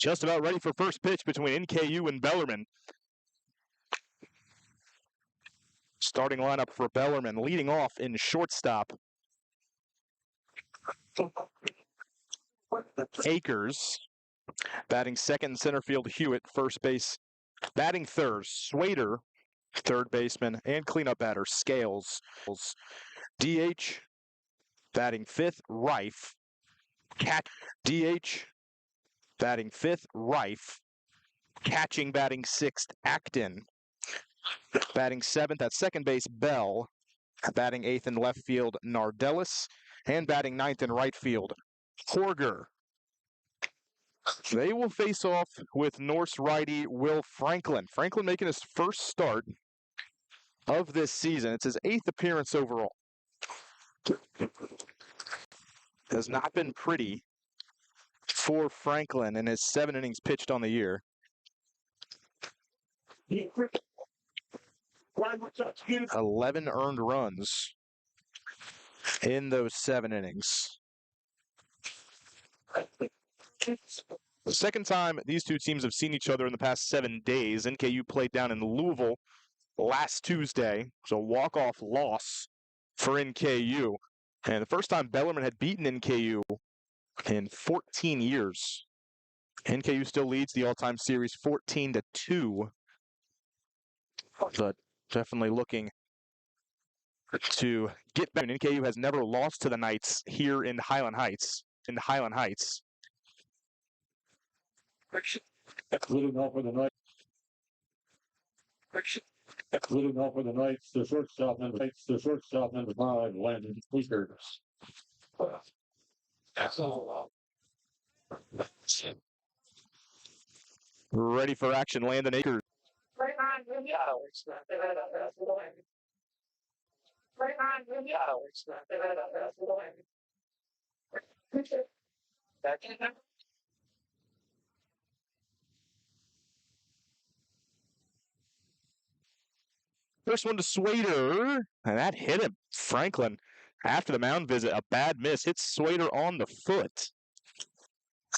Just about ready for first pitch between NKU and Bellarmine. Starting lineup for Bellereman, leading off in shortstop. Akers. Batting second, center field, Hewitt. First base. Batting third, Swader. Third baseman and cleanup batter, Scales. DH. Batting fifth, Rife. DH. Batting fifth, Rife. Catching, batting sixth, Acton. Batting seventh at second base, Bell. Batting eighth in left field, Nardellis. And batting ninth in right field, Horger. They will face off with Norse righty Will Franklin. Franklin making his first start of this season. It's his 8th appearance overall. Has not been pretty for Franklin in his 7 innings pitched on the year. 11 earned runs in those 7 innings. The second time these two teams have seen each other in the past 7 days. NKU played down in Louisville last Tuesday. It was a walk-off loss for NKU. And the first time Bellarmine had beaten NKU in 14 years. NKU still leads the all-time series 14-2. But definitely looking to get back. NKU has never lost to the Knights here in Highland Heights. Leading off with the Knights. Leading off with the Knights, the shortstop number 5, Landon Akers. Ready for action, Landon Akers. First one to Swader, and that hit him. Franklin, after the mound visit, a bad miss, hits Swader on the foot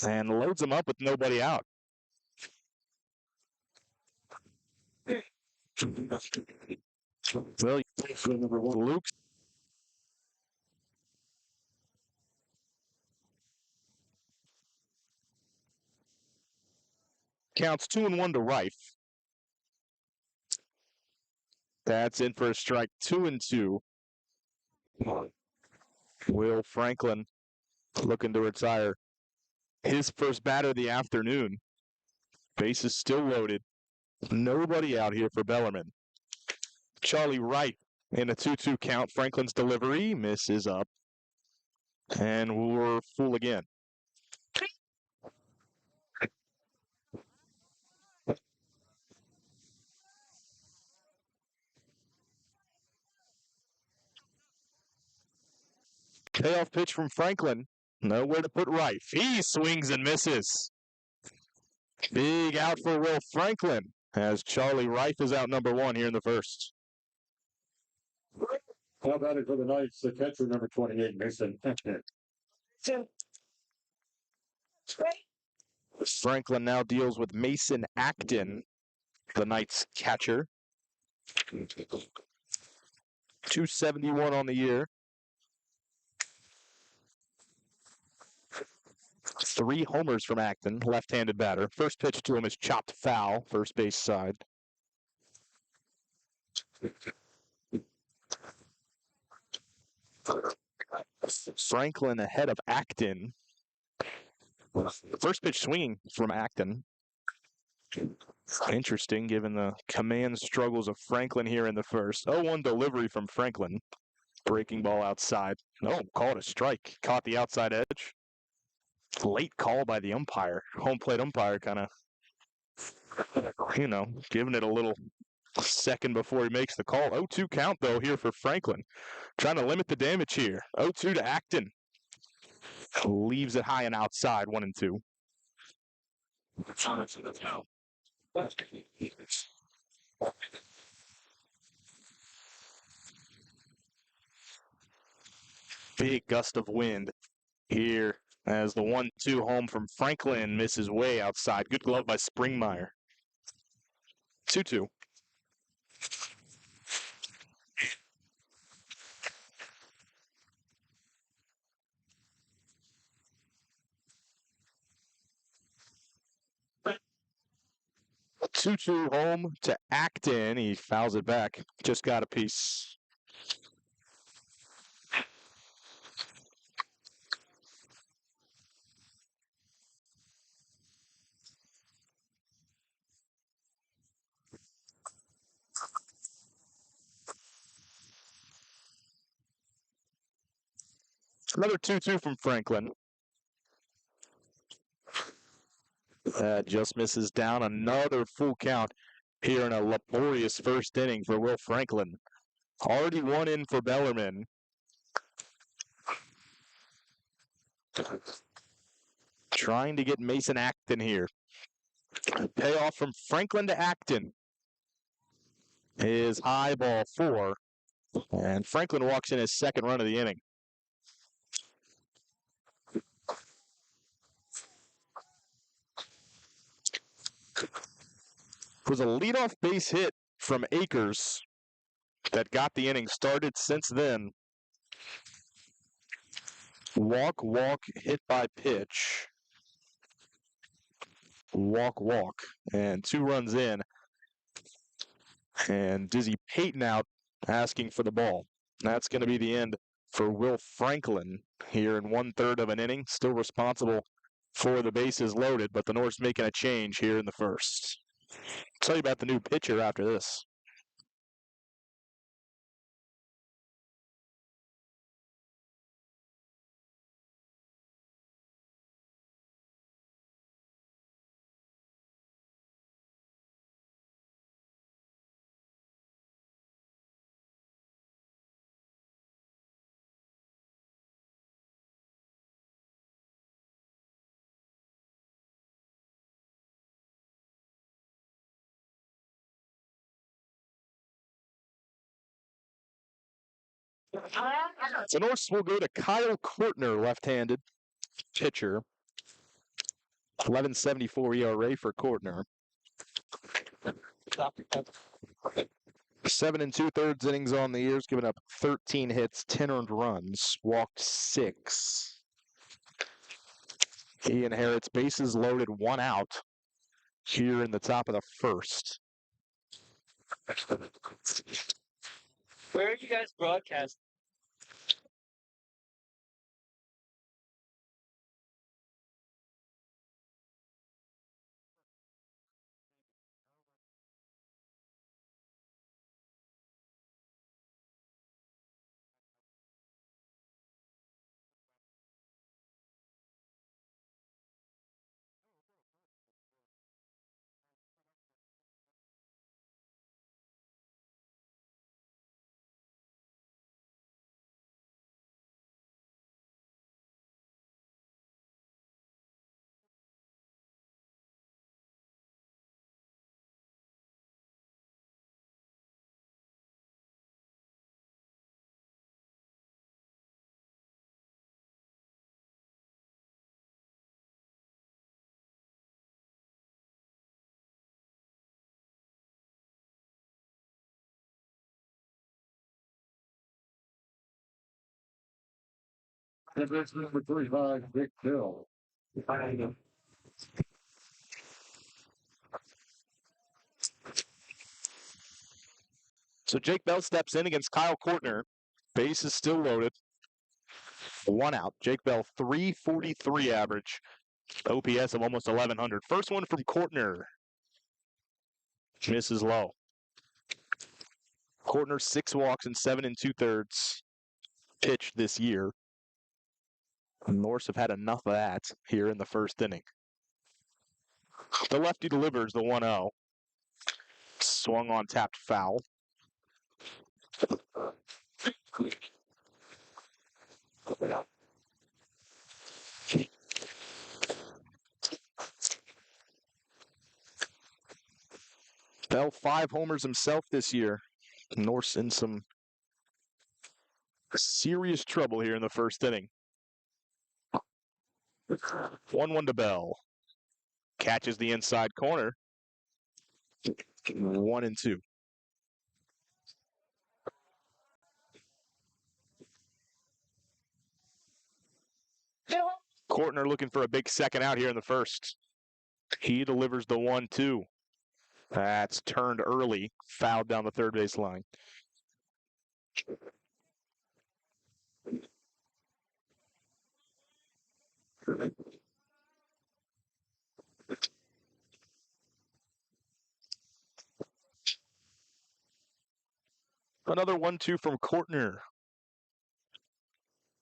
and loads him up with nobody out. Well, Luke. Counts 2-1 to Rife. That's in for a strike, 2-2. Will Franklin looking to retire his first batter of the afternoon. Bases still loaded. Nobody out here for Bellarmine. Charlie Wright in a 2-2 count. Franklin's delivery misses up. And we're full again. Payoff pitch from Franklin. Nowhere to put Rife. He swings and misses. Big out for Will Franklin as Charlie Rife is out number 1 here in the first. How about it for the Knights, the catcher number 28, Mason Acton. Franklin now deals with Mason Acton, the Knights catcher. 271 on the year. 3 homers from Acton, left-handed batter. First pitch to him is chopped foul, first base side. Franklin ahead of Acton. First pitch swinging from Acton. Interesting, given the command struggles of Franklin here in the first. 0-1 delivery from Franklin. Breaking ball outside. No, called a strike. Caught the outside edge. Late call by the umpire. Home plate umpire kind of, giving it a little second before he makes the call. 0-2 count, though, here for Franklin. Trying to limit the damage here. 0-2 to Acton. Leaves it high and outside, 1-2. Big gust of wind here as the 1-2 home from Franklin misses way outside. Good glove by Springmeyer. 2-2. Two-two home to Acton. He fouls it back. Just got a piece. Another 2-2 from Franklin. Just misses down. Another full count here in a laborious first inning for Will Franklin. Already one in for Bellarmine. Trying to get Mason Acton here. Payoff from Franklin to Acton is high ball 4. And Franklin walks in his second run of the inning. It was a leadoff base hit from Akers that got the inning started. Since then, walk, hit by pitch. Walk, and 2 runs in. And Dizzy Payton out asking for the ball. That's going to be the end for Will Franklin here in 1/3 of an inning. Still responsible for the bases loaded, but the North's making a change here in the first. I'll tell you about the new pitcher after this. The Norths will go to Kyle Courtner, left-handed pitcher. 11.74 ERA for Courtner. 7 2/3 innings on the years, giving up 13 hits, 10 earned runs, walked 6. He inherits bases loaded, 1 out here in the top of the first. Where are you guys broadcasting? And that's number 35, Vic Hill. So Jake Bell steps in against Kyle Courtner. Base is still loaded. 1 out. Jake Bell, 343 average. OPS of almost 1,100. First one from Courtner. Misses low. Courtner, 6 walks and 7 2/3 pitched this year. The Norse have had enough of that here in the first inning. The lefty delivers the 1-0. Swung on, tapped foul. Bell, 5 homers himself this year. Norse in some serious trouble here in the first inning. 1-1 to Bell. Catches the inside corner. 1-2. Courtner looking for a big second out here in the first. He delivers the 1-2. That's turned early, fouled down the third base line. Another 1-2 from Courtner.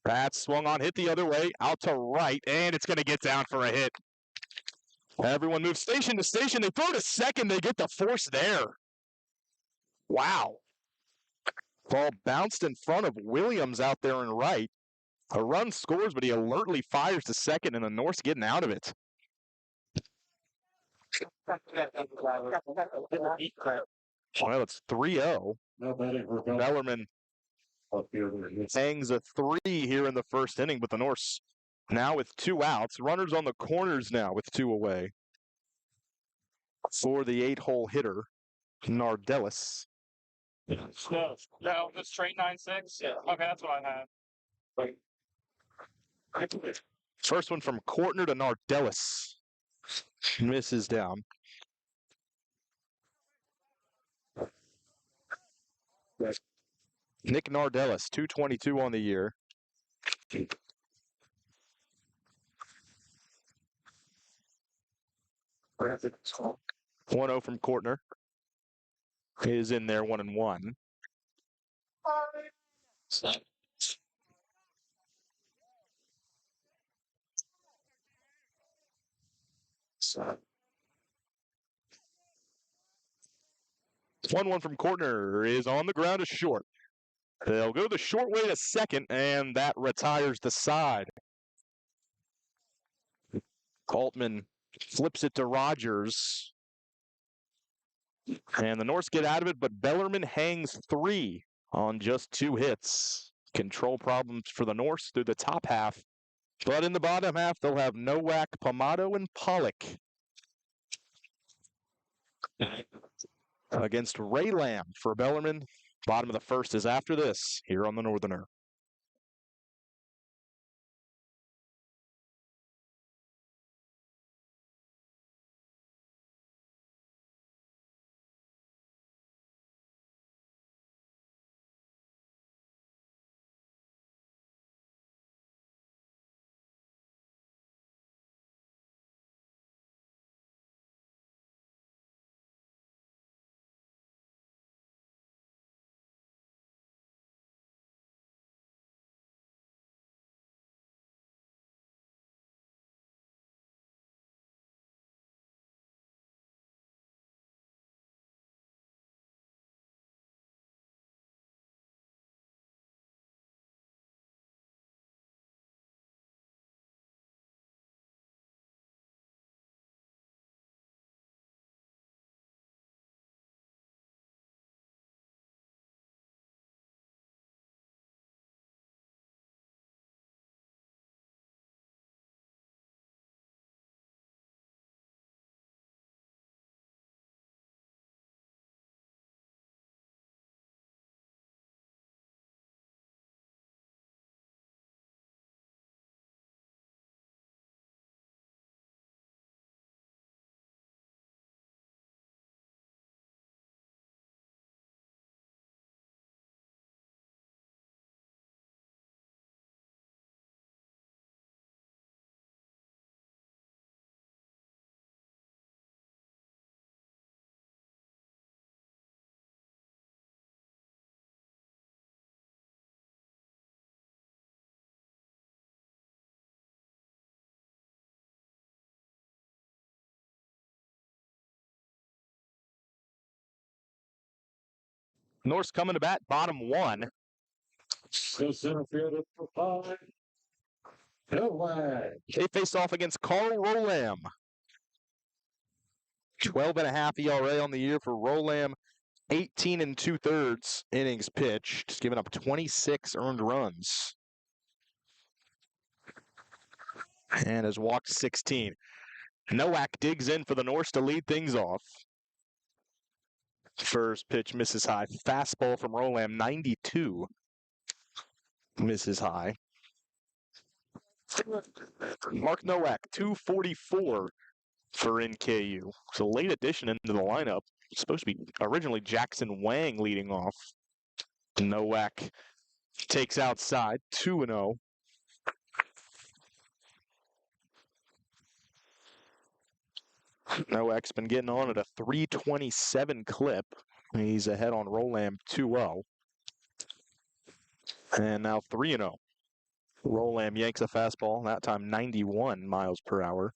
That swung on, hit the other way, out to right, and it's going to get down for a hit. Everyone moves station to station. They throw to second. They get the force there. Wow. Ball bounced in front of Williams out there in right. A run scores, but he alertly fires to second, and the North's getting out of it. Well, it's 3-0. No betting for Bellarmine hangs a 3 here in the first inning, but the North's now with 2 outs. Runners on the corners now with 2 away. For the 8-hole hitter, Nardellis. No, the straight 9-6. Yeah. Okay, that's what I have. First one from Courtner to Nardellis. Misses down. Nick Nardellis, 222 on the year. 1-0 from Courtner. Is in there 1-1. One from Courtner is on the ground to short. They'll go the short way to second, and that retires the side. Altman flips it to Rogers. And the Norths get out of it, but Bellarmine hangs 3 on just 2 hits. Control problems for the Norths through the top half. But in the bottom half, they'll have Nowak, Pomado, and Pollock against Ray Lamb for Bellarmine. Bottom of the first is after this here on the Northerner. North's coming to bat, bottom 1. the center fielder for 5. Nowak. They face off against Carl Rolam. 12.5 ERA on the year for Rolam. 18 2/3 innings pitched, giving up 26 earned runs. and has walked 16. Nowak digs in for the Norse to lead things off. First pitch misses high. Fastball from Rolam, 92. Misses high. Mark Nowak, 244 for NKU. So late addition into the lineup. Supposed to be originally Jackson Wang leading off. Nowak takes outside, 2-0. Nowak's been getting on at a 327 clip. He's ahead on Rolam 2-0. And now 3-0. Rolam yanks a fastball, that time 91 miles per hour.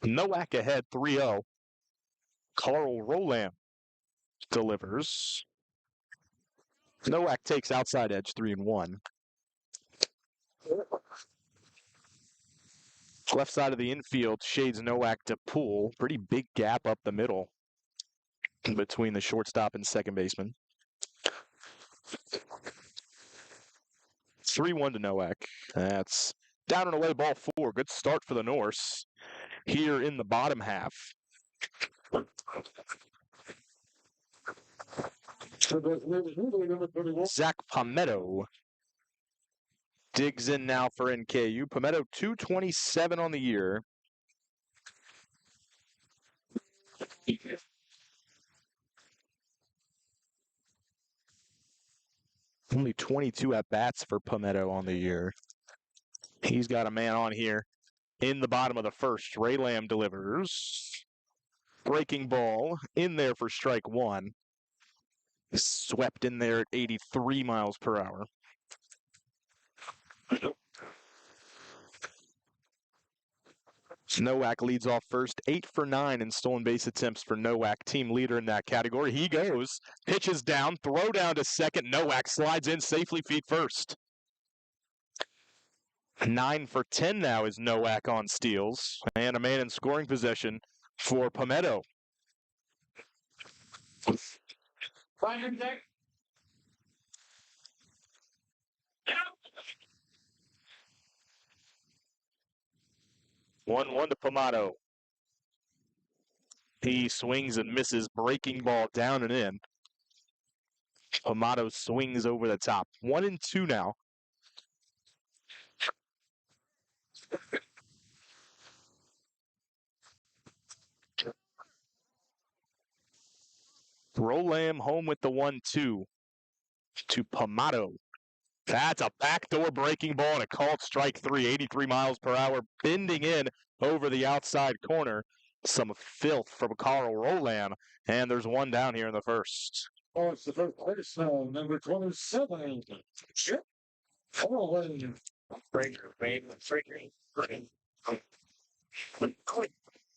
Nowak ahead 3-0. Carl Rolam delivers. Nowak takes outside edge 3-1. Left side of the infield shades Nowak to Poole. Pretty big gap up the middle between the shortstop and second baseman. 3-1 to Nowak. That's down and away, ball 4. Good start for the Norse here in the bottom half. Zach Palmetto digs in now for NKU. Palmetto 227 on the year. Only 22 at-bats for Palmetto on the year. He's got a man on here in the bottom of the first. Ray Lamb delivers. Breaking ball in there for strike 1. Swept in there at 83 miles per hour. Nowak leads off first, 8 for 9 in stolen base attempts for Nowak, team leader in that category. He goes, pitches down, throw down to second. Nowak slides in safely, feet first. 9 for 10 now is Nowak on steals, and a man in scoring possession for Palmetto. One to Palmetto. He swings and misses, breaking ball down and in. Palmetto swings over the top. 1-2 now. Rolam home with the 1-2 to Palmetto. That's a backdoor breaking ball and a called strike 3, 83 miles per hour, bending in over the outside corner. Some filth from Carl Rolam, and there's one down here in the first. Oh, it's the first place now, number 27. Rolam.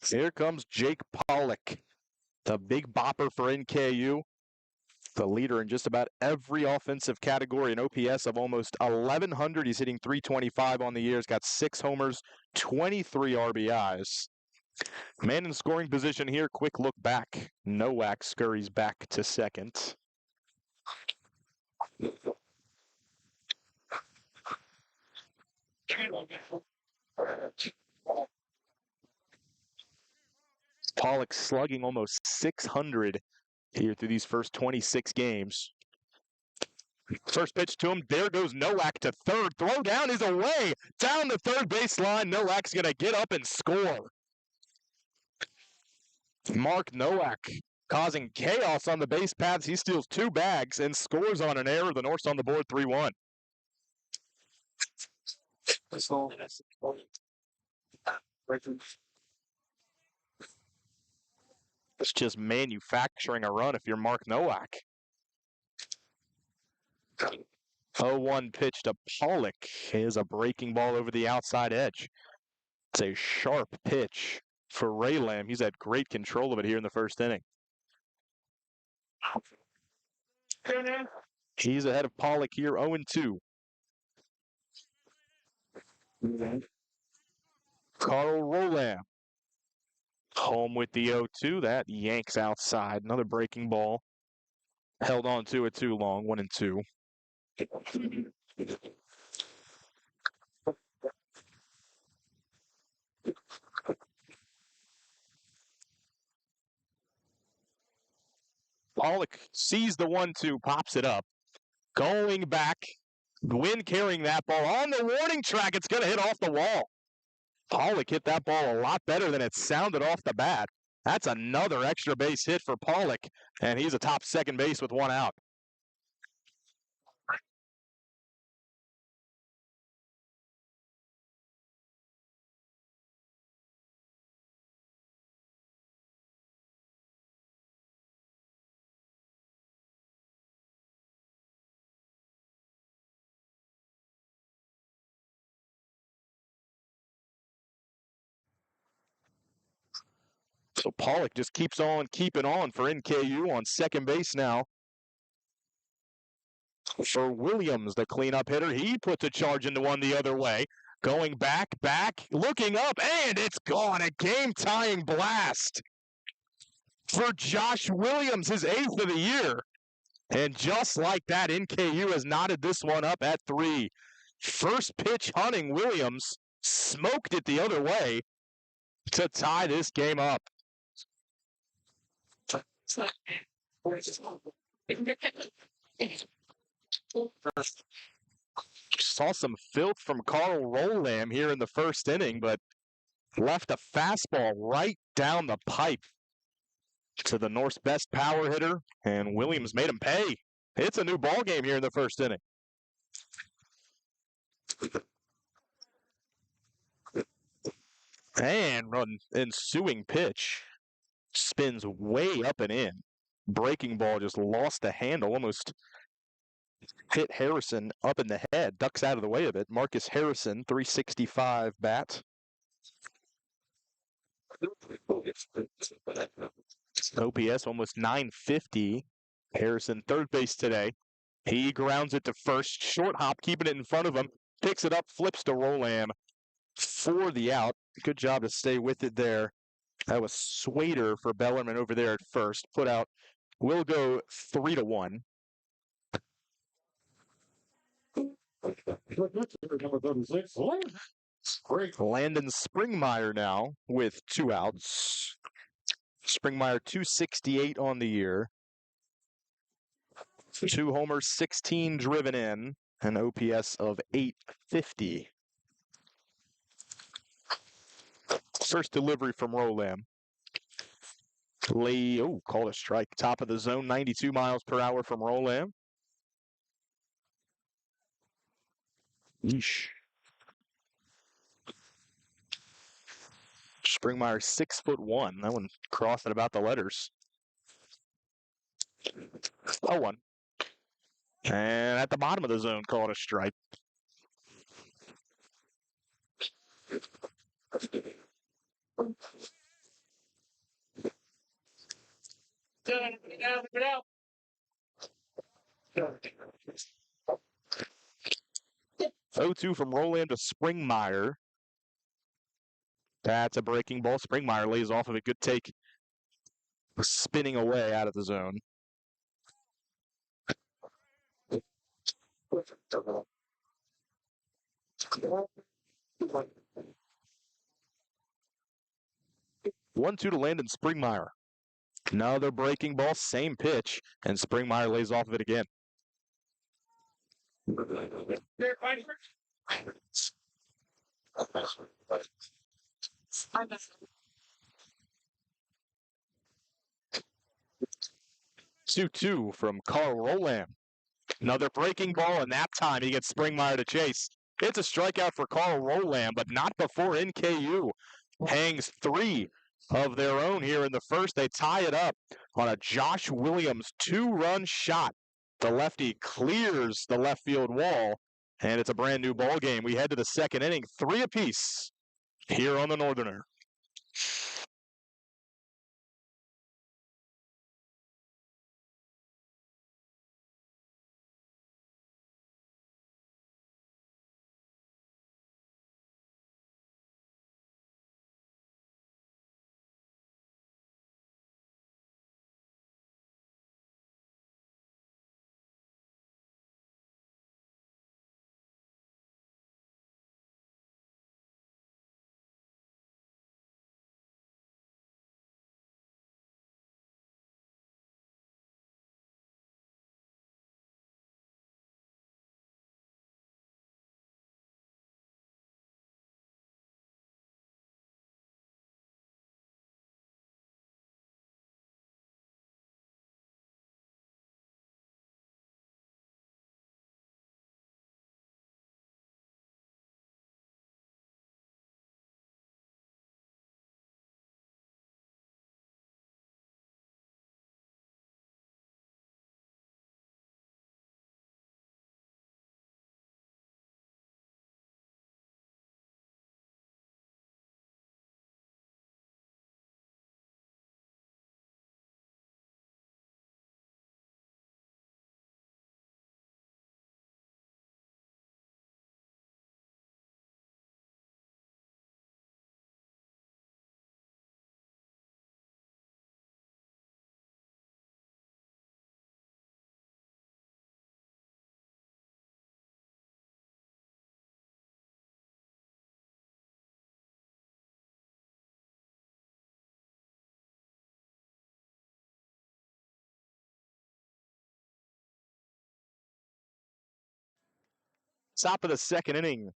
Here comes Jake Pollock, the big bopper for NKU. The leader in just about every offensive category, an OPS of almost 1,100. He's hitting 325 on the year. He's got 6 homers, 23 RBIs. Man in scoring position here. Quick look back. Nowak scurries back to second. Pollock slugging almost 600 here through these first 26 games. First pitch to him. There goes Nowak to third. Throw down is away. Down the third baseline. Nowak's going to get up and score. Mark Nowak causing chaos on the base paths. He steals 2 bags and scores on an error. The Norse on the board 3-1. It's just manufacturing a run if you're Mark Nowak. 0-1 pitch to Pollock is a breaking ball over the outside edge. It's a sharp pitch for Ray Lamb. He's had great control of it here in the first inning. He's ahead of Pollock here, 0-2. Carl Rolam home with the 0-2. That yanks outside. Another breaking ball held on to it too long, 1-2. Pollock sees the 1-2, pops it up. Going back, the wind carrying that ball on the warning track. It's going to hit off the wall. Pollock hit that ball a lot better than it sounded off the bat. That's another extra base hit for Pollock, and he's a top second base with 1 out. So Pollock just keeps on keeping on for NKU on second base now. For Williams, the cleanup hitter, he puts a charge into one the other way. Going back, looking up, and it's gone. A game-tying blast for Josh Williams, his 8th of the year. And just like that, NKU has knotted this one up at 3. First pitch hunting Williams, smoked it the other way to tie this game up. Saw some filth from Carl Rolam here in the first inning, but left a fastball right down the pipe to the North's best power hitter, and Williams made him pay. It's a new ball game here in the first inning. And an ensuing pitch spins way up and in. Breaking ball just lost the handle, almost hit Harrison up in the head, ducks out of the way of it. Marcus Harrison, 365 bat. OPS almost 950. Harrison, third base today. He grounds it to first. Short hop, keeping it in front of him. Picks it up, flips to Rolam for the out. Good job to stay with it there. That was Swader for Bellarmine over there at first. Put out. We'll go 3-1. Number 36, Landon Springmeyer now with 2 outs. Springmeyer 268 on the year. 2 homers, 16 driven in, an OPS of 850. First delivery from Rolam. Called a strike. Top of the zone, 92 miles per hour from Rolam. Yeesh. Springmeyer 6'1". That one crossed at about the letters. 0-1. And at the bottom of the zone, called a strike. Oh-2 from Roland to Springmeyer. That's a breaking ball. Springmeyer lays off of it. Good take. Spinning away out of the zone. One-two to Landon Springmeyer. Another breaking ball, same pitch, and Springmeyer lays off of it again. 2-2 from Carl Rolam. Another breaking ball, and that time he gets Springmeyer to chase. It's a strikeout for Carl Rolam, but not before NKU hangs 3 of their own here in the first. They tie it up on a Josh Williams 2-run shot. The lefty clears the left field wall, and it's a brand new ball game. We head to the second inning, 3 apiece here on the Northerner. Top of the second inning.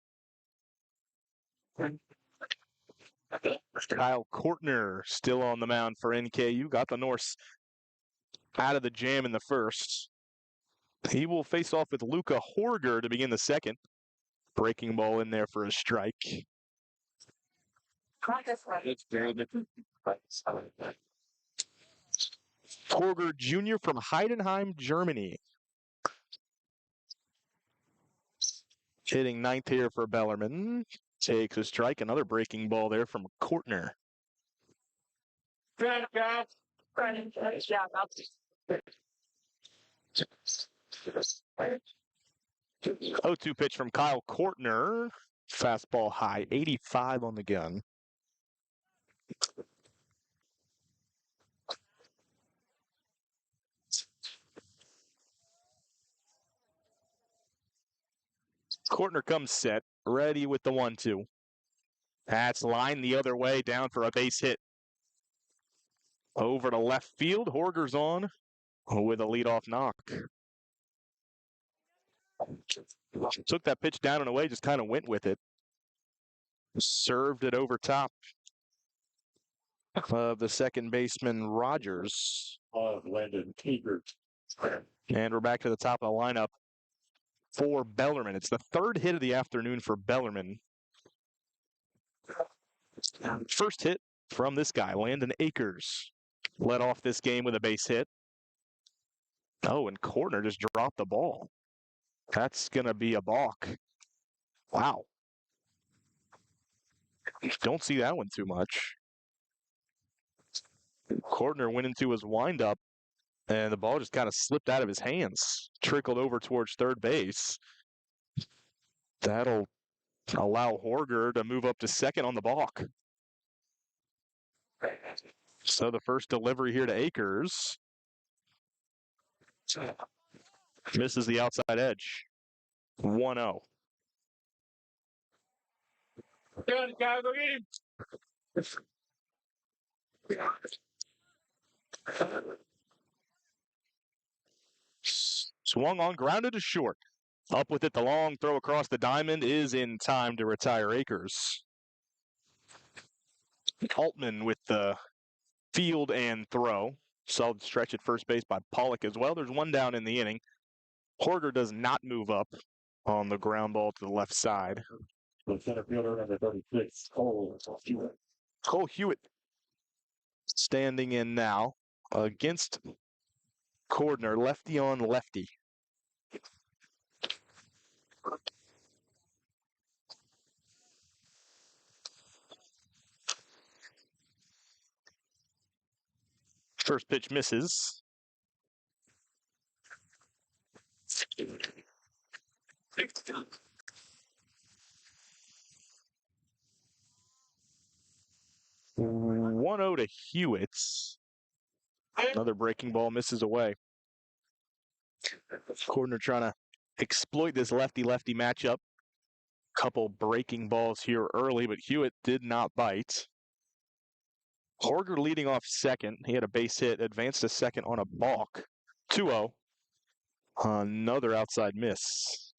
Kyle Kortner still on the mound for NKU. Got the Norse out of the jam in the first. He will face off with Luca Horger to begin the second. Breaking ball in there for a strike. Horger Jr. from Heidenheim, Germany. Hitting ninth here for Bellarmine. Takes a strike. Another breaking ball there from Kortner. 0-2 pitch from Kyle Kortner. Fastball high, 85 on the gun. Kortner comes set, ready with the 1-2. That's lined the other way, down for a base hit. Over to left field, Horger's on with a leadoff knock. Took that pitch down and away, just kind of went with it. Served it over top of the second baseman, Rogers. Landon Eager. And we're back to the top of the lineup for Bellereman. It's the third hit of the afternoon for Bellereman. First hit from this guy, Landon Akers. Led off this game with a base hit. Oh, and Kortner just dropped the ball. That's going to be a balk. Wow. Don't see that one too much. Kortner went into his windup, and the ball just kind of slipped out of his hands, trickled over towards third base. That'll allow Horger to move up to second on the balk. So the first delivery here to Akers. Misses the outside edge. 1-0. Swung on, grounded to short. Up with it, the long throw across the diamond is in time to retire Akers. Altman with the field and throw. Solid stretch at first base by Pollock as well. There's one down in the inning. Horger does not move up on the ground ball to the left side. The center fielder, number 36, Cole Hewitt. Cole Hewitt standing in now against Kortner, lefty on lefty. First pitch misses. One 0 to Hewitt. Another breaking ball misses away. Kortner trying to exploit this lefty-lefty matchup. Couple breaking balls here early, but Hewitt did not bite. Horger leading off second. He had a base hit, advanced to second on a balk. 2-0. Another outside miss.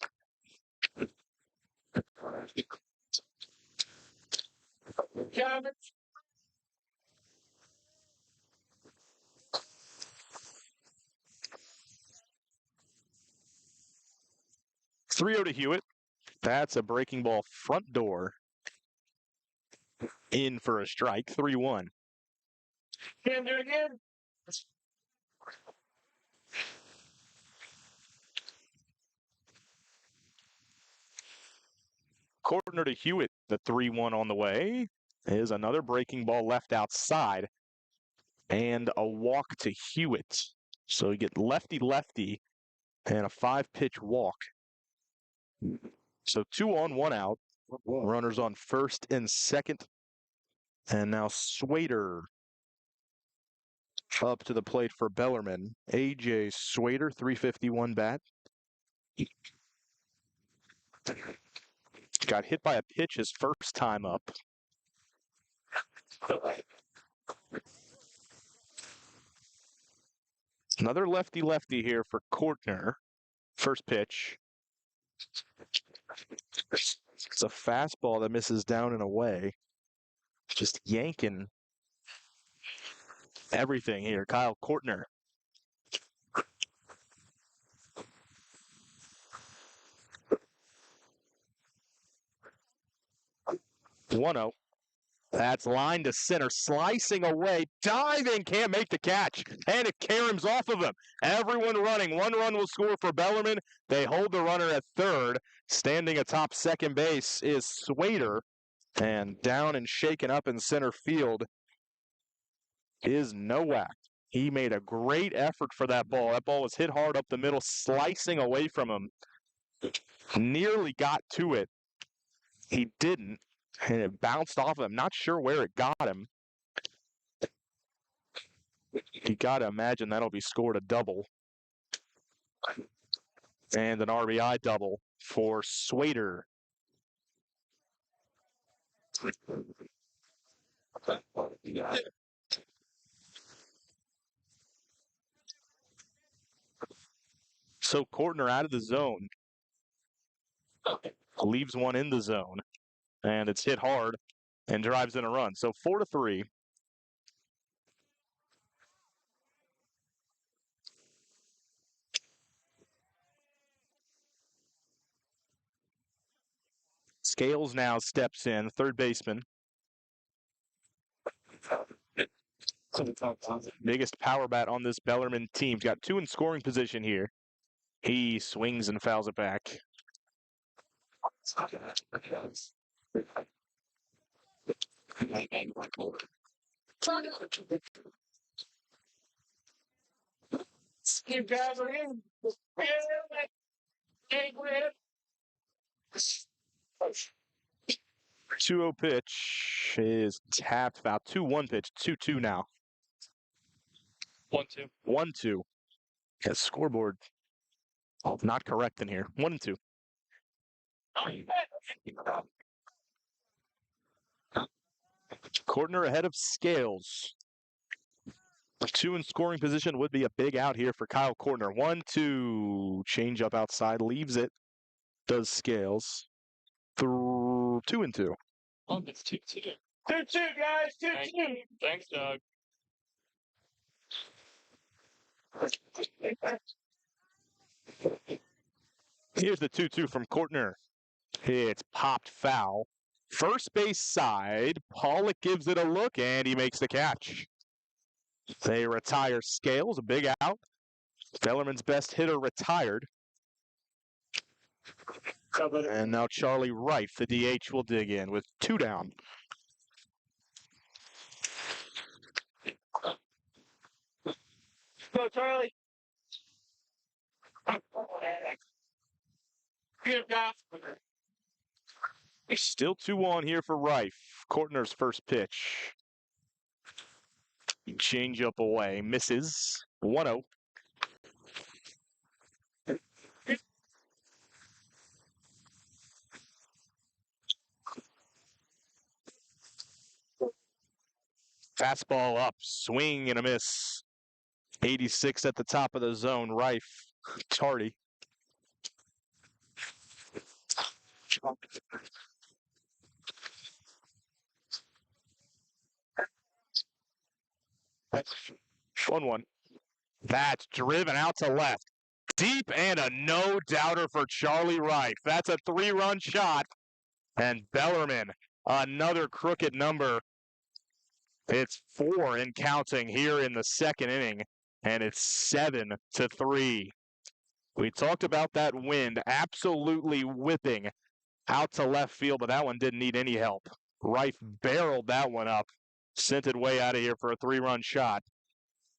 Three 0 to Hewitt. That's a breaking ball front door. In for a strike. 3-1. Can do it again. Kortner to Hewitt. The 3-1 on the way is another breaking ball left outside. And a walk to Hewitt. So you get lefty-lefty and a 5-pitch walk. So 2 on, 1 out. Runners on first and second. And now Swader up to the plate for Bellarmine. A.J. Swader, 351 bat. Got hit by a pitch his first time up. Another lefty-lefty here for Kortner. First pitch. It's a fastball that misses down and away. Just yanking everything here. Kyle Kortner. 1-0. That's line to center, slicing away, diving, can't make the catch, and it caroms off of him. Everyone running. 1 run will score for Bellarmine. They hold the runner at third. Standing atop second base is Swader, and down and shaken up in center field is Nowak. He made a great effort for that ball. That ball was hit hard up the middle, slicing away from him. Nearly got to it. He didn't, and it bounced off of him. Not sure where it got him. You got to imagine that'll be scored a double. And an RBI double for Swader. So Kortner out of the zone. Leaves one in the zone. And it's hit hard and drives in a run. So 4-3. Scales now steps in, third baseman. Biggest power bat on this Bellarmine team. He's got 2 in scoring position here. He swings and fouls it back. Two-zero pitch is tapped about 2-1 pitch. 2-2 now. 1-2. 1-2. Yeah, scoreboard not correct in here. 1-2. Kortner ahead of Scales. 2 in scoring position would be a big out here for Kyle Kortner. 1-2. Change up outside, leaves it. Does Scales. 2-2. Oh, it's 2-2. 2-2, guys. 2-2. Thanks, Doug. Here's the 2-2 from Kortner. It's popped foul. First base side. Pollock gives it a look, and he makes the catch. They retire Scales, a big out. Bellarmine's best hitter retired. And now Charlie Reif, the DH, will dig in with 2 down. Go, Charlie. Good guy. Still 2-1 here for Reif. Kortner's first pitch. Change up away. Misses. 1-0. Fastball up. Swing and a miss. 86 at the top of the zone. Reif. Tardy. That's 1-1. That's driven out to left. Deep and a no-doubter for Charlie Reif. That's a 3-run shot. And Bellarmine, another crooked number. It's 4 in counting here in the second inning, and it's 7-3. We talked about that wind absolutely whipping out to left field, but that one didn't need any help. Reif barreled that one up, sent it way out of here for a 3-run shot.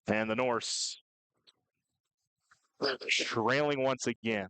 And the Norse trailing once again.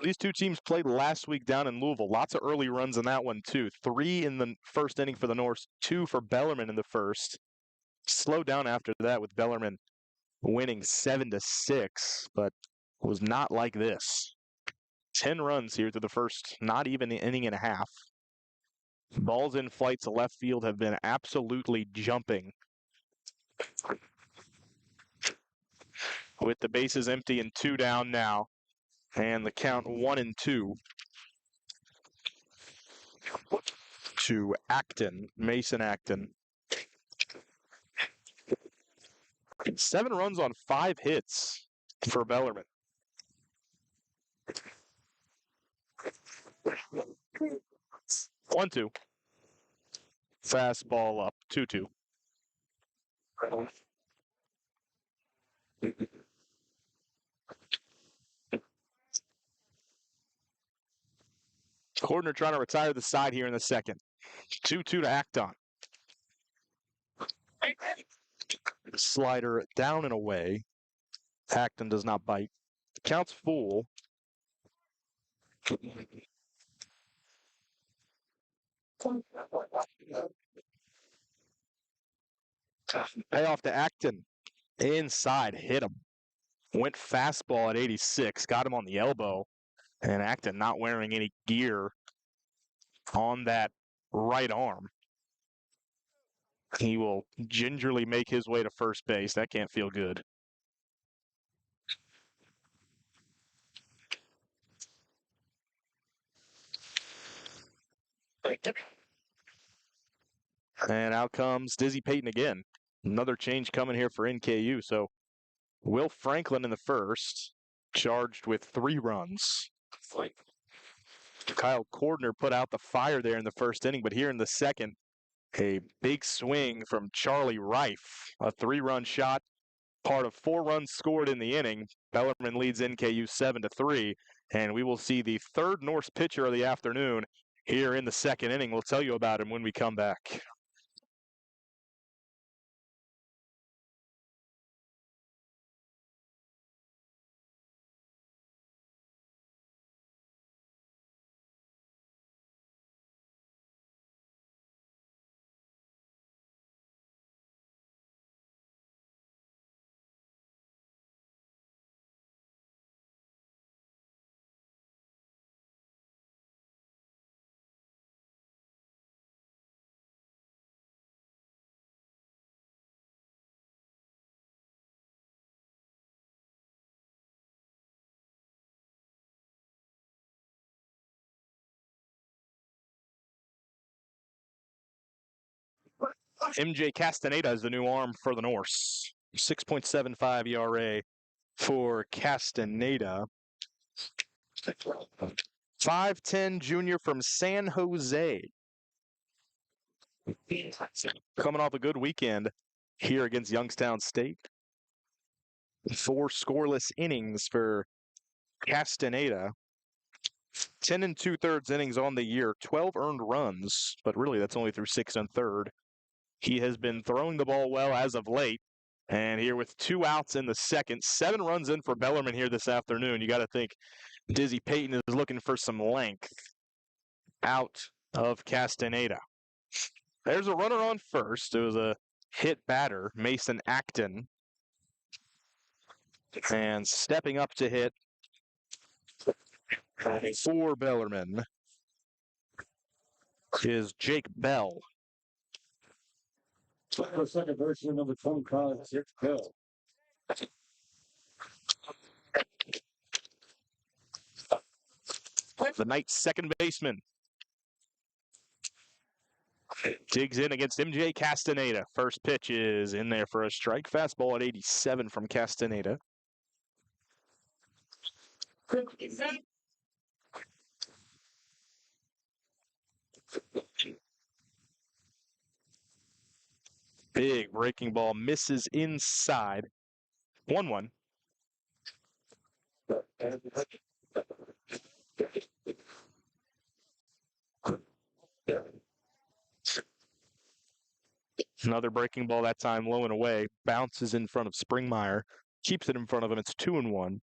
These two teams played last week down in Louisville. Lots of early runs in that one, too. 3 in the first inning for the Norse, 2 for Bellarmine in the first. Slowed down after that with Bellarmine winning 7-6, but was not like this. 10 runs here through the first, not even an inning and a half. Balls in flight to left field have been absolutely jumping. With the bases empty and 2 down now, and the count 1-2 to Acton, Mason Acton. 7 runs on 5 hits for Bellarmine. 1-2. Fastball up, 2-2. Cordner trying to retire the side here in the second. 2-2 to Acton. Slider down and away. Acton does not bite. Count's full. Payoff to Acton. Inside, hit him. Went fastball at 86, got him on the elbow. And Acton not wearing any gear on that right arm. He will gingerly make his way to first base. That can't feel good. And out comes Dizzy Payton again. Another change coming here for NKU. So Will Franklin in the first, charged with 3 runs. Kyle Cordner put out the fire there in the first inning, but here in the second, a big swing from Charlie Reif, a 3-run shot, part of 4 runs scored in the inning. Bellarmine leads NKU 7-3, and we will see the third Norse pitcher of the afternoon here in the second inning. We'll tell you about him when we come back. MJ Castaneda is the new arm for the Norse. 6.75 ERA for Castaneda. 5'10" junior from San Jose. Coming off a good weekend here against Youngstown State. 4 scoreless innings for Castaneda. 10 2/3 innings on the year, 12 earned runs, but really that's only through 6 1/3. He has been throwing the ball well as of late. And here with 2 outs in the second, 7 runs in for Bellarmine here this afternoon. You got to think Dizzy Payton is looking for some length out of Castaneda. There's a runner on first. It was a hit batter, Mason Acton. And stepping up to hit for Bellarmine is Jake Bell. The second baseman, number 25, Jake Bell. The Knights' second baseman digs in against MJ Castaneda. First pitch is in there for a strike. Fastball at 87 from Castaneda. Big breaking ball misses inside. 1-1. Another breaking ball, that time low and away. Bounces in front of Springmeyer. Keeps it in front of him. It's 2-1.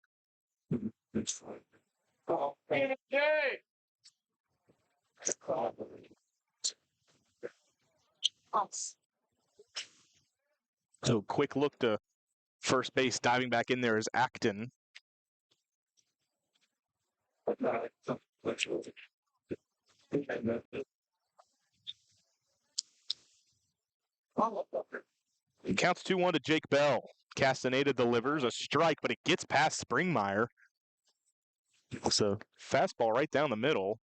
So quick look to First base diving back in there is Acton. It counts 2-1 to Jake Bell. Castaneda delivers a strike, but it gets past Springmeyer. It's a fastball right down the middle.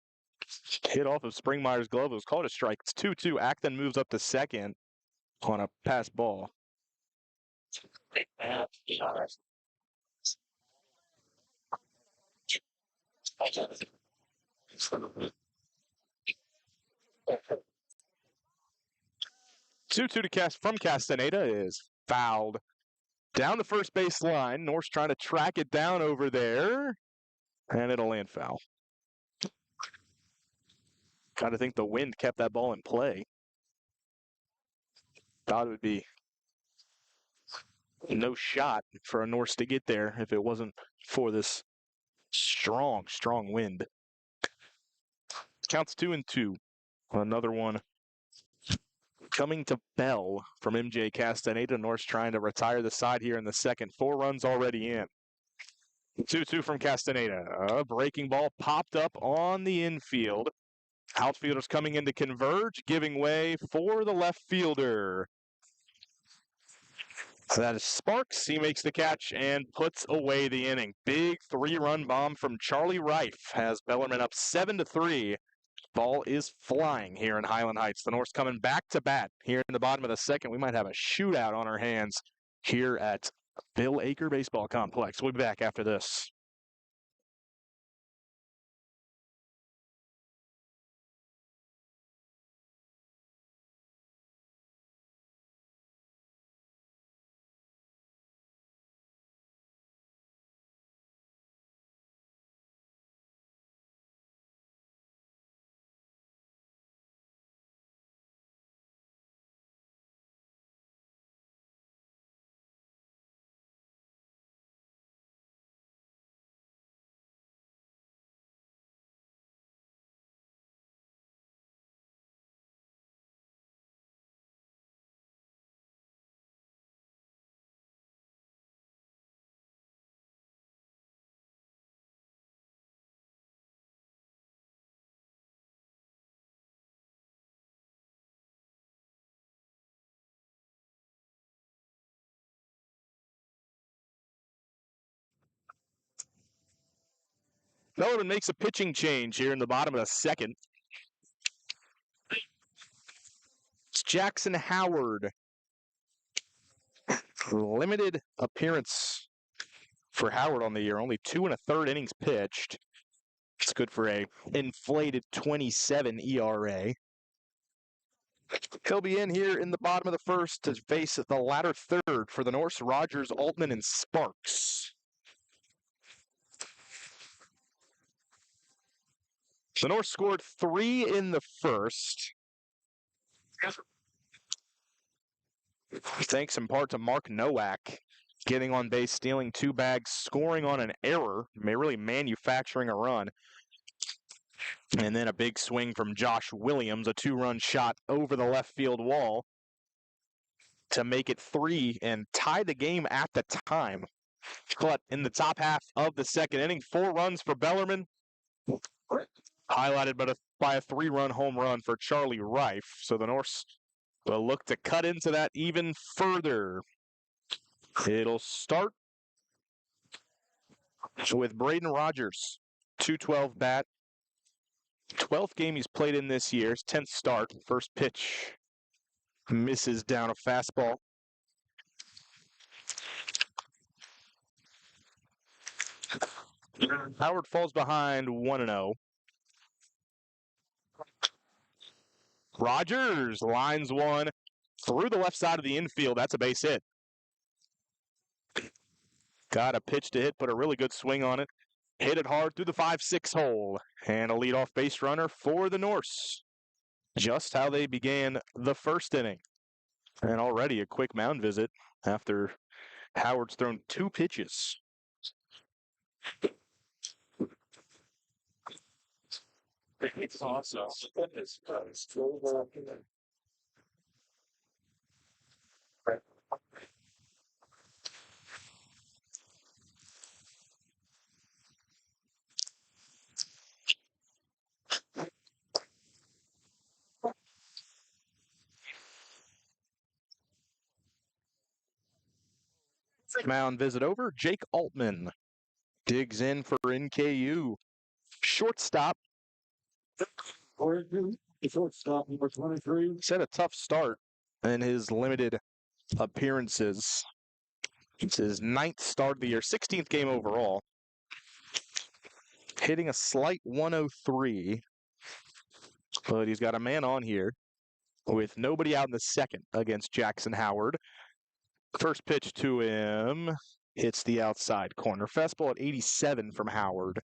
Hit off of Springmeyer's glove. It was called a strike. It's 2-2. Acton moves up to second on a pass ball. 2-2 from Castaneda is fouled down the first base line. North's trying to track it down over there, and it'll land foul. Kind of think the wind kept that ball in play. Thought it would be no shot for a Norse to get there if it wasn't for this strong, strong wind. Counts 2-2. Another one coming to Bell from MJ Castaneda. North's trying to retire the side here in the second. 4 runs already in. 2-2 from Castaneda. A breaking ball popped up on the infield. Outfielders coming in to converge, giving way for the left fielder. That is Sparks. He makes the catch and puts away the inning. Big 3-run bomb from Charlie Reif has Bellarmine up 7-3. Ball is flying here in Highland Heights. The North's coming back to bat here in the bottom of the second. We might have a shootout on our hands here at Bill Acre Baseball Complex. We'll be back after this. Bellarmine makes a pitching change here in the bottom of the second. It's Jackson Howard. Limited appearance for Howard on the year. Only 2 1/3 innings pitched. It's good for a inflated 27 ERA. He'll be in here in the bottom of the first to face the latter third for the Norse. Rogers, Altman, and Sparks. The North scored 3 in the first. Thanks in part to Mark Nowak getting on base, stealing 2 bags, scoring on an error, really manufacturing a run. And then a big swing from Josh Williams, a 2-run shot over the left field wall to make it 3 and tie the game at the time. But in the top half of the second inning, 4 runs for Bellarmine, highlighted by a 3-run home run for Charlie Reif. So the Norse will look to cut into that even further. It'll start with Braden Rogers, 212 bat. 12th game he's played in this year, his 10th start. First pitch misses down a fastball. Howard falls behind 1-0. Rogers lines one through the left side of the infield. That's a base hit. Got a pitch to hit, put a really good swing on it. Hit it hard through the 5-6 hole. And a leadoff base runner for the Norse. Just how they began the first inning. And already a quick mound visit after Howard's thrown 2 pitches. It's awesome. Mound visit over. Jake Altman digs in for NKU. Shortstop. The shortstop, number 23. Set a tough start in his limited appearances. It's his 9th start of the year, 16th game overall. Hitting a slight 103. But he's got a man on here with nobody out in the second against Jackson Howard. First pitch to him hits the outside corner. Fastball at 87 from Howard.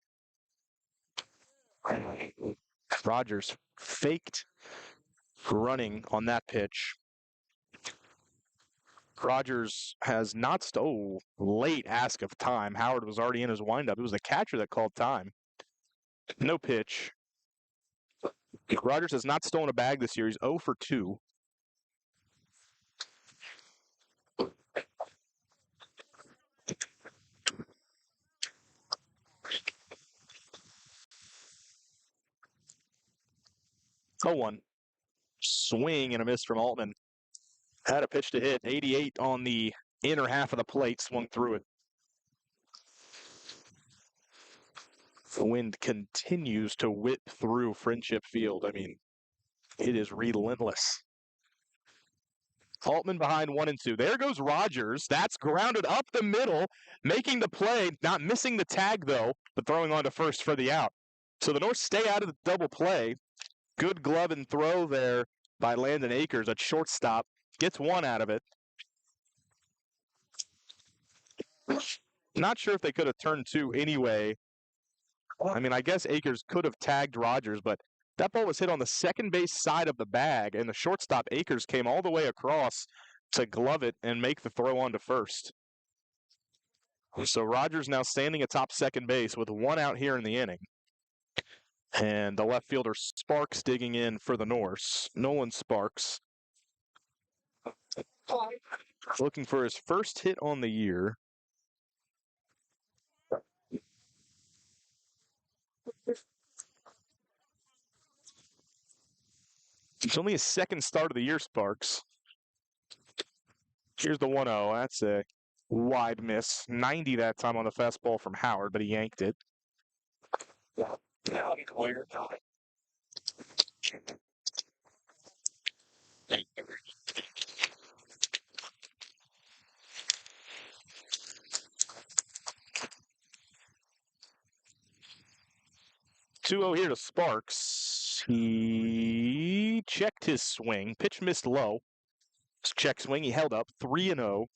Rogers faked running on that pitch. Rogers has not late ask of time. Howard was already in his windup. It was the catcher that called time. No pitch. Rogers has not stolen a bag this year. He's 0 for 2. Oh, 1. Swing and a miss from Altman. Had a pitch to hit. 88 on the inner half of the plate. Swung through it. The wind continues to whip through Friendship Field. I mean, it is relentless. Altman behind 1-2. There goes Rogers. That's grounded up the middle, making the play, not missing the tag though, but throwing on to first for the out. So the North stay out of the double play. Good glove and throw there by Landon Akers at shortstop. Gets 1 out of it. Not sure if they could have turned 2 anyway. I mean, I guess Akers could have tagged Rogers, but that ball was hit on the second base side of the bag, and the shortstop Akers came all the way across to glove it and make the throw on to first. So Rogers now standing atop second base with 1 out here in the inning. And the left fielder Sparks digging in for the Norse. Nolan Sparks. Looking for his first hit on the year. It's only his second start of the year, Sparks. Here's the 1-0. That's a wide miss. 90 that time on the fastball from Howard, but he yanked it. 2-0 here to Sparks. He checked his swing. Pitch missed low. Check swing. He held up 3-0.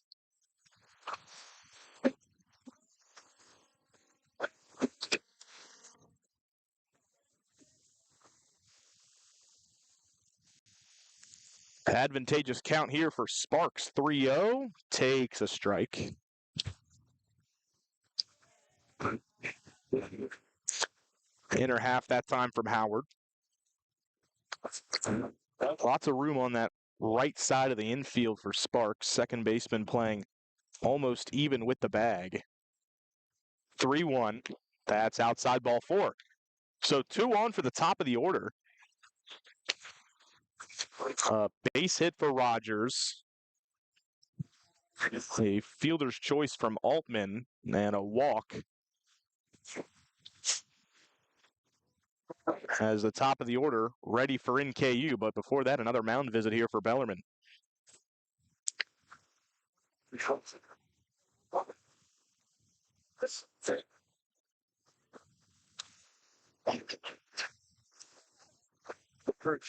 Advantageous count here for Sparks. 3-0. Takes a strike. Inner half that time from Howard. Lots of room on that right side of the infield for Sparks. Second baseman playing almost even with the bag. 3-1. That's outside ball 4. So 2 on for the top of the order. Base hit for Rogers. A fielder's choice from Altman and a walk. As the top of the order ready for NKU, but before that, another mound visit here for Bellarmine.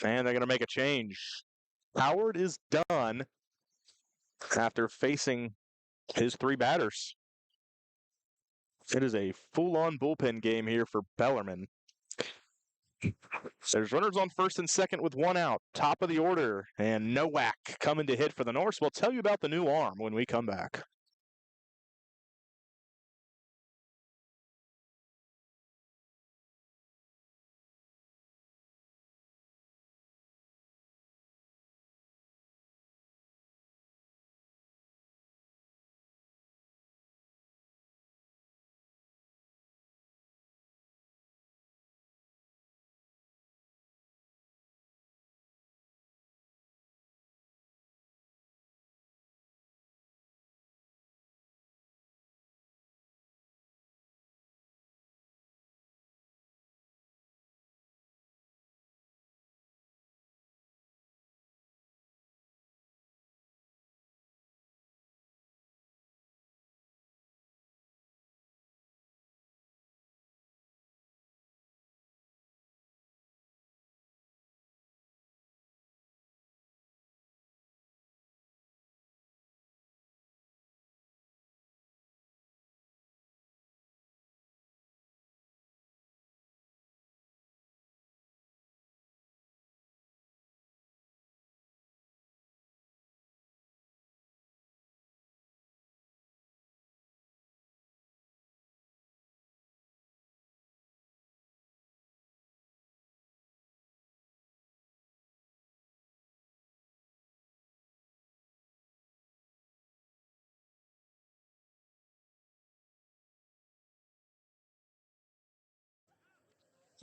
And they're going to make a change. Howard is done after facing his 3 batters. It is a full-on bullpen game here for Bellarmine. There's runners on first and second with 1 out. Top of the order, and Nowak coming to hit for the Norse. We'll tell you about the new arm when we come back.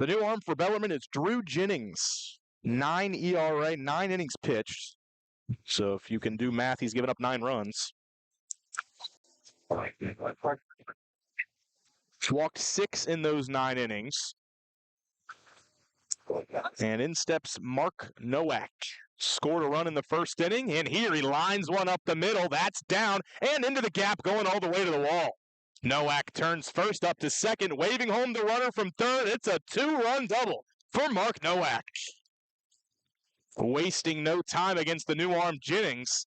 The new arm for Bellarmine is Drew Jennings. 9 ERA, 9 innings pitched. So if you can do math, he's given up 9 runs. Walked 6 in those 9 innings. And in steps Mark Nowak. Scored a run in the first inning, and here he lines one up the middle. That's down and into the gap, going all the way to the wall. Nowak turns first up to second, waving home the runner from third. It's a 2-run double for Mark Nowak. Wasting no time against the new arm Jennings.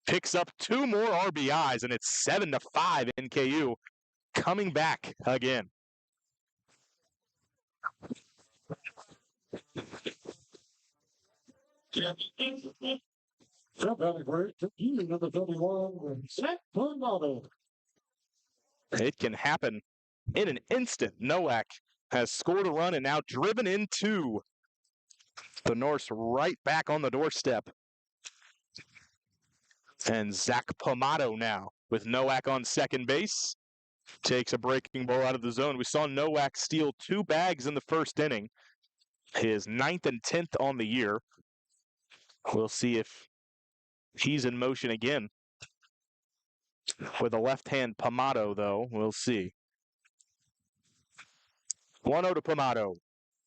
Picks up 2 more RBIs, and it's 7-5 NKU. Coming back again. Number 31, Zach Pomado. It can happen in an instant. Nowak has scored a run and now driven into the Norse right back on the doorstep. And Zach Pomado now with Nowak on second base. Takes a breaking ball out of the zone. We saw Nowak steal 2 bags in the first inning. His 9th and 10th on the year. We'll see if he's in motion again. With a left-hand Pomado, though, we'll see. 1-0 to Pomado.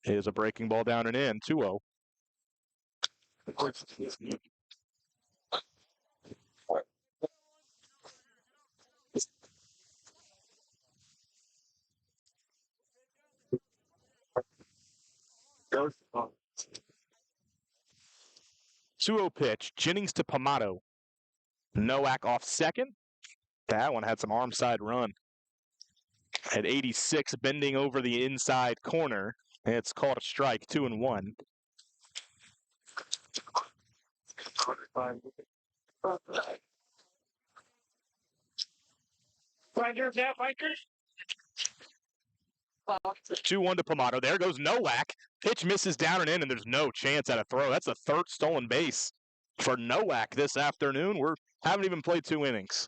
Here's a breaking ball down and in. 2-0. 2-0 pitch. Jennings to Pomado. Nowak off second. That one had some arm side run. At 86, bending over the inside corner. It's called a strike, 2-1. Fighters, yeah, fighters. 2-1 to Pomado. There goes Nowak. Pitch misses down and in, and there's no chance at a throw. That's the 3rd stolen base for Nowak this afternoon. We haven't even played 2 innings.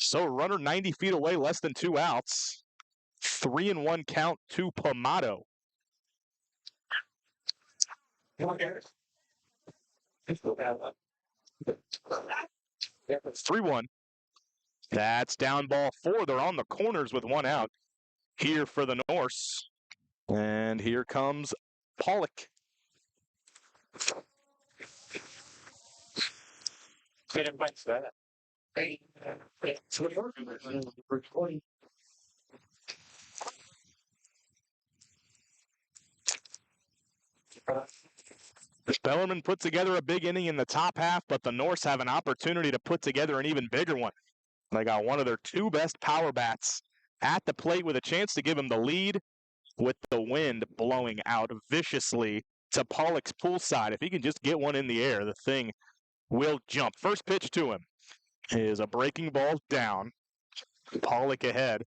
So runner 90 feet away, less than 2 outs. 3-1 count to Pomado. 3-1. That's down ball 4. They're on the corners with 1 out here for the Norse. And here comes Pollock. Bellereman put together a big inning in the top half, but the Norse have an opportunity to put together an even bigger one. They got one of their 2 best power bats at the plate with a chance to give them the lead, with the wind blowing out viciously to Pollock's pool side. If he can just get one in the air, the thing will jump. First pitch to him is a breaking ball down. Pollock ahead.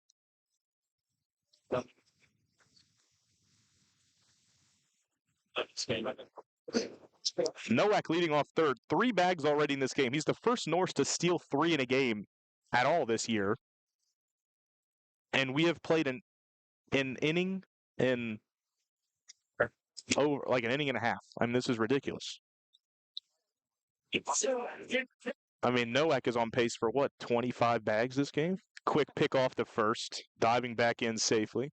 Nowak leading off third. 3 bags already in this game. He's the first Norse to steal 3 in a game at all this year. And we have played an inning in over like an inning and a half. I mean, this is ridiculous. I mean, Nowak is on pace for what, 25 bags this game? Quick pick off the first, diving back in safely.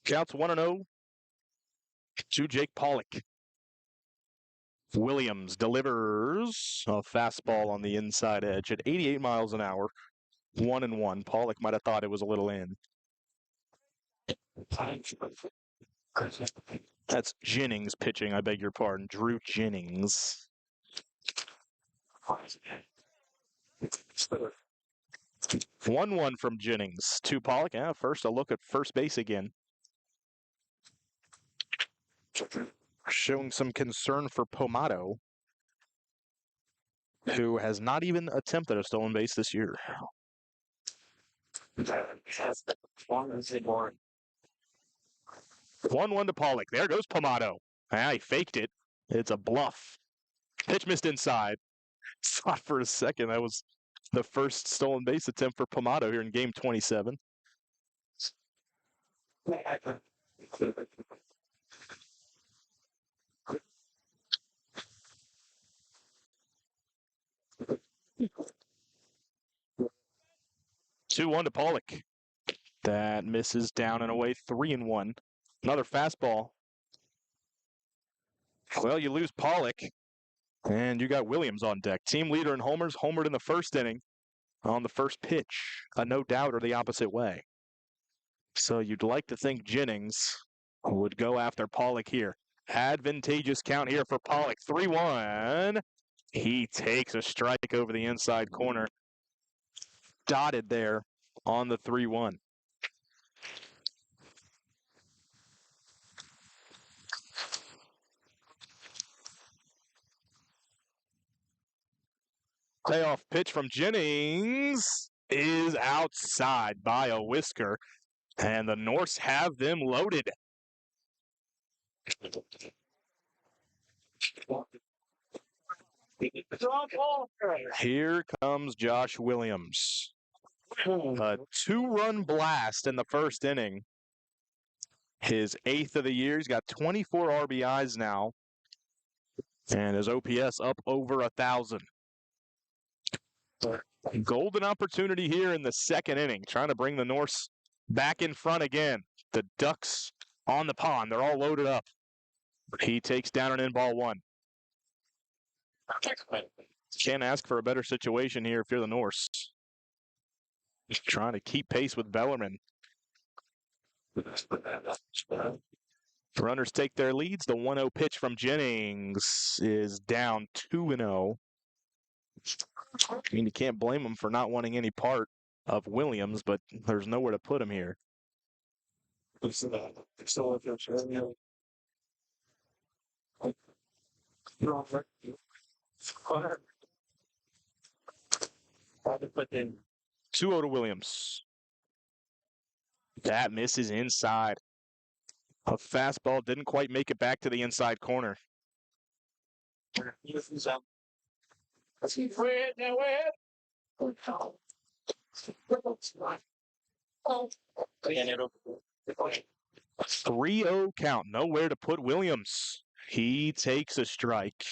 Counts 1-0 to Jake Pollock. Williams delivers a fastball on the inside edge at 88 miles an hour. 1-1. Pollock might have thought it was a little in. That's Jennings pitching, I beg your pardon. Drew Jennings. 1-1 from Jennings to Pollock. Yeah, first a look at first base again. Showing some concern for Pomado, who has not even attempted a stolen base this year. 1-1 to Pollock. There goes Pomato. Ah, he faked it. It's a bluff. Pitch missed inside. Thought for a second that was the first stolen base attempt for Pomato here in game 27. Two-one to Pollock. That misses down and away, 3-1. Another fastball. Well, you lose Pollock, and you got Williams on deck. Team leader in homers, homered in the first inning on the first pitch. A no doubter the opposite way. So you'd like to think Jennings would go after Pollock here. Advantageous count here for Pollock. 3-1. He takes a strike over the inside corner. Dotted there on the 3-1. Playoff pitch from Jennings is outside by a whisker, and the Norse have them loaded. Here comes Josh Williams. A two-run blast in the first inning. His 8th of the year. He's got 24 RBIs now, and his OPS up over 1,000. Golden opportunity here in the second inning, trying to bring the Norse back in front again. The Ducks on the pond. They're all loaded up. He takes down an in-ball one. Can't ask for a better situation here if you're the Norse. Just trying to keep pace with Bellarmine. Runners take their leads. The 1-0 pitch from Jennings is down 2-0. I mean, you can't blame him for not wanting any part of Williams, but there's nowhere to put him here. Two 0 to Williams. That misses inside. A fastball didn't quite make it back to the inside corner. Three 0 count. Nowhere to put Williams. He takes a strike.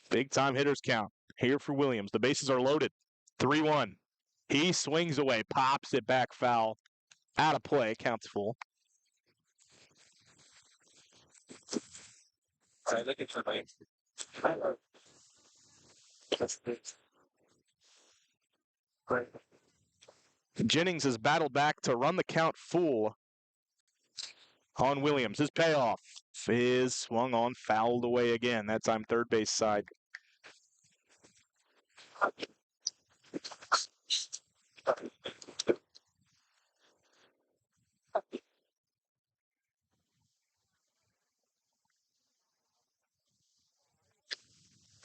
Big time hitters count here for Williams. The bases are loaded. 3-1. He swings away, pops it back foul. Out of play, counts full. Jennings has battled back to run the count full on Williams. His payoff is swung on, fouled away again. That time third base side.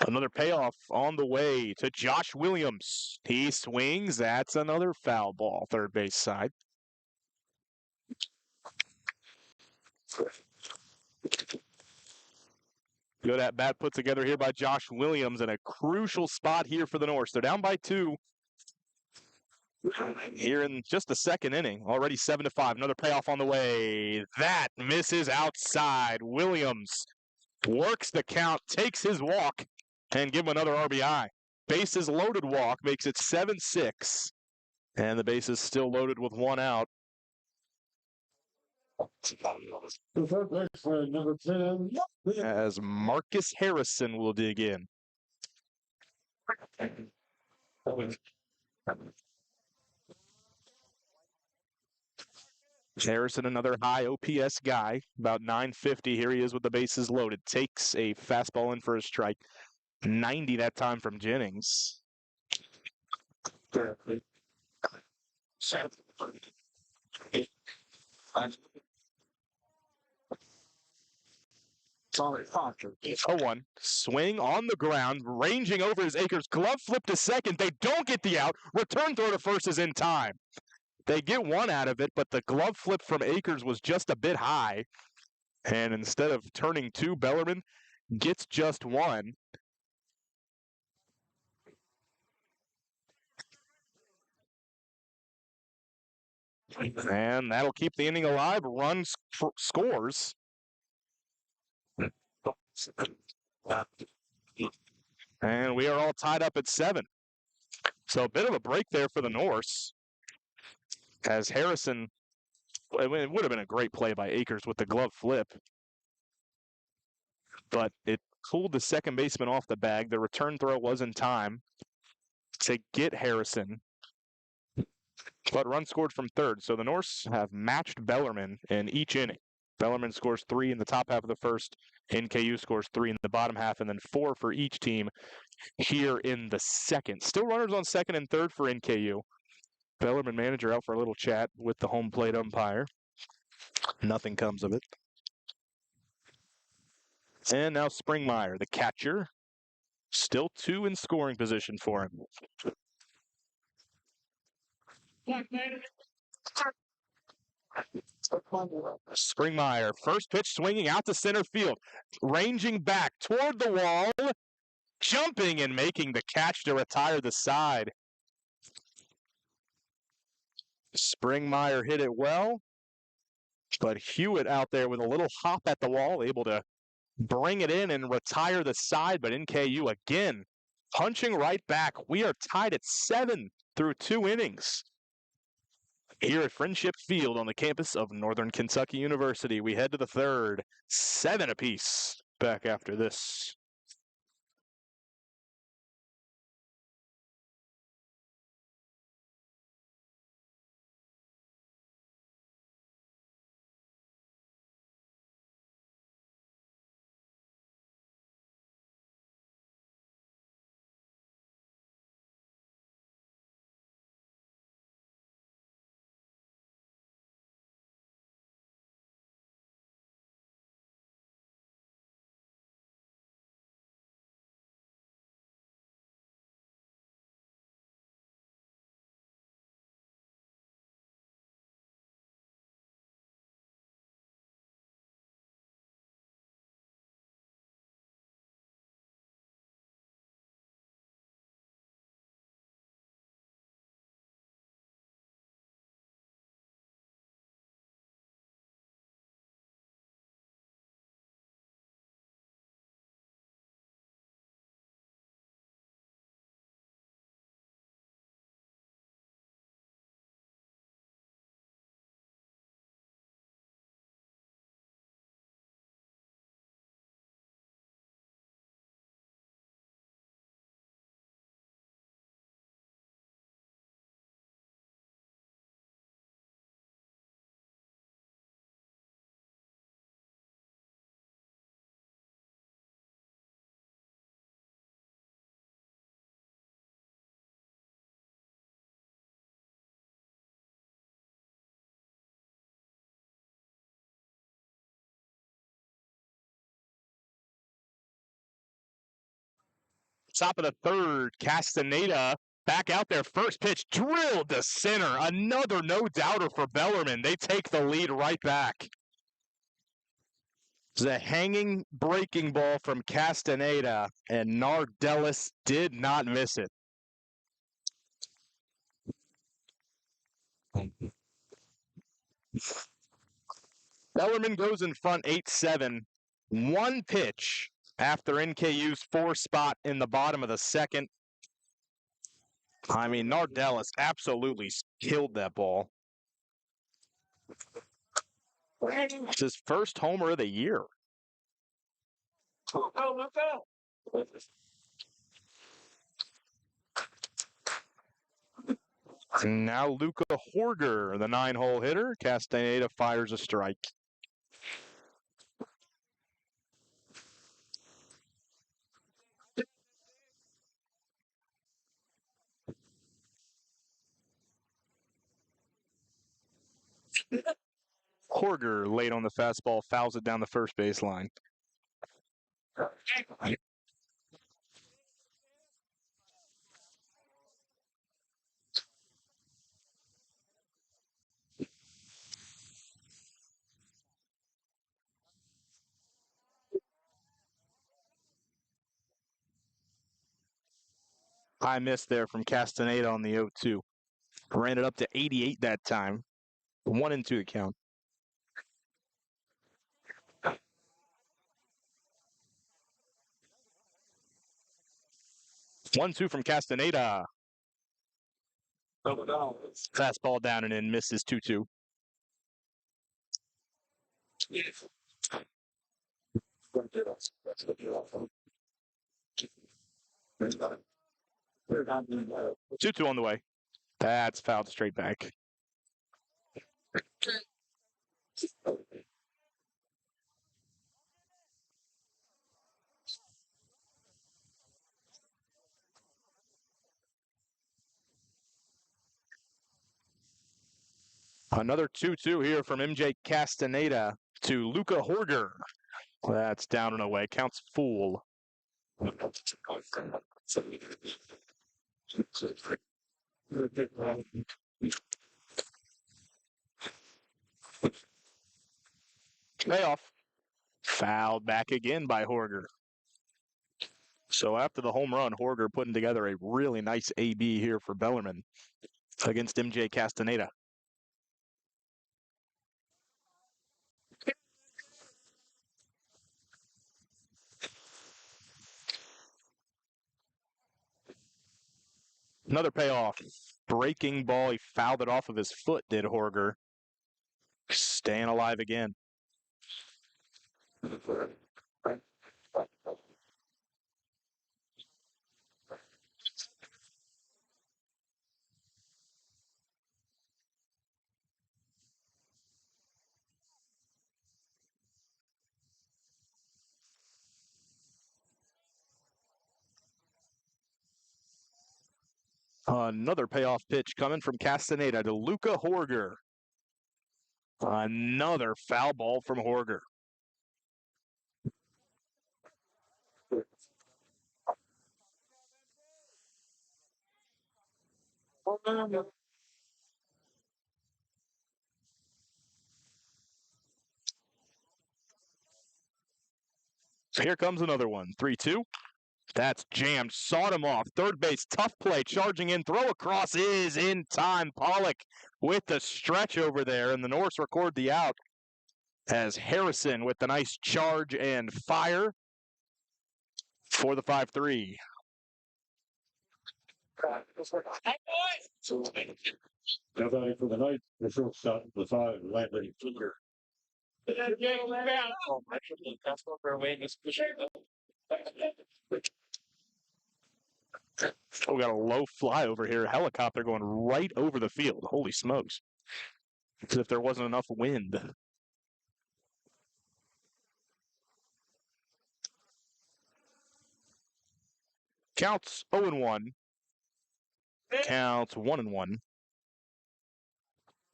Another payoff on the way to Josh Williams. He swings. That's another foul ball, third base side. Good at bat put together here by Josh Williams in a crucial spot here for the Norse. They're down by 2 here in just the second inning. Already 7-5. Another payoff on the way. That misses outside. Williams works the count, takes his walk, and give him another RBI. Bases loaded walk makes it 7-6. And the bases still loaded with 1 out. Number 10. As Marcus Harrison will dig in. Harrison, another high OPS guy, about 950. Here he is with the bases loaded. Takes a fastball in for a strike. 90 that time from Jennings. 0-1. Swing on the ground, ranging over his Akers. Glove flip to second. They don't get the out. Return throw to first is in time. They get one out of it, but the glove flip from Akers was just a bit high. And instead of turning two, Bellarmine gets just one. And that'll keep the inning alive. Run scores. And we are all tied up at 7. So a bit of a break there for the Norse. As Harrison, it would have been a great play by Akers with the glove flip. But it pulled the second baseman off the bag. The return throw was in time to get Harrison. But run scored from third. So the Norse have matched Bellarmine in each inning. Bellarmine scores 3 in the top half of the first. NKU scores 3 in the bottom half, and then 4 for each team here in the second. Still runners on second and third for NKU. Bellarmine manager out for a little chat with the home plate umpire. Nothing comes of it. And now Springmeyer, the catcher. Still 2 in scoring position for him. Springmeyer, first pitch swinging out to center field. Ranging back toward the wall. Jumping and making the catch to retire the side. Springmeyer hit it well. But Hewitt out there with a little hop at the wall, able to bring it in and retire the side. But NKU again, punching right back. We are tied at 7 through 2 innings. Here at Friendship Field on the campus of Northern Kentucky University, we head to the third. 7 apiece. Back after this. Top of the third, Castaneda back out there. First pitch drilled to center. Another no-doubter for Bellarmine. They take the lead right back. It's a hanging breaking ball from Castaneda, and Nardellis did not miss it. Bellarmine goes in front 8-7. One pitch after NKU's 4 spot in the bottom of the second. I mean, Nardellis absolutely killed that ball. It's his first homer of the year. And now Luca Horger, the 9-hole hitter. Castaneda fires a strike. Horger late on the fastball, fouls it down the first baseline. High miss there from Castaneda on the 0-2. Ran it up to 88 that time. 1-2 the count. 1-2 from Castaneda. Fastball down and in, misses 2-2. Two on the way. That's fouled straight back. Another 2-2 here from MJ Castaneda to Luca Horger. That's down and away. Counts full. Payoff. Fouled back again by Horger. So after the home run, Horger putting together a really nice AB here for Bellarmine against MJ Castaneda. Another payoff. Breaking ball. He fouled it off of his foot, did Horger. Staying alive again. Another payoff pitch coming from Castaneda to Luca Horger. Another foul ball from Horger. So here comes another one. 3-2. That's jammed. Sawed him off. Third base. Tough play. Charging in. Throw across is in time. Pollock with the stretch over there. And the Norse record the out as Harrison with the nice charge and fire for the 5-3. Now batting for the night, the shortstop, the 5, Landry. Oh, we got a low fly over here. Helicopter going right over the field. Holy smokes. As if there wasn't enough wind. Counts 0-1. Counts 1-1.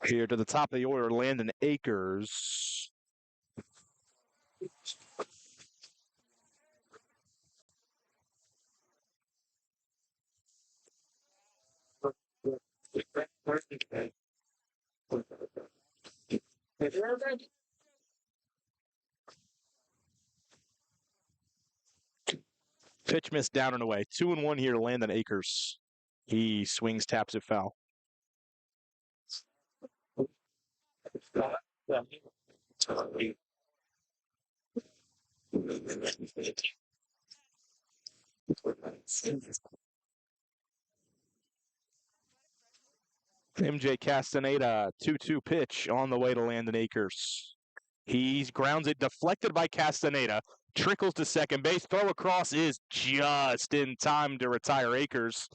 Here to the top of the order, Landon Akers. Pitch missed down and away. 2-1 here to Landon Akers. He swings, taps it foul. MJ Castaneda, 2-2 pitch on the way to Landon Akers. He grounds it, deflected by Castaneda, trickles to second base. Throw across is just in time to retire Akers.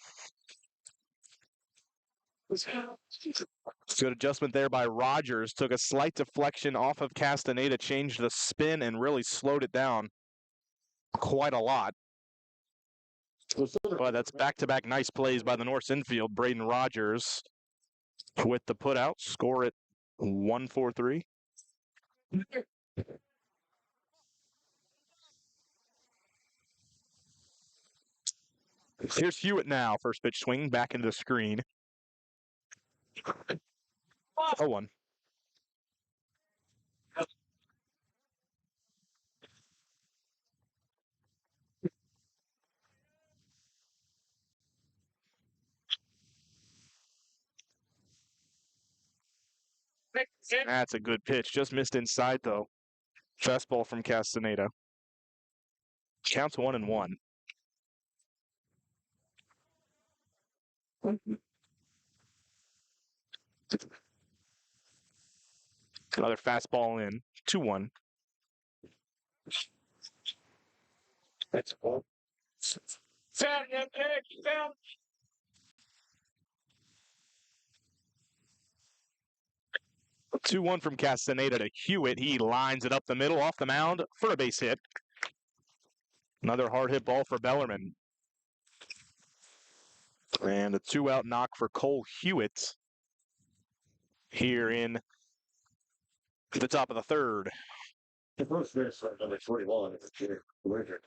Good adjustment there by Rogers. Took a slight deflection off of Castaneda, changed the spin, and really slowed it down quite a lot. But that's back-to-back nice plays by the Norse infield. Braden Rogers with the putout. Score it 1-4-3. Here's Hewitt now. First pitch swing back into the screen. 0-1. That's a good pitch. Just missed inside, though. Fastball from Castaneda. Counts 1-1. Another fastball in. 2-1. That's all. 2-1 from Castaneda to Hewitt. He lines it up the middle off the mound for a base hit. Another hard hit ball for Bellarmine. And a 2-out knock for Cole Hewitt here in the top of the third. The first base number 41 is Richard.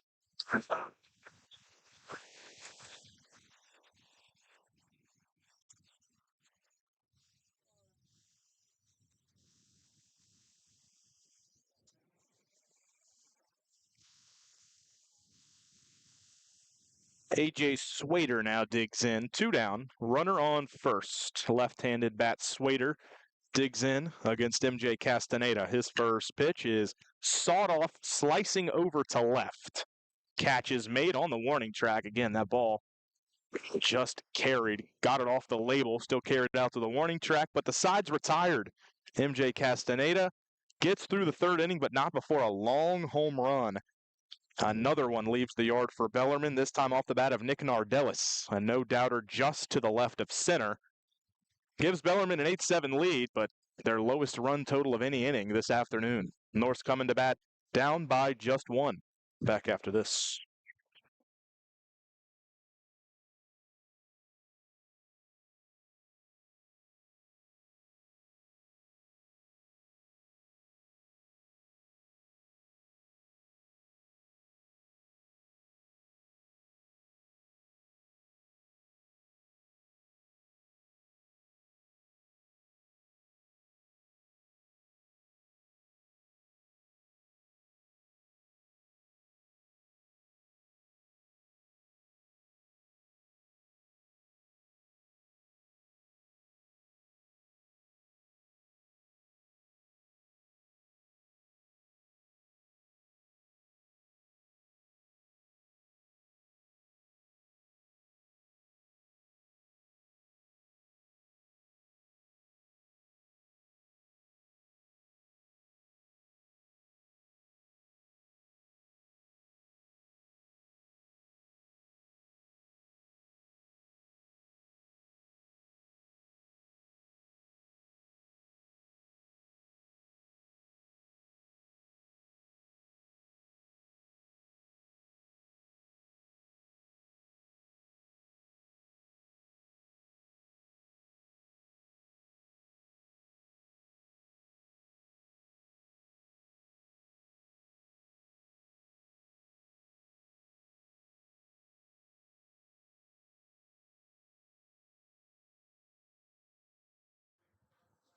A.J. Swader now digs in. 2 down. Runner on first. Left-handed bat Swader digs in against M.J. Castaneda. His first pitch is sawed off, slicing over to left. Catch is made on the warning track. Again, that ball just carried. Got it off the label. Still carried out to the warning track, but the side's retired. M.J. Castaneda gets through the third inning, but not before a long home run. Another one leaves the yard for Bellarmine, this time off the bat of Nick Nardellis. A no-doubter just to the left of center. Gives Bellarmine an 8-7 lead, but their lowest run total of any inning this afternoon. North's coming to bat down by just 1. Back after this.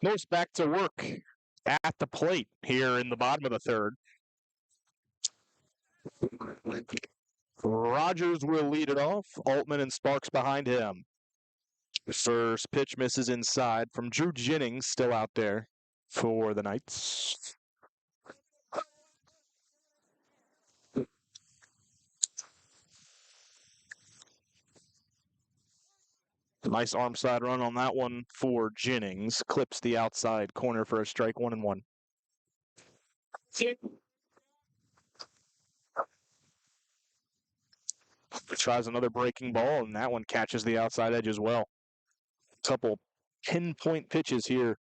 North's back to work at the plate here in the bottom of the third. Rogers will lead it off. Altman and Sparks behind him. First pitch misses inside from Drew Jennings, still out there for the Knights. Nice arm side run on that one for Jennings. Clips the outside corner for a strike, 1-1. Tries another breaking ball, and that one catches the outside edge as well. Couple pinpoint pitches here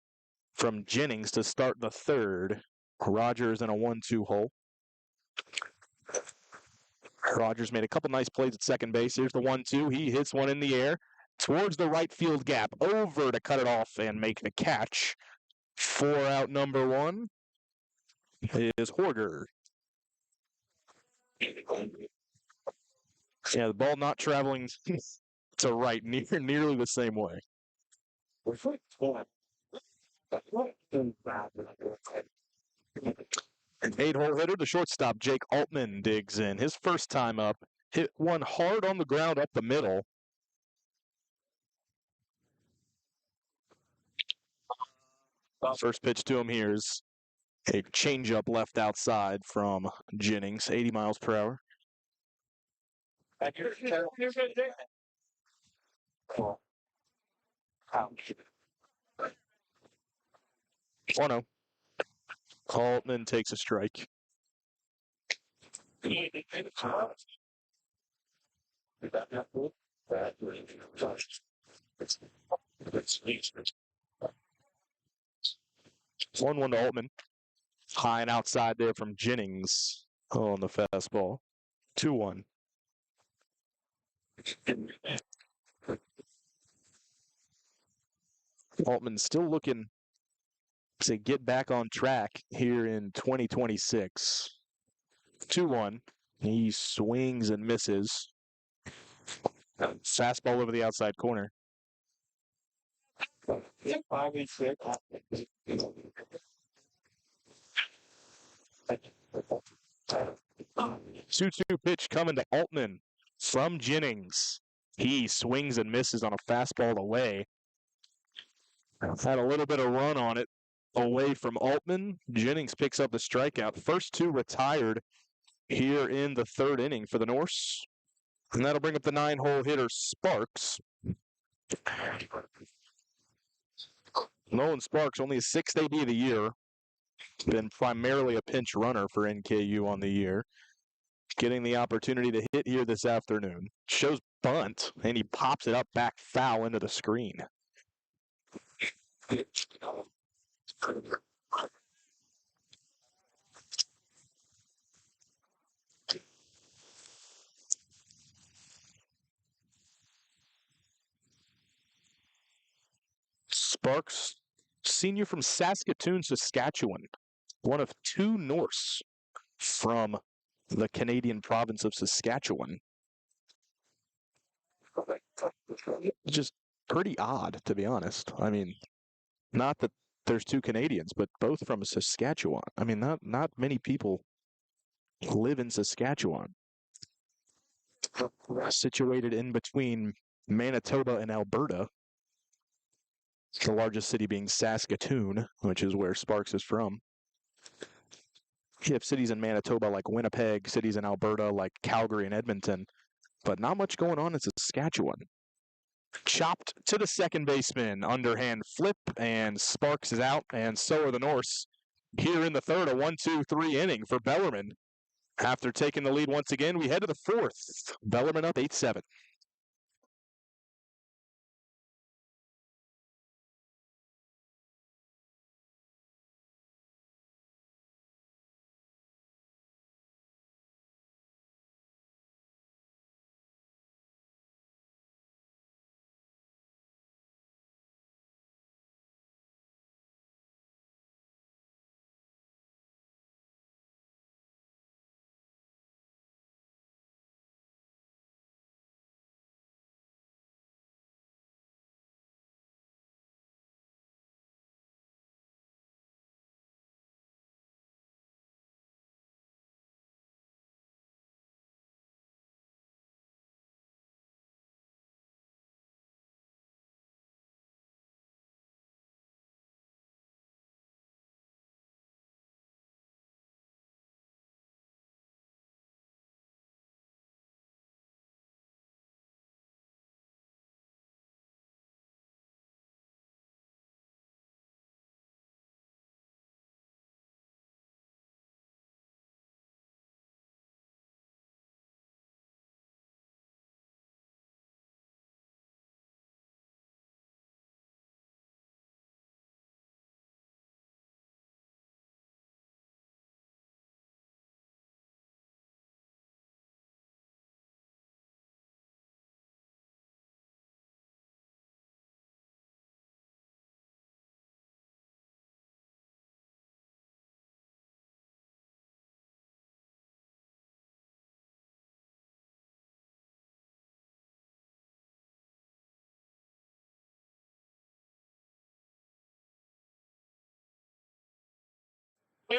from Jennings to start the third. Rogers in a 1-2 hole. Rogers made a couple nice plays at second base. Here's the 1-2. He hits one in the air towards the right field gap, over to cut it off and make the catch. 4-out number 1 is Horger. Yeah, the ball not traveling to right nearly the same way. An 8-hole hitter, the shortstop, Jake Altman, digs in. His first time up, hit one hard on the ground up the middle. First pitch to him here is a changeup left outside from Jennings, 80 miles per hour. 1-0. Altman takes a strike. One to Altman. High and outside there from Jennings on the fastball. 2-1. Altman still looking to get back on track here in 2026. 2-1. He swings and misses. Fastball over the outside corner. 2-2 pitch coming to Altman from Jennings. He swings and misses on a fastball away. Had a little bit of run on it away from Altman. Jennings picks up the strikeout. First two retired here in the third inning for the Norse. And that'll bring up the 9-hole hitter Sparks. Nolan Sparks, only his 6th AB of the year. Been primarily a pinch runner for NKU on the year. Getting the opportunity to hit here this afternoon. Shows bunt, and he pops it up back foul into the screen. Sparks, senior from Saskatoon, Saskatchewan. One of 2 Norse from the Canadian province of Saskatchewan. Just pretty odd, to be honest. I mean, not that there's 2 Canadians, but both from Saskatchewan. I mean, not many people live in Saskatchewan. Situated in between Manitoba and Alberta. The largest city being Saskatoon, which is where Sparks is from. You have cities in Manitoba like Winnipeg, cities in Alberta like Calgary and Edmonton, but not much going on in Saskatchewan. Chopped to the second baseman, underhand flip, and Sparks is out, and so are the Norse. Here in the third, a 1-2-3 inning for Bellarmine. After taking the lead once again, we head to the fourth. Bellarmine up 8-7.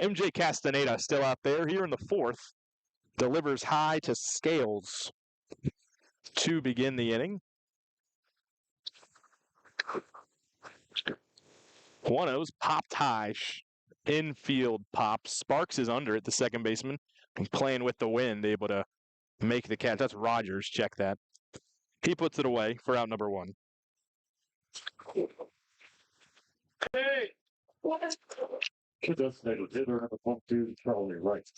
MJ Castaneda still out there here in the fourth. Delivers high to Scales to begin the inning. 1-0's popped high. Infield pop. Sparks is under it, the second baseman. Playing with the wind, able to make the catch. That's Rogers. Check that. He puts it away for out number one. Hey! Designated hitter number 1-2, Charlie Wright.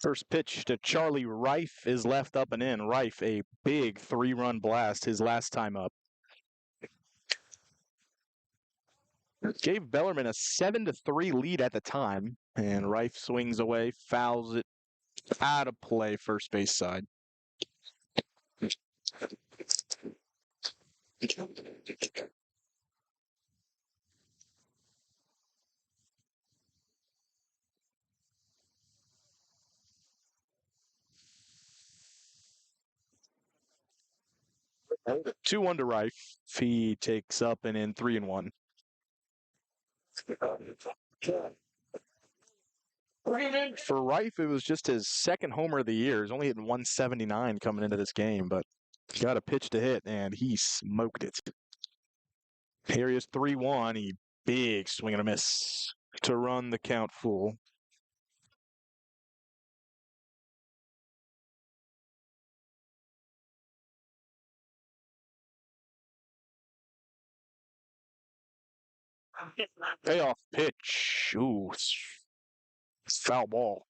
First pitch to Charlie Reif is left up and in. Reif, a big 3-run blast his last time up. Gave Bellarmine a 7-3 lead at the time, and Reif swings away, fouls it out of play, first base side. Two 1 to Reif. He takes up and in 3-1. For Reif, it was just his second homer of the year. He's only hitting 179 coming into this game, but got a pitch to hit, and he smoked it. Here he is 3-1. He big swing and a miss to run the count full. Payoff pitch. Ooh, foul ball.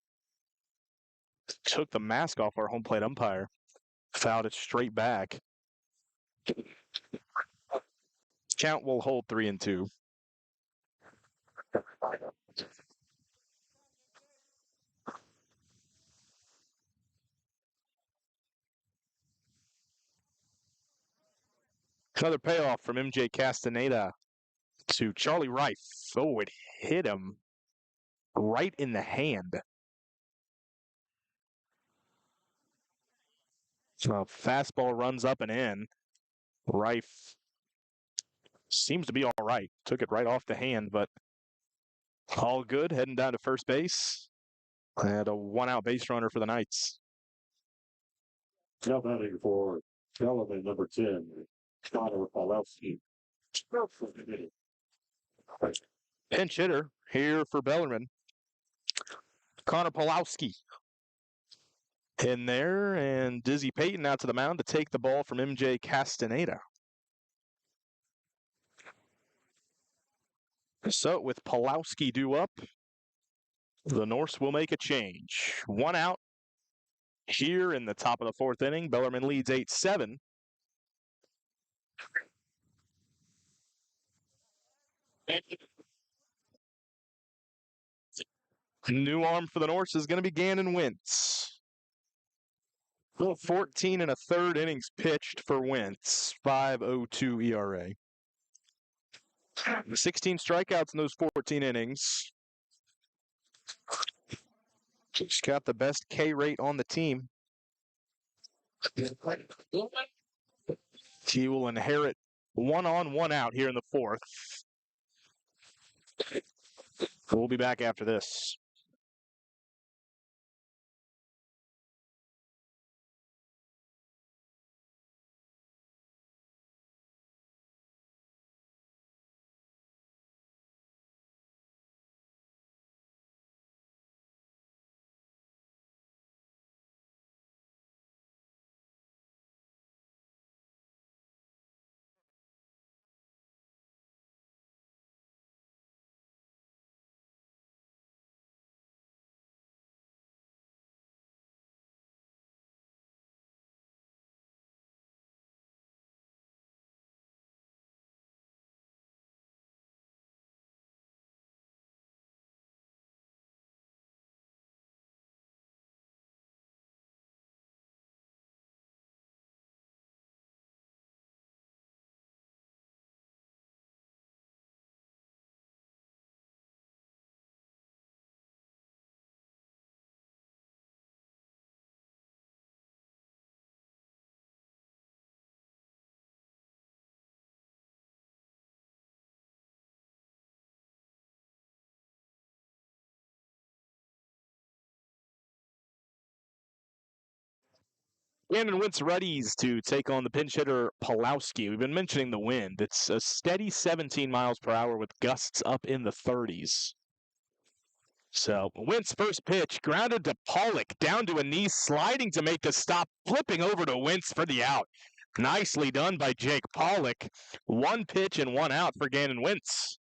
Took the mask off our home plate umpire. Fouled it straight back. Count will hold 3-2. Another payoff from MJ Castaneda to Charlie Reif. Oh, it hit him right in the hand. So fastball runs up and in. Reif seems to be all right. Took it right off the hand, but all good. Heading down to first base. Had a 1-out base runner for the Knights. Now batting for Bellarmine, number 10, Connor Palowski. Pinch hitter here for Bellereman. Connor Palowski in there, and Dizzy Payton out to the mound to take the ball from MJ Castaneda. So with Palowski due up, the Norse will make a change. 1 out here in the top of the fourth inning. Bellarmine leads 8-7. New arm for the Norse is going to be Gannon Wentz. 14 and a third innings pitched for Wentz. 5.02 ERA. 16 strikeouts in those 14 innings. He's got the best K rate on the team. He will inherit 1 on, 1 out here in the fourth. We'll be back after this. Gannon Wentz readies to take on the pinch hitter Pulowski. We've been mentioning the wind. It's a steady 17 miles per hour with gusts up in the 30s. So Wentz first pitch grounded to Pollock, down to a knee, sliding to make the stop, flipping over to Wentz for the out. Nicely done by Jake Pollock. One pitch and one out for Gannon Wentz.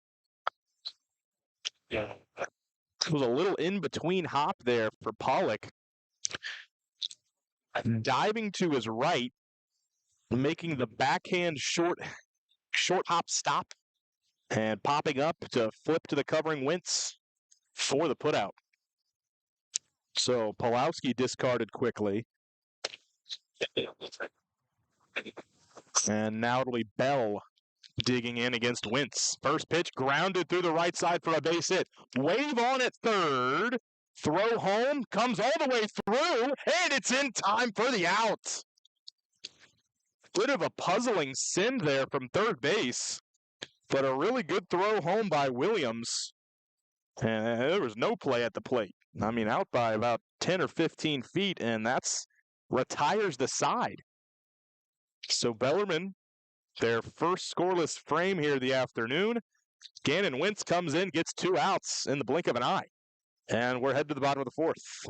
Yeah. It was a little in-between hop there for Pollock. Diving to his right, making the backhand short hop stop, and popping up to flip to the covering Wentz for the putout. So Pulowski discarded quickly. And now it'll be Bell digging in against Wentz. First pitch grounded through the right side for a base hit. Wave on at third. Throw home. Comes all the way through. And it's in time for the out. Bit of a puzzling send there from third base. But a really good throw home by Williams. And there was no play at the plate. I mean, out by about 10 or 15 feet. And that's retires the side. So Bellarmine, their first scoreless frame here the afternoon. Gannon Wentz comes in, gets 2 outs in the blink of an eye. And we're headed to the bottom of the fourth.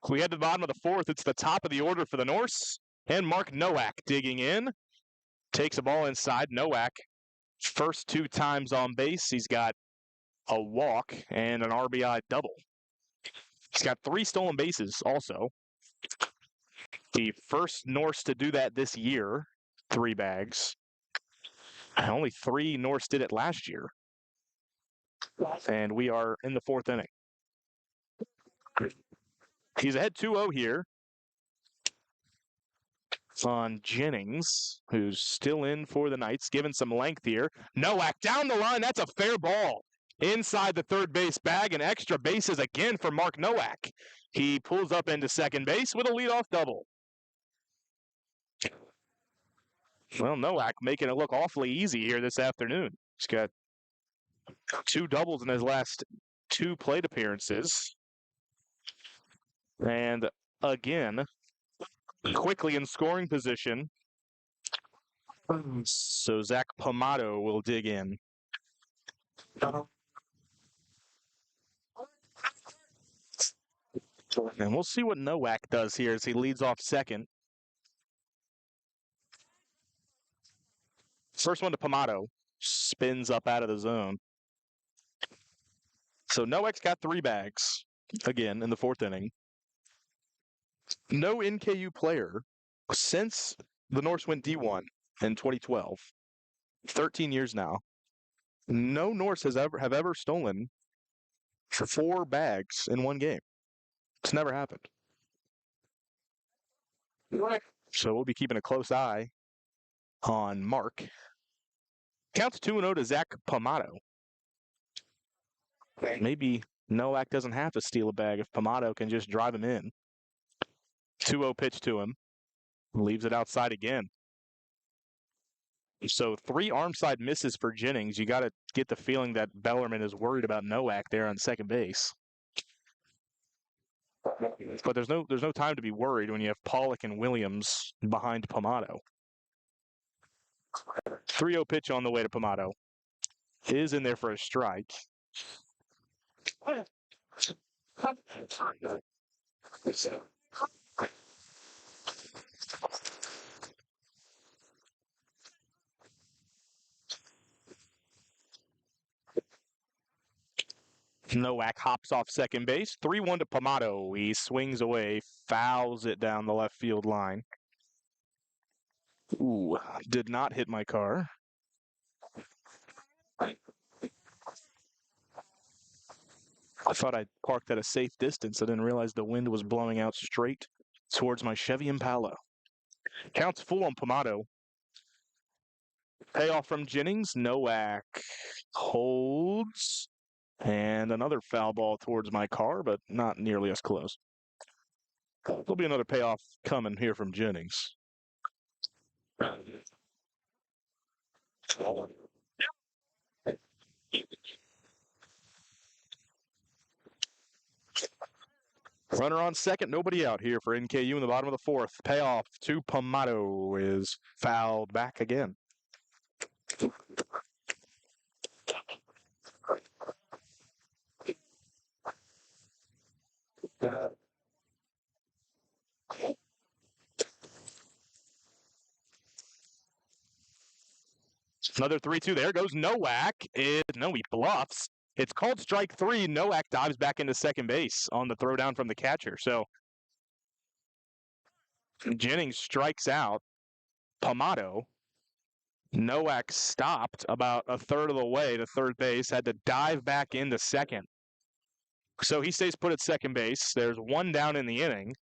We head to the bottom of the fourth. It's the top of the order for the Norse. And Mark Nowak digging in. Takes a ball inside. Nowak, first 2 times on base, he's got a walk and an RBI double. He's got 3 stolen bases also. The first Norse to do that this year, 3 bags. And only 3 Norse did it last year. And we are in the 4th inning. He's ahead 2-0 here on Jennings, who's still in for the Knights, given some length here. Nowak down the line. That's a fair ball. Inside the third base bag, and extra bases again for Mark Nowak. He pulls up into second base with a leadoff double. Well, Nowak making it look awfully easy here this afternoon. He's got 2 doubles in his last 2 plate appearances. And again, quickly in scoring position. So Zach Pomato will dig in. And we'll see what Nowak does here as he leads off second. First one to Pomato. Spins up out of the zone. So Nowak's got 3 bags, again, in the 4th inning. No NKU player since the Norse went D1 in 2012. 13 years now. No Norse have ever stolen 4 bags in one game. It's never happened. So we'll be keeping a close eye on Mark. Counts 2-0 to Zach Pomato. Maybe Nowak doesn't have to steal a bag if Pomato can just drive him in. 2-0 pitch to him. Leaves it outside again. So 3 arm side misses for Jennings. You got to get the feeling that Bellarmine is worried about Nowak there on second base. But there's no time to be worried when you have Pollock and Williams behind Pomato. 3-0 pitch on the way to Pomato. Is in there for a strike. Nowak hops off second base. 3-1 to Pomato. He swings away, fouls it down the left field line. Ooh, did not hit my car. I thought I parked at a safe distance. I didn't realize the wind was blowing out straight towards my Chevy Impala. Counts full on Pomato. Payoff from Jennings. Nowak holds. And another foul ball towards my car, but not nearly as close. There'll be another payoff coming here from Jennings. Runner on second, nobody out here for NKU in the bottom of the fourth. Payoff to Pomato is fouled back again. Another 3-2. There goes Nowak. He bluffs. It's called strike 3. Nowak dives back into second base on the throw down from the catcher. So Jennings strikes out Pomato. Nowak stopped about a third of the way to third base, had to dive back into second. So he stays put at second base. There's 1 down in the inning.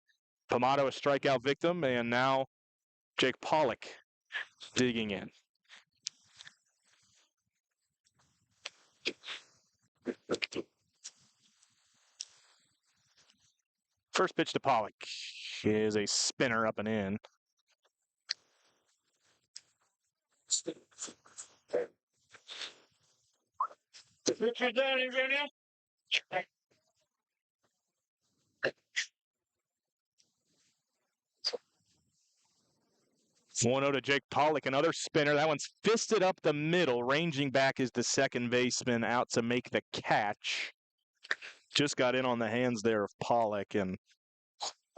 Pomato a strikeout victim, and now Jake Pollock digging in. First pitch to Pollock is a spinner up and in. Richard down, Virginia. 1-0 to Jake Pollock, another spinner. That one's fisted up the middle. Ranging back is the second baseman out to make the catch. Just got in on the hands there of Pollock, and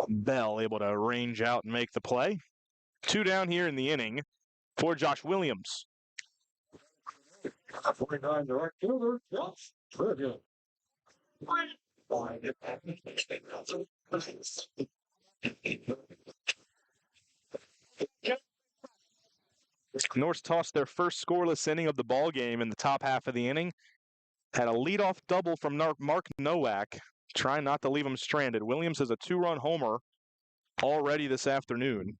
Bell able to range out and make the play. 2 down here in the inning for Josh Williams. 49 direct fielder, Josh Trivia. Norse tossed their first scoreless inning of the ball game in the top half of the inning. Had a leadoff double from Mark Nowak, trying not to leave him stranded. Williams has a 2-run homer already this afternoon.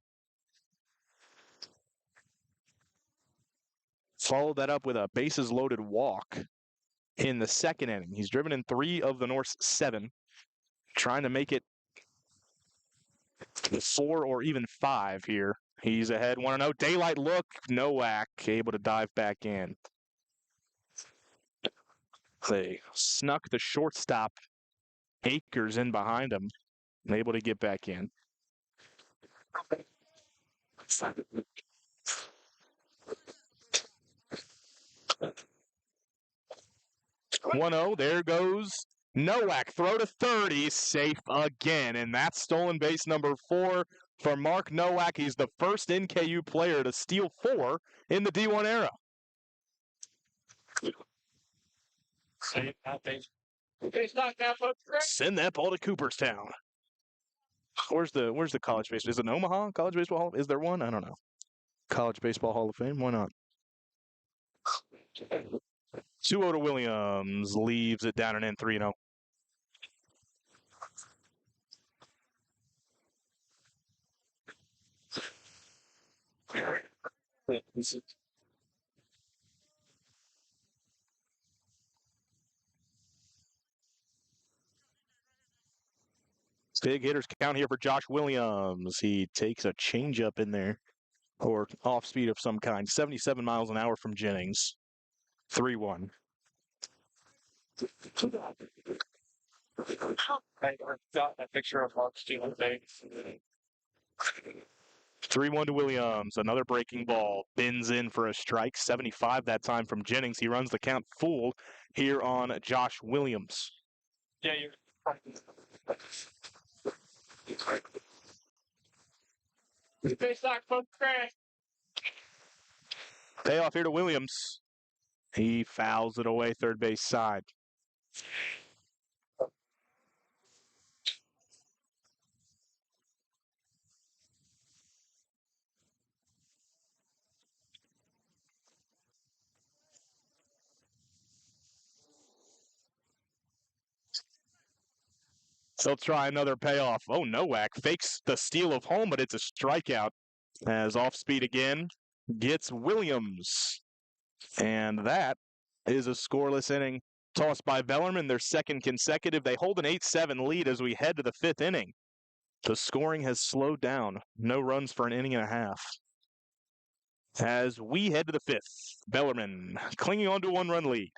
Followed that up with a bases-loaded walk in the second inning. He's driven in 3 of the North's 7, trying to make it 4 or even 5 here. He's ahead 1-0. Daylight look. Nowak able to dive back in. They snuck the shortstop Akers in behind him and able to get back in. 1-0. There goes Nowak. Throw to third. He's safe again. And that's stolen base number 4 for Mark Nowak. He's the first NKU player to steal 4 in the D1 era. Send that ball to Cooperstown. Where's the college baseball? Is it Omaha College Baseball Hall? Is there one? I don't know. College Baseball Hall of Fame? Why not? 2-0 to Williams. Leaves it down and in 3-0. Big hitters count here for Josh Williams. He takes a changeup in there, or off speed of some kind. 77 miles an hour from Jennings. 3-1. I got a picture of Mark stealing things. 3-1 to Williams. Another breaking ball. Bins in for a strike. 75 that time from Jennings. He runs the count full here on Josh Williams. Yeah, you're. Face lock, folks, crash. Payoff here to Williams. He fouls it away third base side. They'll try another payoff. Oh, Nowak fakes the steal of home, but it's a strikeout. As off speed again gets Williams. And that is a scoreless inning. Tossed by Bellarmine, their second consecutive. They hold an 8-7 lead as we head to the fifth inning. The scoring has slowed down. No runs for an inning and a half. As we head to the fifth, Bellarmine clinging on to a one-run lead.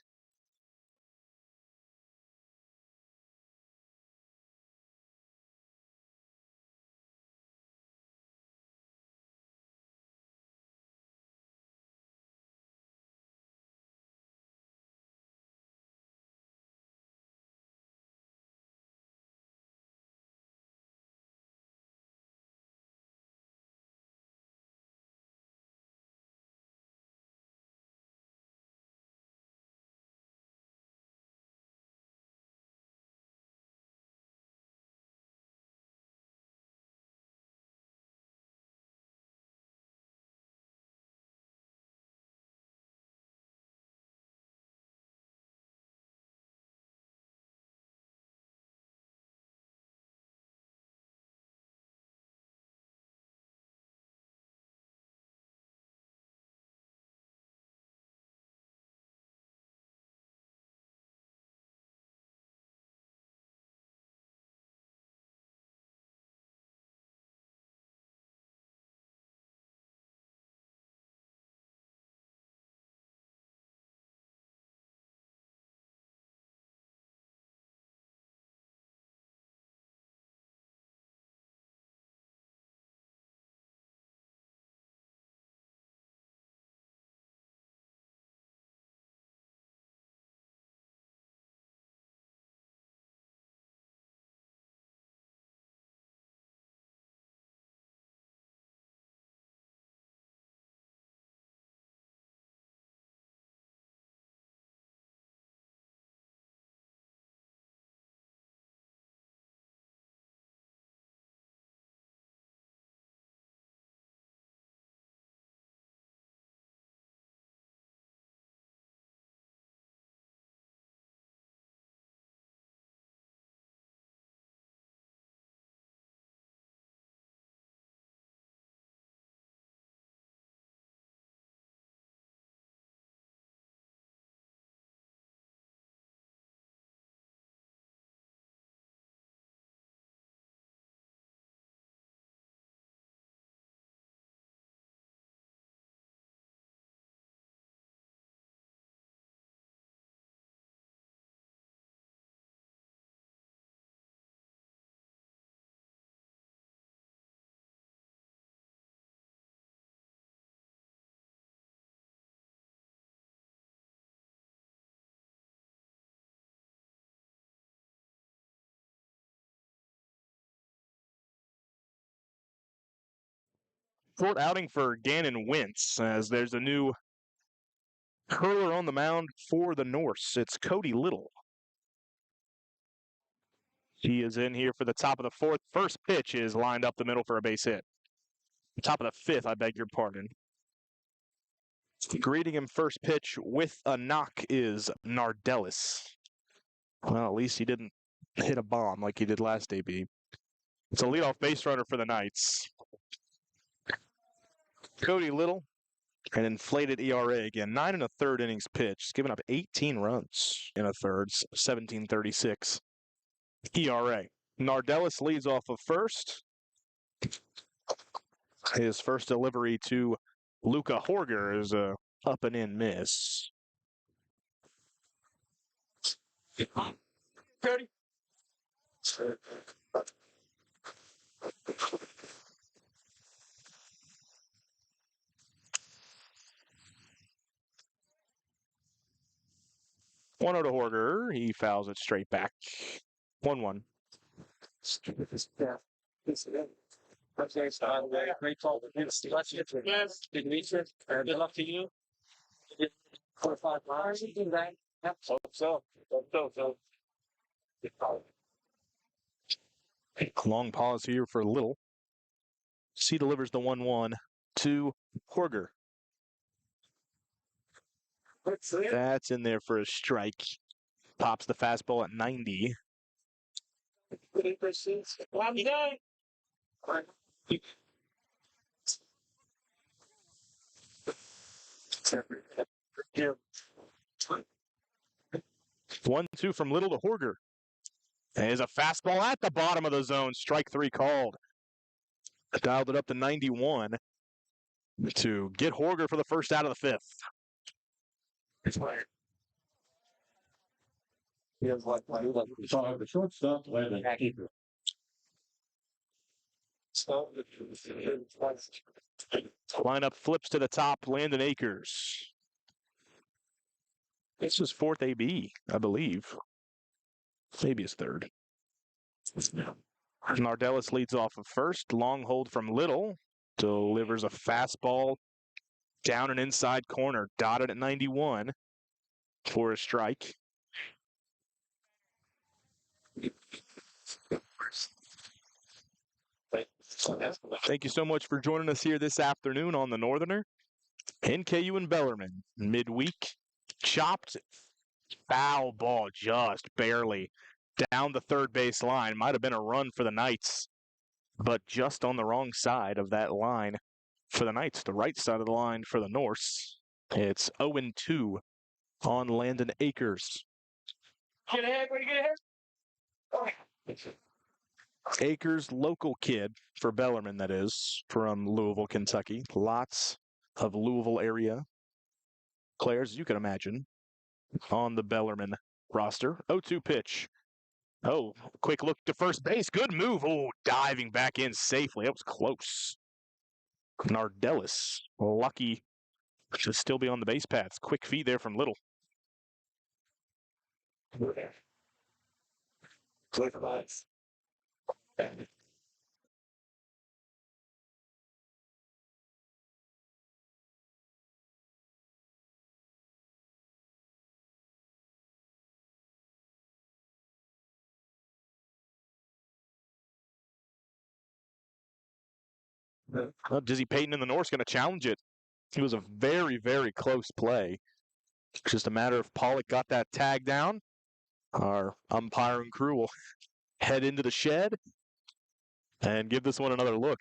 Short outing for Gannon Wentz as there's a new curler on the mound for the Norse. It's Cody Little. He is in here for the top of the fourth. First pitch is lined up the middle for a base hit. Top of the fifth, I beg your pardon. Greeting him first pitch with a knock is Nardellis. Well, at least he didn't hit a bomb like he did last AB. It's a leadoff base runner for the Knights. Cody Little An inflated ERA again. 9 1/3 innings pitched, giving up 18 runs in a third. 17.36 ERA. Nardellis leads off of first. His first delivery to Luca Horger is a up and in miss. Ready? 1-0 to Horger. He fouls it straight back. 1-1. Great call. Yes. Good meet you. Good luck to you. 4 or 5 miles. Hope so. Hope so. Long pause here for Little. C delivers the 1-1 to Horger. That's in there for a strike. Pops the fastball at 90. I'm done. 1-2 from Little to Horger. There's a fastball at the bottom of the zone. Strike 3 called. Dialed it up to 91 to get Horger for the first out of the fifth. So the shortstop landed keeper. Lineup flips to the top. Landon Akers. This is fourth AB, I believe. Maybe his third. Nardellis leads off of first. Long hold from Little. Delivers a fastball down an inside corner. Dotted at 91 for a strike. Thank you so much for joining us here this afternoon on the Northerner. NKU and Bellarmine, midweek. Chopped, foul ball just barely down the third base line. Might have been a run for the Knights, but just on the wrong side of that line for the Knights, the right side of the line for the Norse. It's 0-2 on Landon Akers. Get ahead, ready to get ahead. Akers, local kid for Bellarmine, that is, from Louisville, Kentucky. Lots of Louisville area players, you can imagine, on the Bellarmine roster. 0-2 pitch. Oh, quick look to first base. Good move. Oh, diving back in safely. That was close. Nardellis, lucky to still be on the base paths. Quick feed there from Little. Well, Dizzy Payton in the North's going to challenge it. It was a very, very close play. Just a matter of Pollock got that tag down. Our umpiring crew will head into the shed and give this one another look.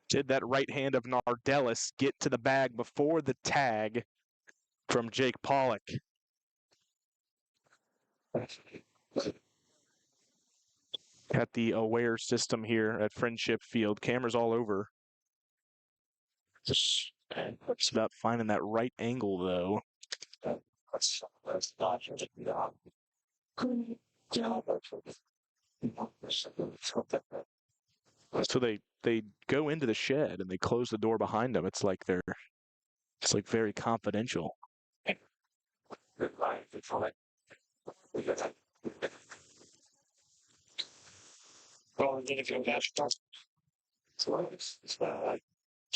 Did that right hand of Nardellis get to the bag before the tag from Jake Pollock. At the aware system here at Friendship Field. Cameras all over. It's about finding that right angle, though. So they go into the shed and they close the door behind them. It's like very confidential.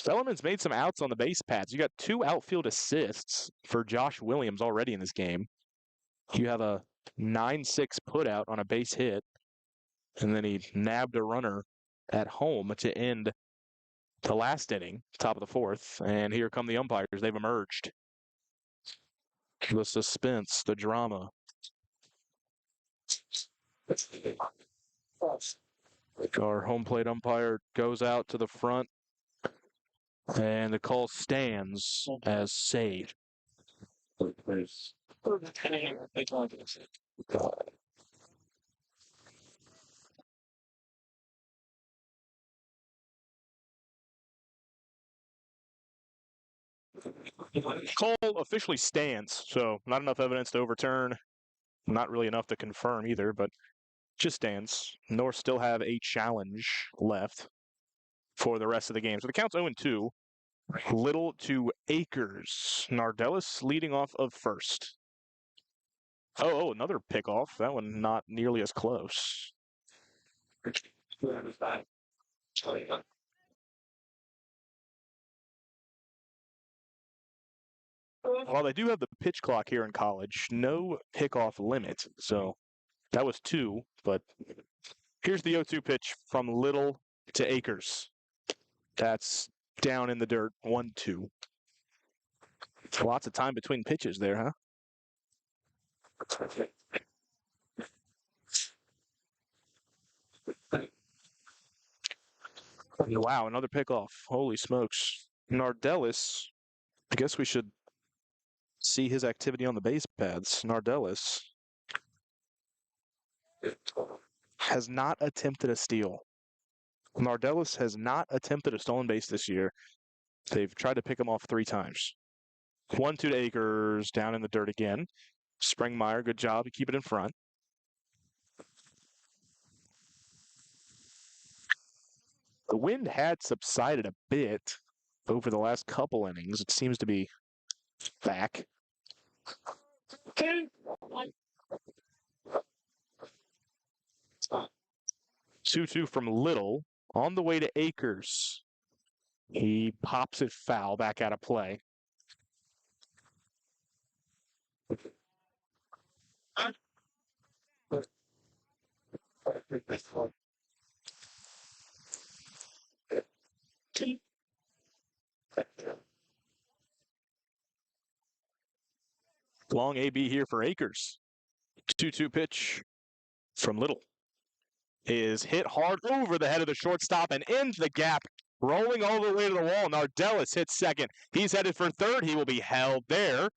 Bellarmine's made some outs on the base paths. You got 2 outfield assists for Josh Williams already in this game. You have a 9-6 putout on a base hit, and then he nabbed a runner at home to end the last inning, top of the 4th. And here come the umpires. They've emerged. The suspense, the drama. Our home plate umpire goes out to the front, and the call stands as safe. Call officially stands, so not enough evidence to overturn, not really enough to confirm either, but just stands. North still have a challenge left for the rest of the game. So the count's 0-2. Little to Akers. Nardellis leading off of first. Oh, another pickoff. That one not nearly as close. Well, they do have the pitch clock here in college. No pickoff limit. So that was 2, but here's the 0-2 pitch from Little to Akers. That's down in the dirt, 1-2. Lots of time between pitches there, huh? Wow, another pickoff. Holy smokes. Nardellis, I guess we should see his activity on the base paths. Nardellis has not attempted a steal. Nardellis has not attempted a stolen base this year. They've tried to pick him off 3 times. 1-2 to Akers, down in the dirt again. Springmeyer, good job to keep it in front. The wind had subsided a bit over the last couple innings. It seems to be back. 2-2 from Little on the way to Akers. He pops it foul back out of play. Long AB here for Akers. 2-2 pitch from Little is hit hard over the head of the shortstop and into the gap, rolling all the way to the wall. Nardellis hits second. He's headed for third. He will be held there.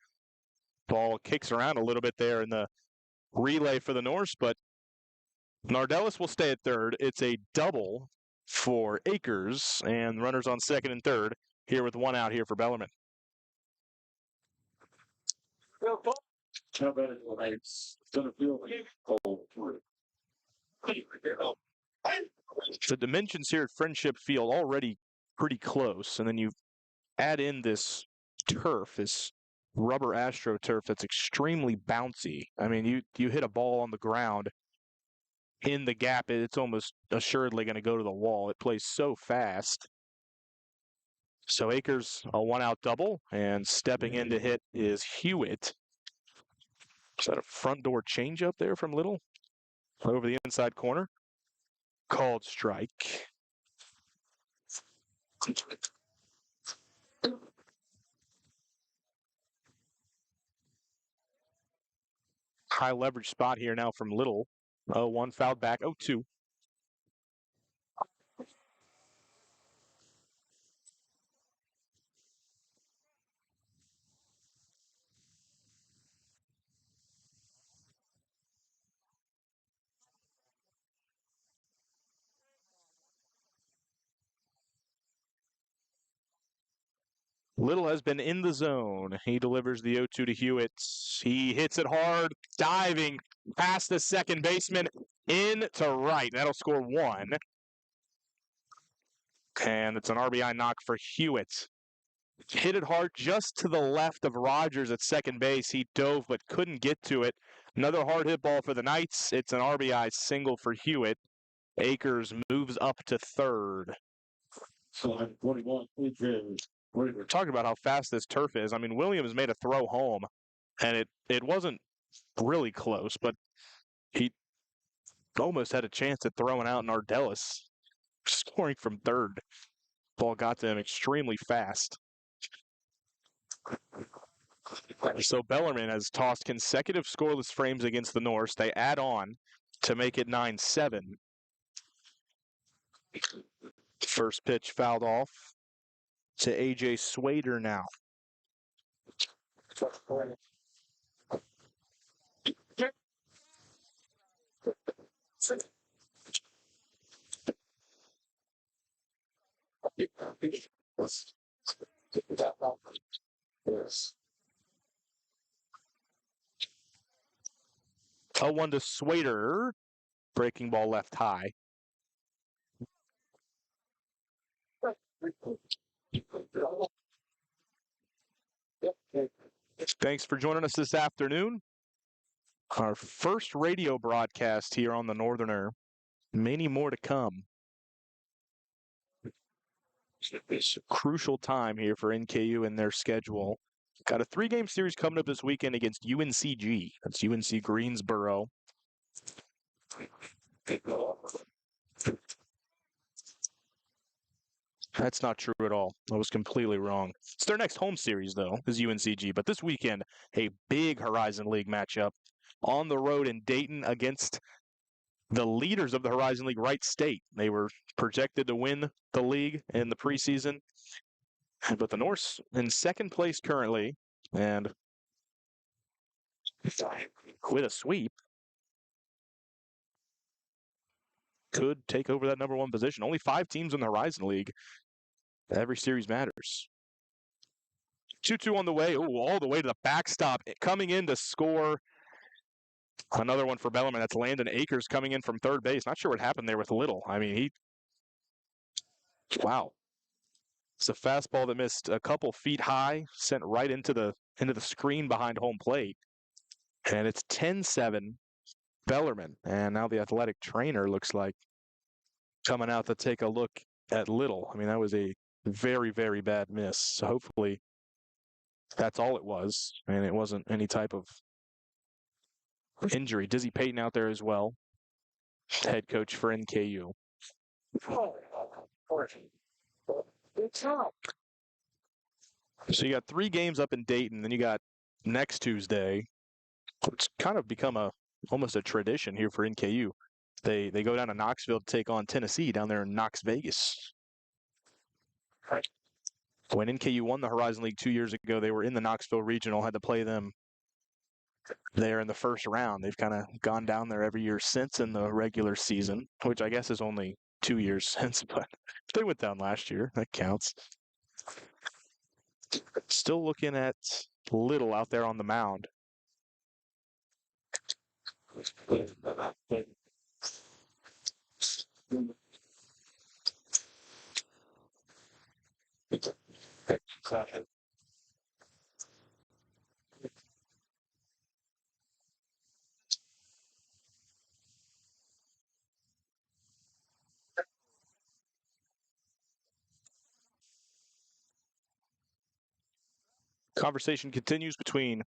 Ball kicks around a little bit there in the relay for the Norse, but Nardellis will stay at third. It's a double for Akers, and runners on second and third here with 1 out here for Bellarmine. The dimensions here at Friendship Field already pretty close, and then you add in this turf, this rubber AstroTurf that's extremely bouncy. I mean, you hit a ball on the ground in the gap, it's almost assuredly going to go to the wall. It plays so fast. So Akers, a 1-out double, and stepping in to hit is Hewitt. Is that a front door changeup there from Little? Over the inside corner. Called strike. High leverage spot here now from Little. 0-1 fouled back. 0-2. Little has been in the zone. He delivers the 0-2 to Hewitt. He hits it hard, diving past the second baseman into right. That'll score one. And it's an RBI knock for Hewitt. Hit it hard just to the left of Rogers at second base. He dove but couldn't get to it. Another hard hit ball for the Knights. It's an RBI single for Hewitt. Akers moves up to third. So 21, We're talking about how fast this turf is. I mean, Williams made a throw home, and it wasn't really close, but he almost had a chance at throwing out Nardellis, scoring from third. Ball got to him extremely fast. So Bellarmine has tossed consecutive scoreless frames against the Norse. They add on to make it 9-7. First pitch fouled off to A.J. Swader now. Yes. 0-1 to Swader. Breaking ball left high. Thanks for joining us this afternoon. Our first radio broadcast here on the Northerner. Many more to come. It's a crucial time here for NKU and their schedule. Got a 3-game series coming up this weekend against UNCG. That's UNC Greensboro. That's not true at all. I was completely wrong. It's their next home series, though, is UNCG. But this weekend, a big Horizon League matchup on the road in Dayton against the leaders of the Horizon League, Wright State. They were projected to win the league in the preseason. But the Norse in second place currently, and with a sweep, could take over that number 1 position. Only 5 teams in the Horizon League. Every series matters. 2-2 on the way. Ooh, all the way to the backstop. Coming in to score. Another one for Bellarmine. That's Landon Akers coming in from third base. Not sure what happened there with Little. I mean, wow. It's a fastball that missed a couple feet high, sent right into the screen behind home plate. And it's 10-7 Bellarmine. And now the athletic trainer looks like coming out to take a look at Little. I mean, that was a very, very bad miss. So hopefully that's all it was, and it wasn't any type of injury. Dizzy Payton out there as well, head coach for NKU. So you got 3 games up in Dayton, then you got next Tuesday. It's kind of become almost a tradition here for NKU. They go down to Knoxville to take on Tennessee down there in Knox Vegas. When NKU won the Horizon League 2 years ago, they were in the Knoxville Regional, had to play them there in the first round. They've kind of gone down there every year since in the regular season, which I guess is only 2 years since, but they went down last year. That counts. Still looking at Little out there on the mound. Conversation continues between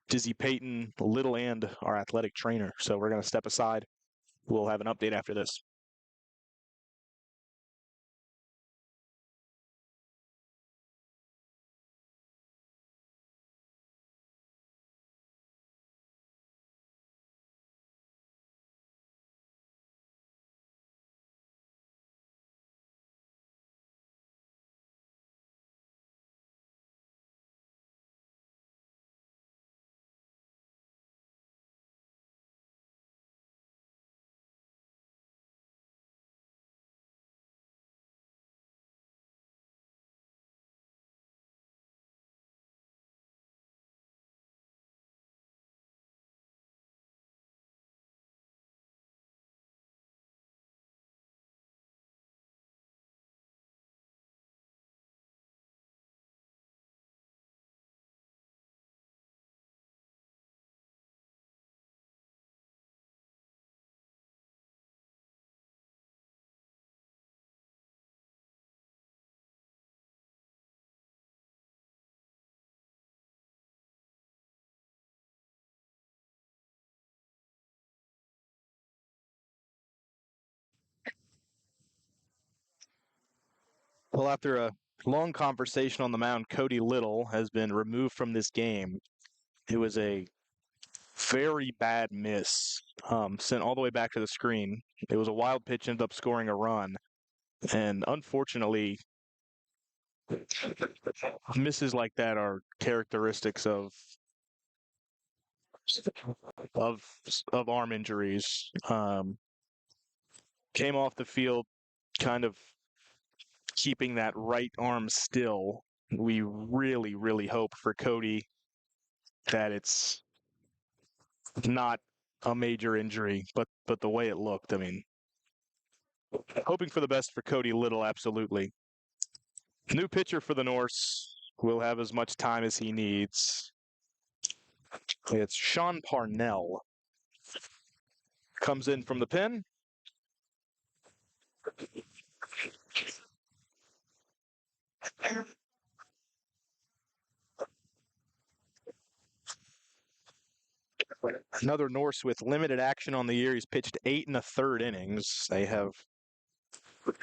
Dizzy Payton, Little, and our athletic trainer. So we're going to step aside. We'll have an update after this. Well, after a long conversation on the mound, Cody Little has been removed from this game. It was a very bad miss, sent all the way back to the screen. It was a wild pitch, ended up scoring a run. And unfortunately, misses like that are characteristics of arm injuries. Came off the field kind of keeping that right arm still. We really, really hope for Cody that it's not a major injury, but the way it looked, I mean, hoping for the best for Cody Little, absolutely. New pitcher for the Norse will have as much time as he needs. It's Sean Parnell. Comes in from the pen. Another Norse with limited action on the year. He's pitched 8 1/3 innings. They have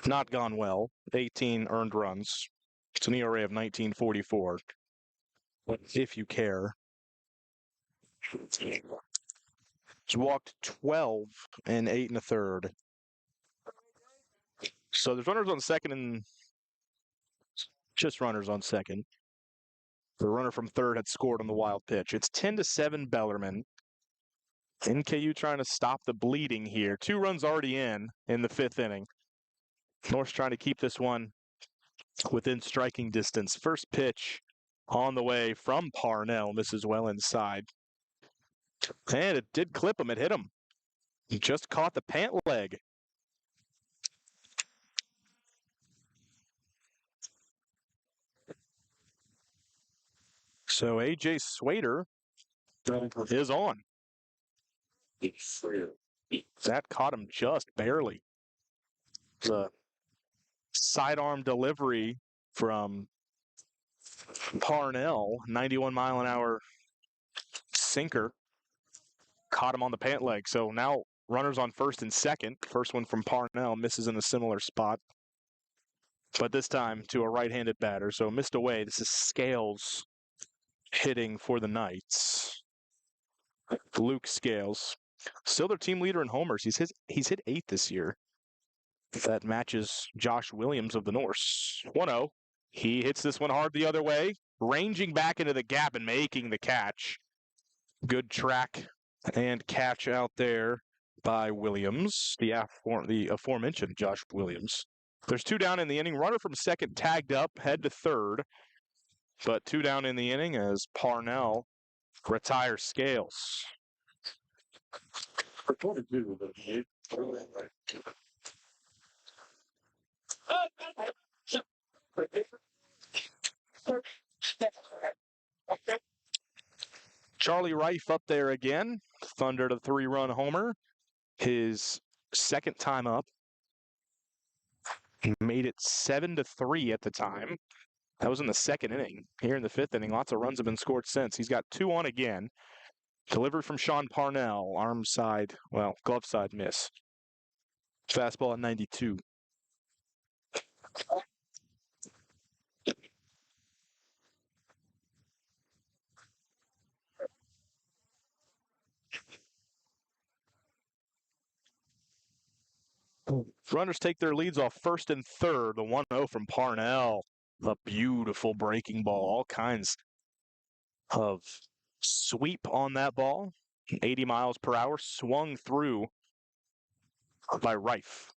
not gone well. 18 earned runs. It's an ERA of 19.44, if you care. He's walked 12 in 8 1/3. So there's runners on second and just runners on second. The runner from third had scored on the wild pitch. It's 10-7 Bellarmine. NKU trying to stop the bleeding here. 2 runs already in the 5th inning. North's trying to keep this one within striking distance. First pitch on the way from Parnell. Misses well inside. And it did clip him. It hit him. He just caught the pant leg. So A.J. Swader is on. That caught him just barely. The sidearm delivery from Parnell, 91-mile-an-hour sinker, caught him on the pant leg. So now runners on first and second. First one from Parnell misses in a similar spot, but this time to a right-handed batter. So missed away. This is Scales hitting for the Knights. Luke Scales, still their team leader in homers. He's hit 8 this year. That matches Josh Williams of the Norse. 1-0. He hits this one hard the other way, ranging back into the gap and making the catch. Good track and catch out there by Williams, the aforementioned Josh Williams. There's 2 down in the inning. Runner from second tagged up, head to third. But 2 down in the inning as Parnell retires Scales. For 22, Charlie Reif up there again. Thundered a 3-run homer. His second time up. He made it 7-3 at the time. That was in the 2nd inning. Here in the 5th inning, lots of runs have been scored since. He's got 2 on again. Delivery from Sean Parnell. Arm side, glove side miss. Fastball at 92. Runners take their leads off first and third. The 1-0 from Parnell. A beautiful breaking ball. All kinds of sweep on that ball. 80 miles per hour. Swung through by Reif.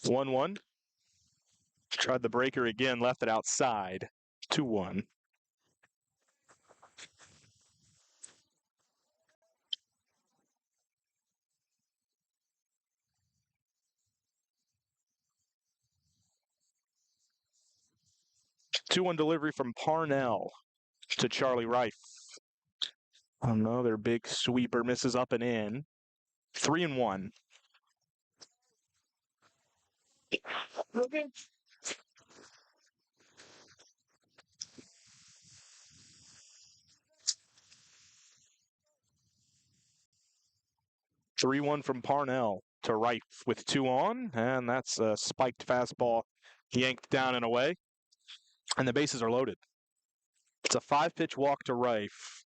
1-1. Tried the breaker again. Left it outside. 2-1. Two-one delivery from Parnell to Charlie Reif. Another big sweeper misses up and in. 3-1. 3-1 from Parnell to Rife with 2 on, and that's a spiked fastball yanked down and away, and the bases are loaded. It's a 5-pitch walk to Rife.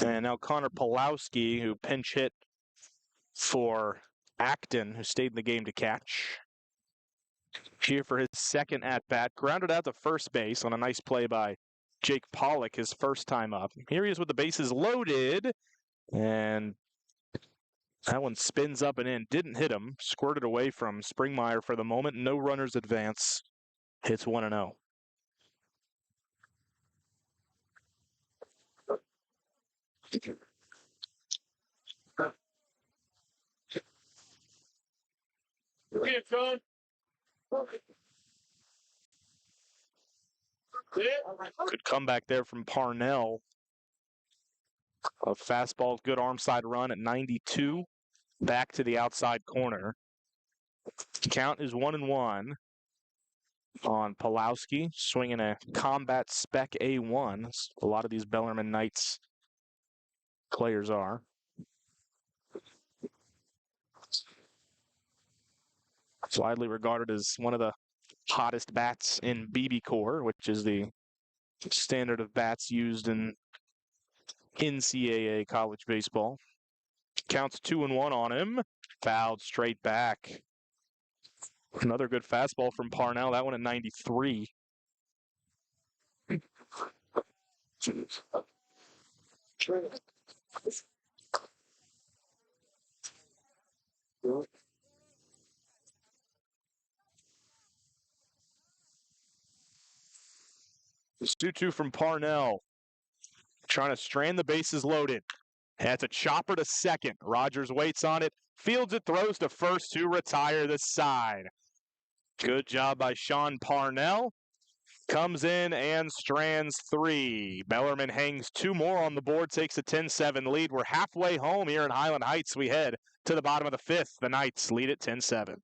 And now Connor Pulowski, who pinch hit for Acton, who stayed in the game to catch. Here for his second at-bat. Grounded out to first base on a nice play by Jake Pollock, his first time up. Here he is with the bases loaded. And that one spins up and in. Didn't hit him. Squirted away from Springmeyer for the moment. No runners advance. Hits 1-0. Good comeback there from Parnell. A fastball, good arm side run at 92. Back to the outside corner. Count is 1-1 on Pulowski, swinging a combat spec A1. A lot of these Bellarmine Knights players are. It's widely regarded as one of the hottest bats in BB Core, which is the standard of bats used in NCAA college baseball. Counts 2-1 on him. Fouled straight back. Another good fastball from Parnell. That one at 93. It's 2-2 from Parnell. Trying to strand the bases loaded. That's a chopper to second. Rogers waits on it. Fields it, throws to first to retire the side. Good job by Sean Parnell. Comes in and strands 3. Bellerman hangs 2 more on the board, takes a 10-7 lead. We're halfway home here in Highland Heights. We head to the bottom of the 5th. The Knights lead at 10-7.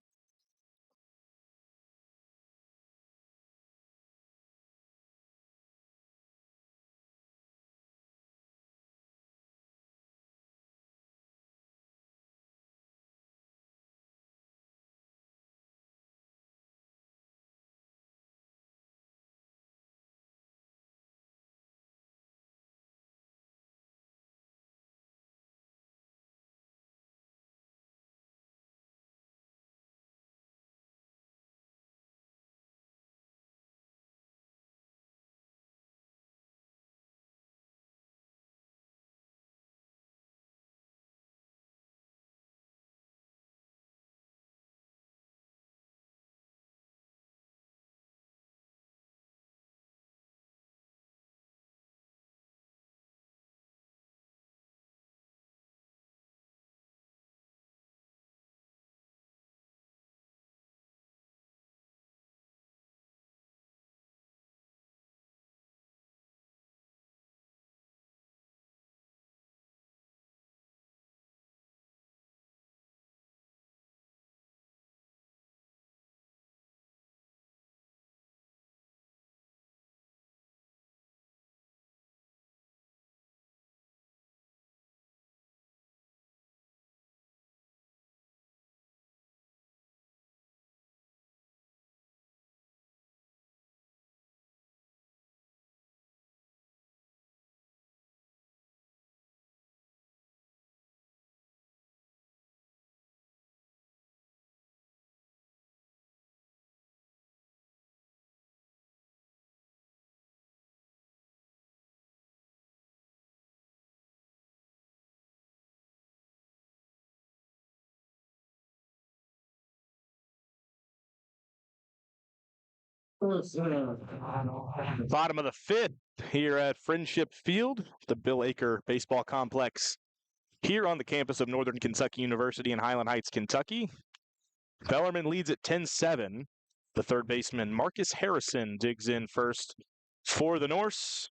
Bottom of the 5th here at Friendship Field, the Bill Aker Baseball Complex, here on the campus of Northern Kentucky University in Highland Heights, Kentucky. Bellerman leads at 10-7. The third baseman, Marcus Harrison, digs in first for the Norse.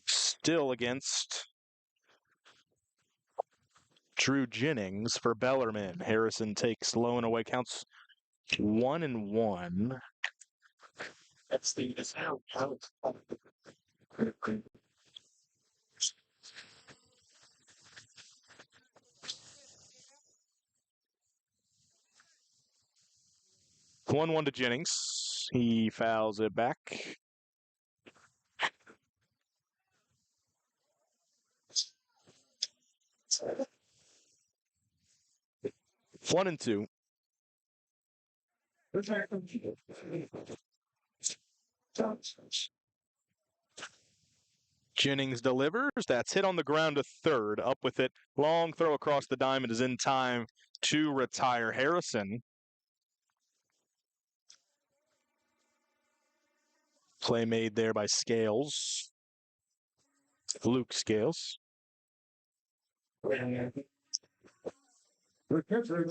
Still against Drew Jennings for Bellarmine. Harrison takes low and away, counts 1-1. That's the out. 1-1 to Jennings. He fouls it back. 1-2. Jennings delivers. That's hit on the ground to third. Up with it. Long throw across the diamond is in time to retire Harrison. Play made there by Scales. Luke Scales.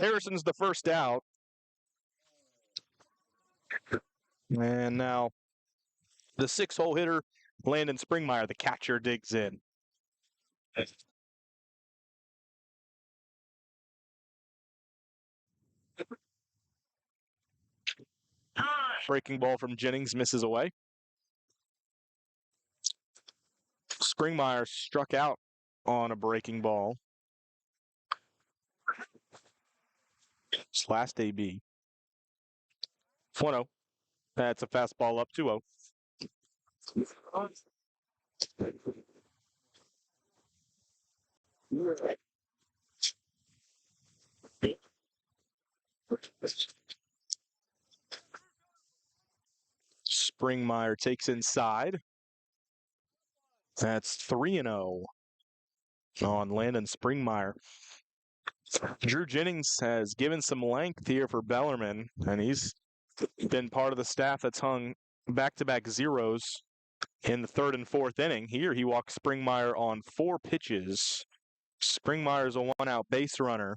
Harrison's the first out. And now the 6-hole hitter, Landon Springmeyer, the catcher, digs in. Breaking ball from Jennings misses away. Springmeyer struck out on a breaking ball. It's last AB. 1-0. That's a fastball up 2-0. Springmeyer takes inside. That's 3-0 on Landon Springmeyer. Drew Jennings has given some length here for Bellarmine, and he's been part of the staff that's hung back-to-back zeros in the third and fourth inning. Here he walks Springmeyer on 4 pitches. Springmeyer's a one-out base runner.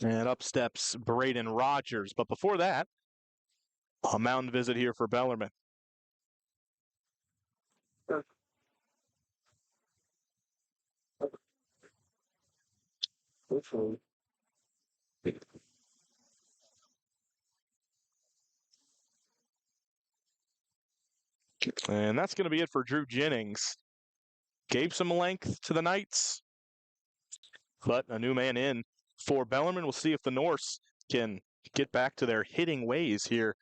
And up steps Braden Rogers. But before that, a mound visit here for Bellarmine. And that's going to be it for Drew Jennings. Gave some length to the Knights, but a new man in for Bellarmine. We'll see if the Norse can get back to their hitting ways here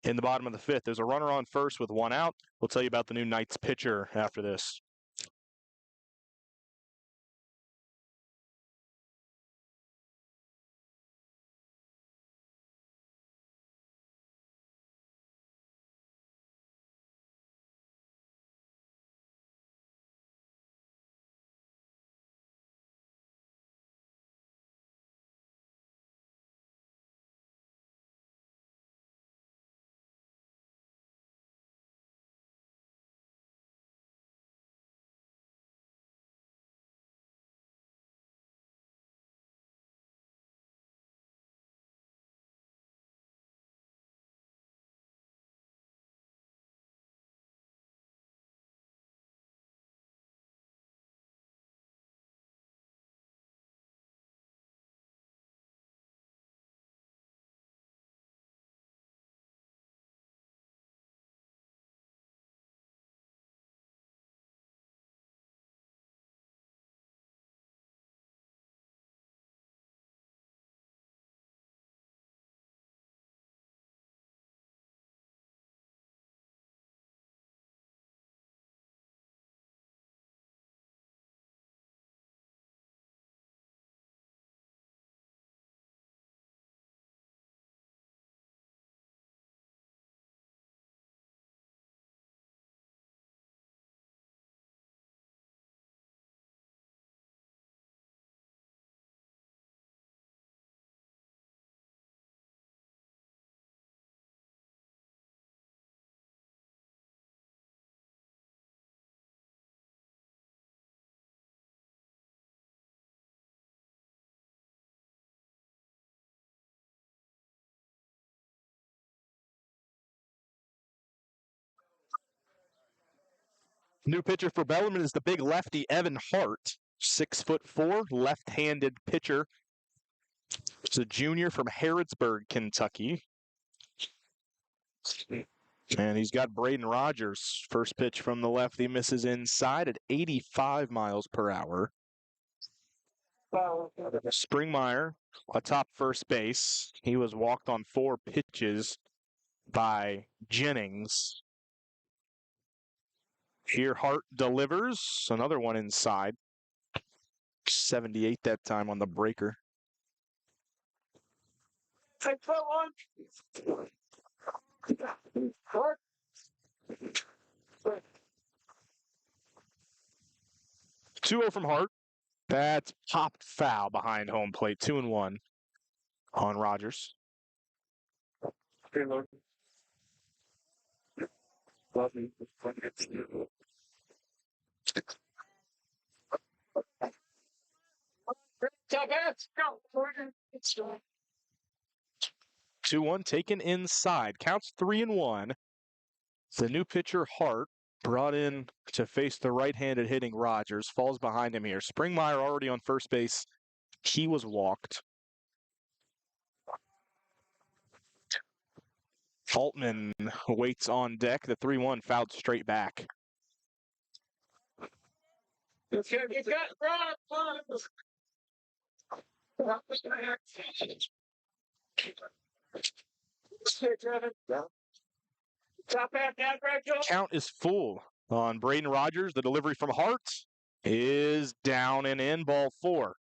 in the bottom of the fifth. There's a runner on first with 1 out. We'll tell you about the new Knights pitcher after this. New pitcher for Bellarmine is the big lefty, Evan Hart. 6'4", left-handed pitcher. He's a junior from Harrodsburg, Kentucky. And he's got Braden Rogers. First pitch from the left, he misses inside at 85 miles per hour. Springmeyer atop first base. He was walked on 4 pitches by Jennings. Here Hart delivers. Another one inside. 78 that time on the breaker. Take that one. 2-0 from Hart. That's popped foul behind home plate. 2-1 on Rogers. Go. 2-1 taken inside. Counts 3-1. The new pitcher, Hart, brought in to face the right-handed hitting Rogers. Falls behind him here. Springmeyer already on first base. He was walked. Altman waits on deck. The 3-1 fouled straight back. Count is full on Braden Rogers. The delivery from Hart is down and in, ball 4.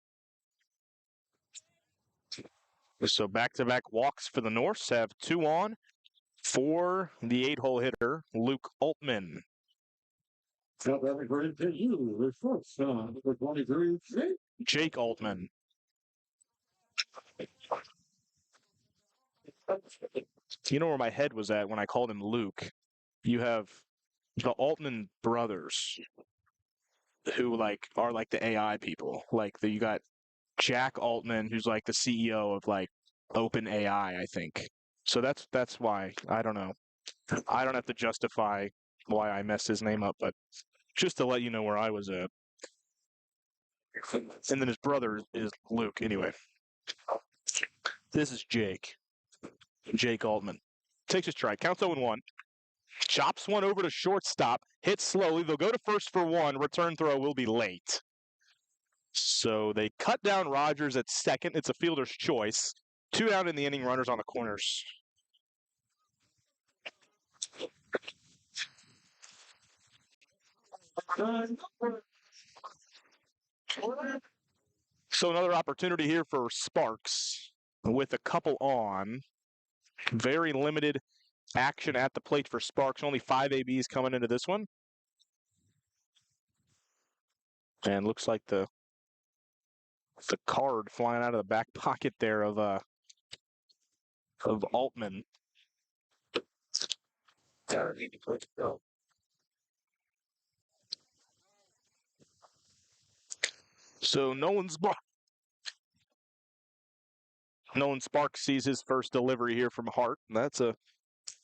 So back-to-back walks for the Norse have 2 on for the 8-hole hitter, Luke Altman. Got that for NKU, the shortstop, number 23, Jake Altman. You know where my head was at when I called him Luke? You have the Altman brothers who are like the AI people. You got Jack Altman, who's like the CEO of like Open AI, I think. So that's why. I don't know. I don't have to justify why I messed his name up, but just to let you know where I was at. And then his brother is Luke. Anyway, this is Jake. Jake Altman. Takes a strike. Counts 0-1. Chops one over to shortstop. Hits slowly. They'll go to first for 1. Return throw will be late. So they cut down Rogers at second. It's a fielder's choice. 2 out in the inning, runners on the corners. So another opportunity here for Sparks with a couple on. Very limited action at the plate for Sparks. Only 5 ABs coming into this one. And looks like the card flying out of the back pocket there of Altman. So Nolan Sparks sees his first delivery here from Hart. That's a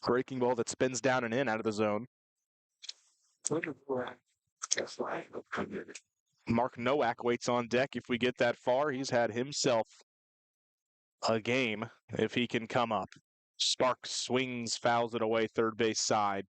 breaking ball that spins down and in out of the zone. Mark Nowak waits on deck. If we get that far, he's had himself a game if he can come up. Sparks swings, fouls it away, third base side.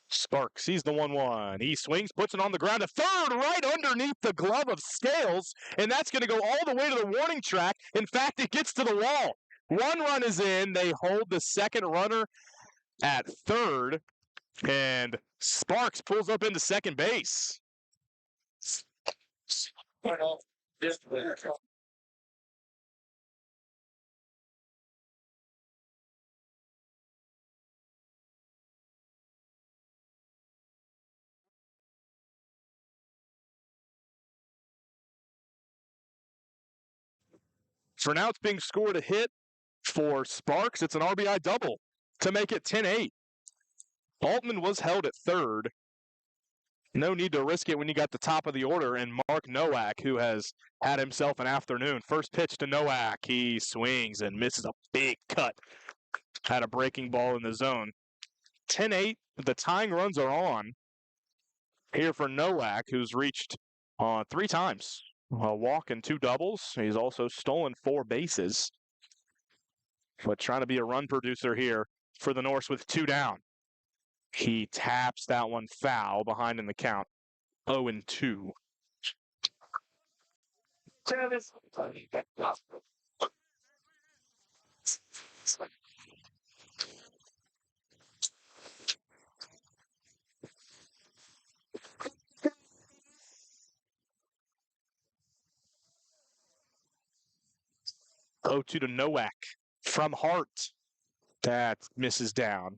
Sparks sees the 1-1. He swings, puts it on the ground to third, right underneath the glove of Scales, and that's going to go all the way to the warning track. In fact, it gets to the wall. 1 run is in. They hold the second runner at third, and Sparks pulls up into second base. For now, it's being scored a hit for Sparks. It's an RBI double to make it 10-8. Altman was held at third. No need to risk it when you got the top of the order and Mark Nowak, who has had himself an afternoon. First pitch to Nowak. He swings and misses a big cut. Had a breaking ball in the zone. 10-8. The tying runs are on here for Nowak, who's reached 3 times. A walk and 2 doubles. He's also stolen 4 bases. But trying to be a run producer here for the Norse with 2 down. He taps that one foul behind in the count. 0-2. Travis. 0-2 to Nowak from Hart. That misses down.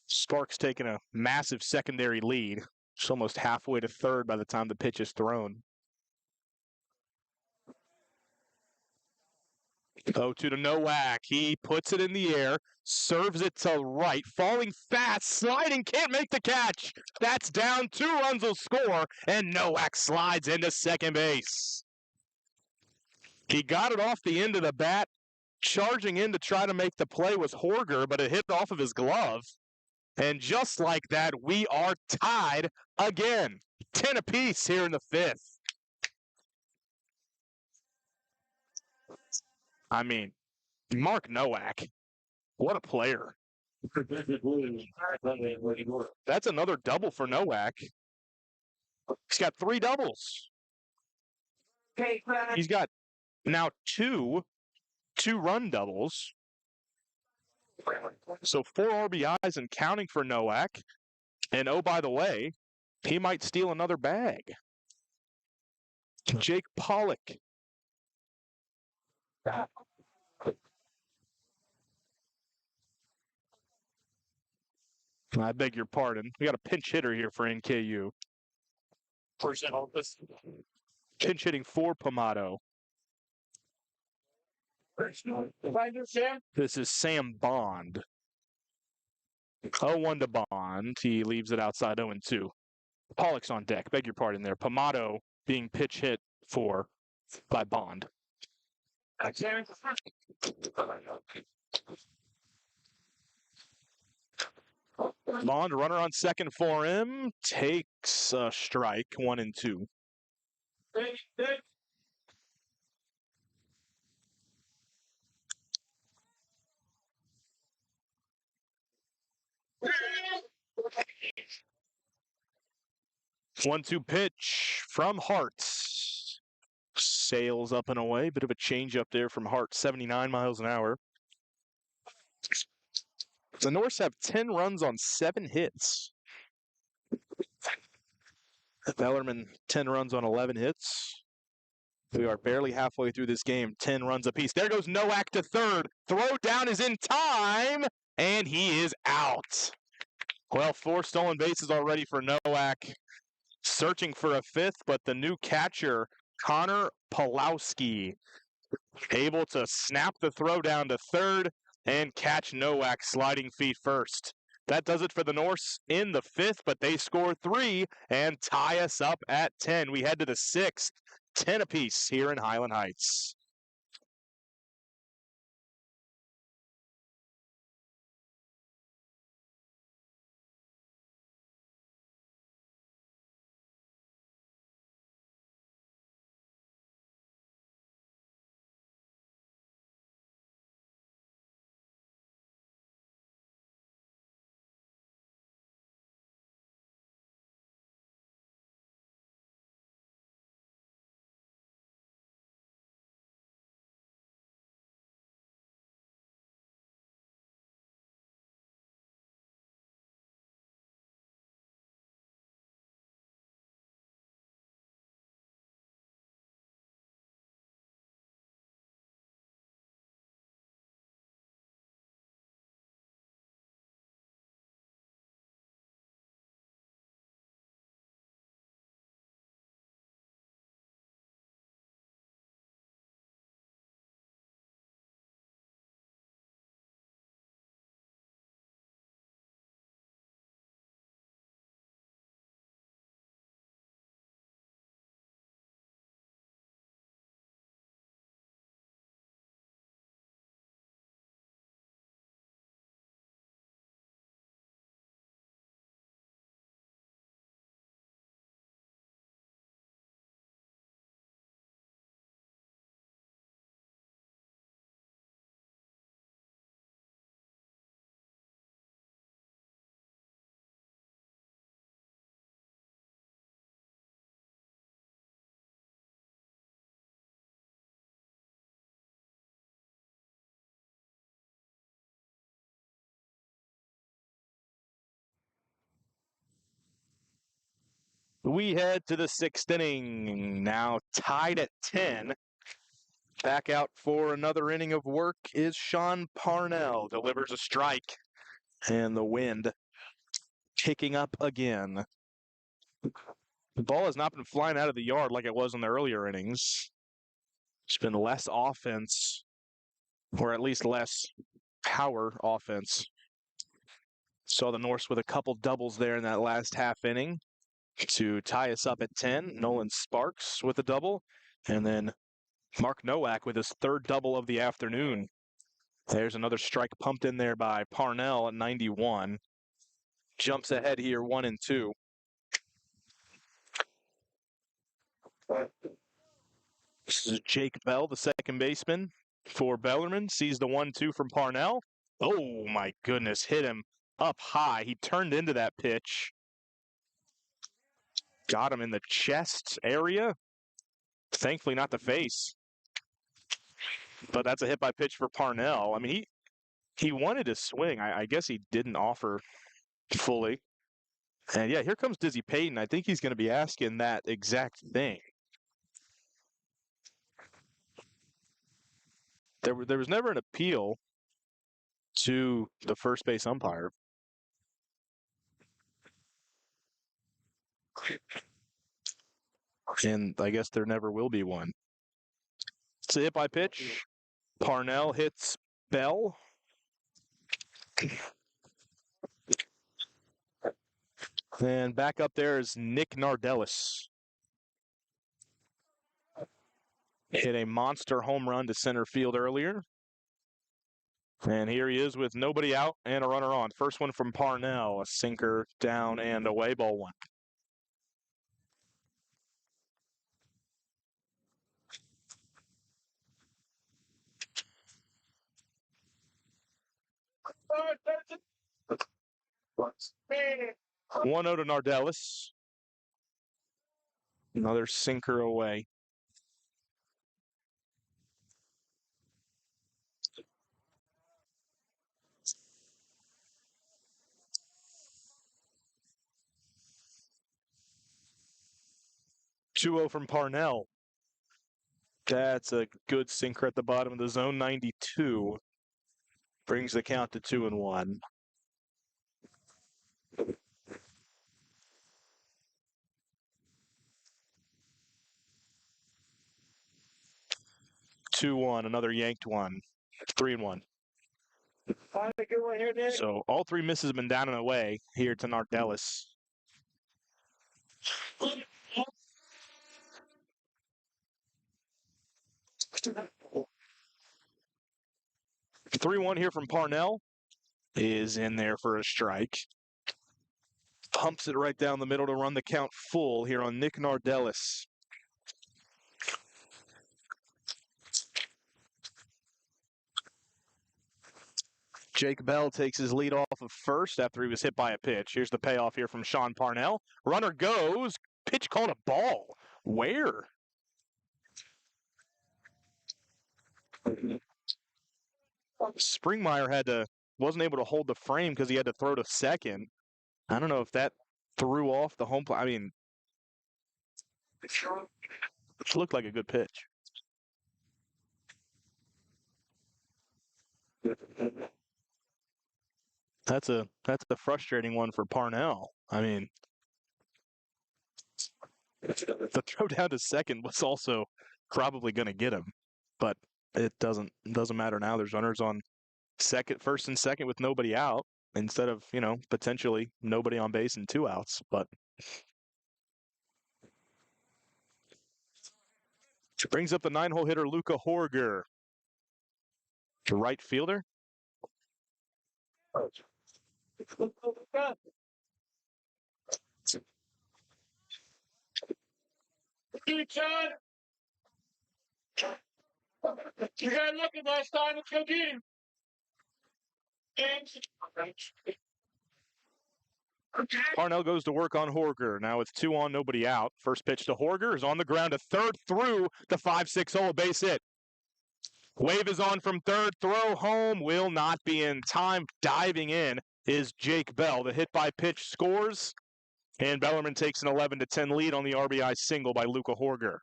Stark's taking a massive secondary lead. It's almost halfway to third by the time the pitch is thrown. 0-2 to Nowak. He puts it in the air, serves it to right, falling fast, sliding, can't make the catch. That's down. 2 runs will score, and Nowak slides into second base. He got it off the end of the bat. Charging in to try to make the play was Horger, but it hit off of his glove. And just like that, we are tied again. 10 apiece here in the 5th. I mean, Mark Nowak, what a player. That's another double for Nowak. He's got 3 doubles. He's got now 2 2-run doubles. So 4 RBIs and counting for Nowak. And oh, by the way, he might steal another bag. Jake Pollock. I beg your pardon. We got a pinch hitter here for NKU. Pinch hitting for Pomado. This is Sam Bond. 0-1 to Bond. He leaves it outside 0-2. Pollock's on deck. Beg your pardon there. Pomado being pitch hit for by Bond. Bond, runner on second for him, takes a strike, 1-2. One-two pitch from Hart. Sails up and away. Bit of a change up there from Hart, 79 miles an hour. The Norse have 10 runs on 7 hits. Bellarmine, 10 runs on 11 hits. We are barely halfway through this game. 10 runs apiece. There goes Nowak to third. Throw down is in time, and he is out. Well, 4 stolen bases already for Nowak. Searching for a 5th, but the new catcher, Connor Pawlowski, able to snap the throw down to third and catch Nowak sliding feet first. That does it for the Norse in the 5th, but they score 3 and tie us up at 10. We head to the 6th, 10 apiece here in Highland Heights. We head to the sixth inning, now tied at 10. Back out for another inning of work is Sean Parnell. Delivers a strike, and the wind picking up again. The ball has not been flying out of the yard like it was in the earlier innings. It's been less offense, or at least less power offense. Saw the Norse with a couple doubles there in that last half inning to tie us up at 10. Nolan Sparks with a double, and then Mark Nowak with his third double of the afternoon. There's another strike pumped in there by Parnell at 91. Jumps ahead here 1-2. This is Jake Bell, the second baseman for Bellarmine. Sees the 1-2 from Parnell. Oh my goodness, hit him up high. He turned into that pitch. Got him in the chest area. Thankfully not the face. But that's a hit by pitch for Parnell. I mean, he wanted to swing. I guess he didn't offer fully. And yeah, here comes Dizzy Payton. I think he's going to be asking that exact thing. There was never an appeal to the first base umpire. And I guess there never will be one. It's a hit by pitch. Parnell hits Bell. And back up there is Nick Nardellis. Hit a monster home run to center field earlier. And here he is with nobody out and a runner on. First one from Parnell, a sinker down and away, ball one. One out to Nardellis. Another sinker away. Two 2-0 from Parnell. That's a good sinker at the bottom of the zone. 92 brings the count to 2-1. Two one, another yanked one. 3-1. So all three misses have been down and away here to Nardellis. 3-1 here from Parnell is in there for a strike. Pumps it right down the middle to run the count full here on Nick Nardellis. Jake Bell takes his lead off of first after he was hit by a pitch. Here's the payoff here from Sean Parnell. Runner goes. Pitch called a ball. Where? Springmeyer wasn't able to hold the frame because he had to throw to second. I don't know if that threw off the home plate. I mean, it looked like a good pitch. That's a frustrating one for Parnell. I mean, the throw down to second was also probably going to get him, but it doesn't matter now. There's runners on first and second with nobody out instead of, potentially nobody on base and 2 outs. But brings up the 9-hole hitter Luca Horger, the right fielder. You got lucky last time. Let's go get him. Parnell goes to work on Horger. Now it's 2 on, nobody out. First pitch to Horger is on the ground to third through the 5-6-0, base hit. Wave is on from third. Throw home will not be in time. Diving in is Jake Bell. The hit by pitch scores. And Bellerman takes an 11-10 lead on the RBI single by Luca Horger.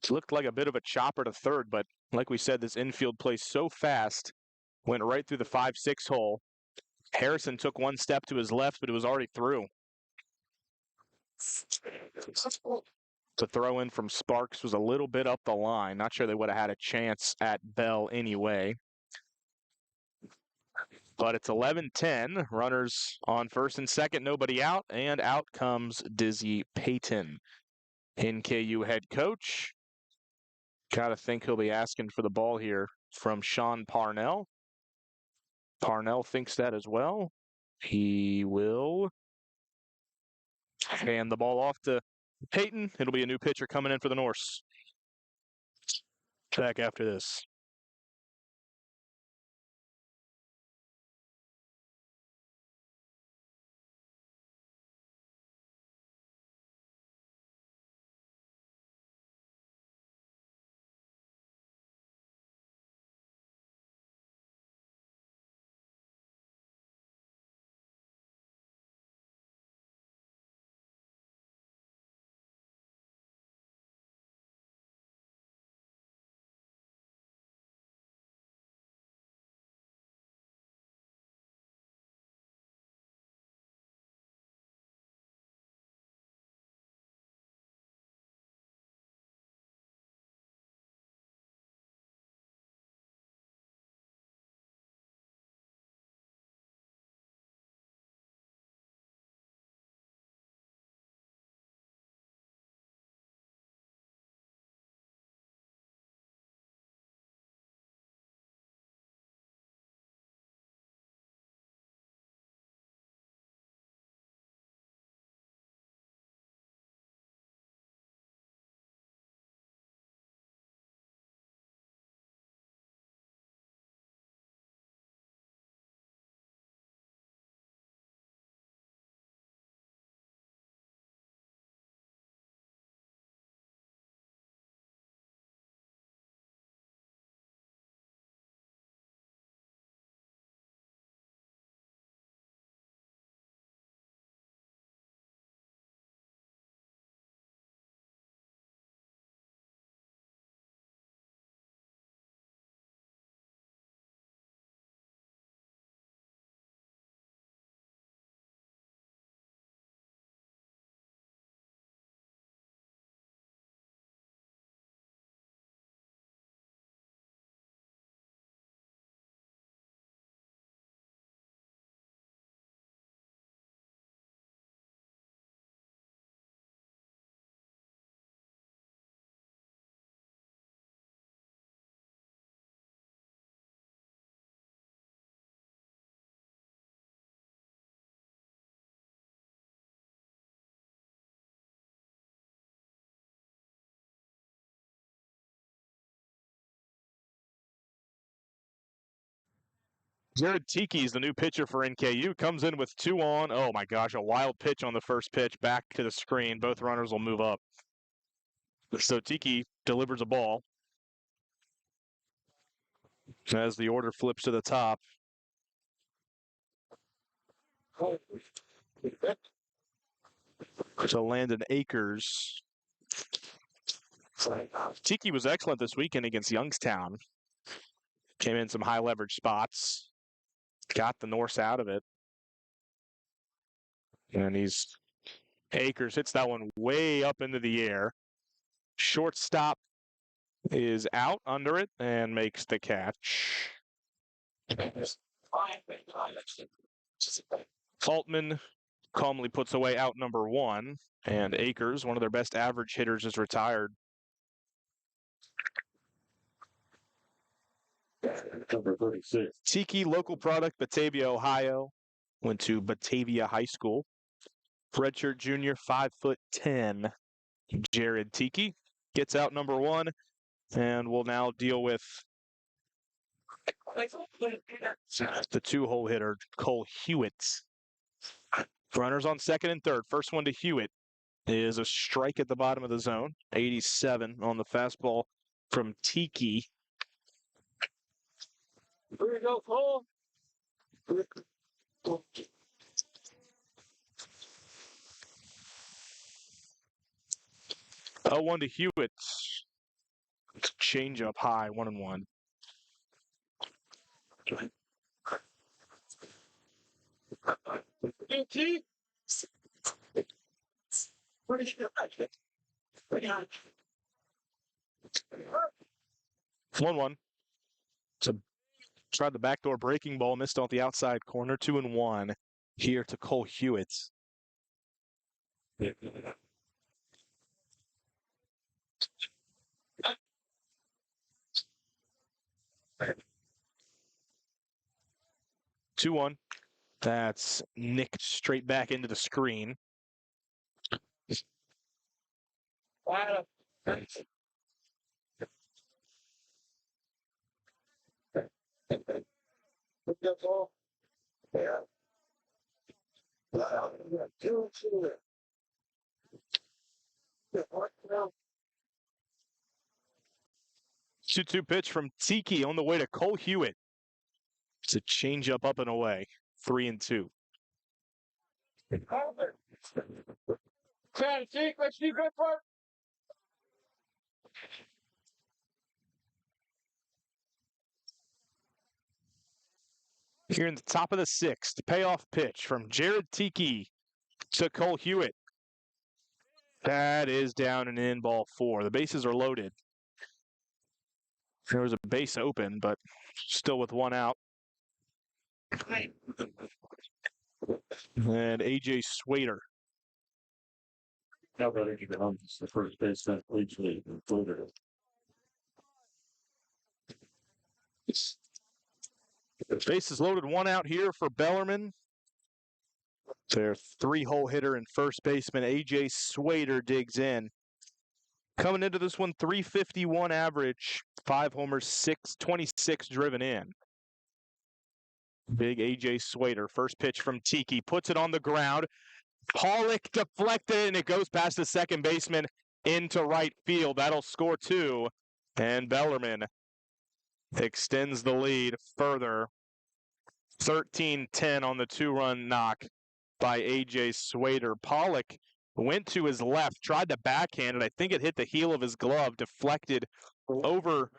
It looked like a bit of a chopper to third, but like we said, this infield plays so fast, went right through the 5-6 hole. Harrison took one step to his left, but it was already through. The throw in from Sparks was a little bit up the line. Not sure they would have had a chance at Bell anyway. But it's 11-10. Runners on first and second, nobody out, and out comes Dizzy Payton, NKU head coach. Gotta think he'll be asking for the ball here from Sean Parnell. Parnell thinks that as well. He will hand the ball off to Payton. It'll be a new pitcher coming in for the Norse. Back after this. Jared Tiki is the new pitcher for NKU. Comes in with 2 on. Oh my gosh, a wild pitch on the first pitch. Back to the screen. Both runners will move up. So Tiki delivers a ball as the order flips to the top. To Landon Akers. Tiki was excellent this weekend against Youngstown. Came in some high leverage spots. Got the Norse out of it. And Akers hits that one way up into the air. Shortstop is out under it and makes the catch. Altman calmly puts away out number 1. And Akers, one of their best average hitters, is retired. Number 36. Tiki, local product, Batavia, Ohio. Went to Batavia High School. Redshirt junior, 5'10". Jared Tiki gets out number 1, and we'll now deal with the 2-hole hitter, Cole Hewitt. Runners on second and third. First one to Hewitt is a strike at the bottom of the zone. 87 on the fastball from Tiki. Here we go, Cole. 0-1 to Hewitt. Change up high, 1-1. UT. 1-1. So tried the backdoor breaking ball, missed on the outside corner. 2-1 here to Cole Hewitt. 2-1. That's nicked straight back into the screen. Wow. Yeah. 2-2 pitch from Tiki on the way to Cole Hewitt. It's a changeup up and away. 3-2. Trying to take what you good for. Here in the top of the sixth, payoff pitch from Jared Tiki to Cole Hewitt. That is down and in, ball 4. The bases are loaded. There was a base open, but still with 1 out. And A.J. Swader. Now better keep it on the first baseman, Leachley included. Bases loaded, 1 out here for Bellarmine. Their 3-hole hitter and first baseman A.J. Swader digs in. Coming into this one, 351 average, 5 homers, 26 driven in. Big A.J. Swader, first pitch from Tiki, puts it on the ground. Pollock deflected, and it goes past the second baseman into right field. That'll score 2, and Bellerman extends the lead further. 13-10 on the 2-run knock by A.J. Swader. Pollock went to his left, tried to backhand it. I think it hit the heel of his glove, deflected over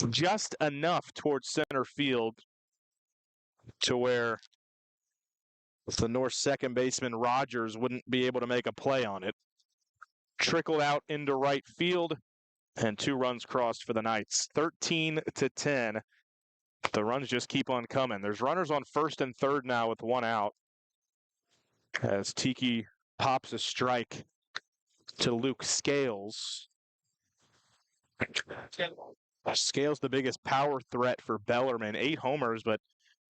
just enough towards center field to where the North second baseman Rogers wouldn't be able to make a play on it. Trickled out into right field, and 2 runs crossed for the Knights. 13-10. The runs just keep on coming. There's runners on first and third now with 1 out, as Tiki pops a strike to Luke Scales. Scales the biggest power threat for Bellarmine. 8 homers, but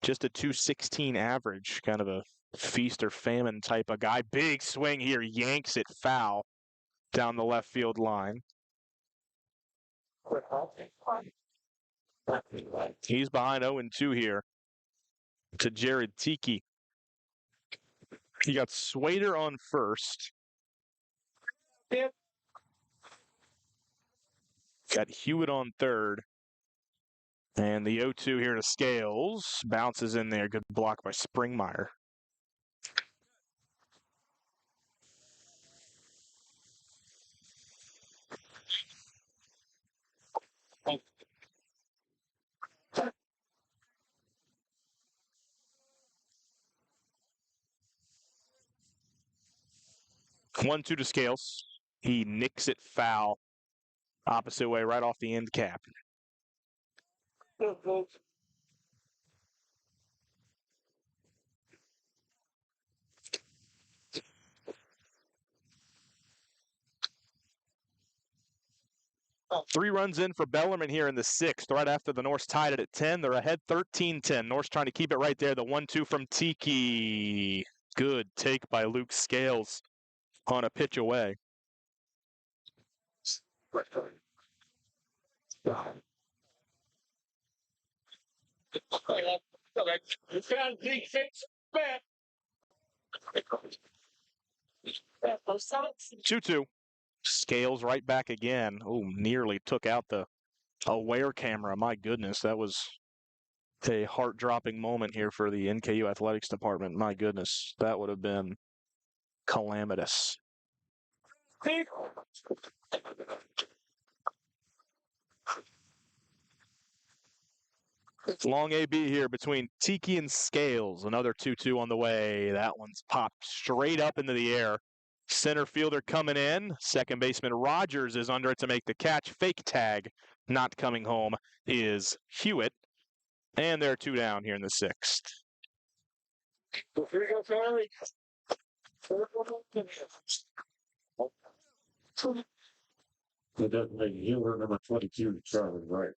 just a 216 average. Kind of a feast or famine type of guy. Big swing here, yanks it foul down the left field line. He's behind 0-2 here to Jared Tiki. You got Swader on first. Got Hewitt on third. And the 0-2 here to Scales. Bounces in there. Good block by Springmeyer. One, 2 to Scales. He nicks it foul. Opposite way, right off the end cap. Three runs in for Bellarmine here in the sixth, right after the Norse tied it at 10. They're ahead 13-10. Norse trying to keep it right there. The 1-2 from Tiki. Good take by Luke Scales on a pitch away. Two-two. Scales right back again. Oh, nearly took out the aware camera. My goodness, that was a heart-dropping moment here for the NKU athletics department. My goodness, that would have been calamitous. Long AB here between Tiki and Scales. Another 2-2 on the way. That one's popped straight up into the air. Center fielder coming in. Second baseman Rogers is under it to make the catch. Fake tag. Not coming home is Hewitt. And there are 2 down here in the 6th. Here we go, Charlie. It doesn't make you were number 22, Charlie, right?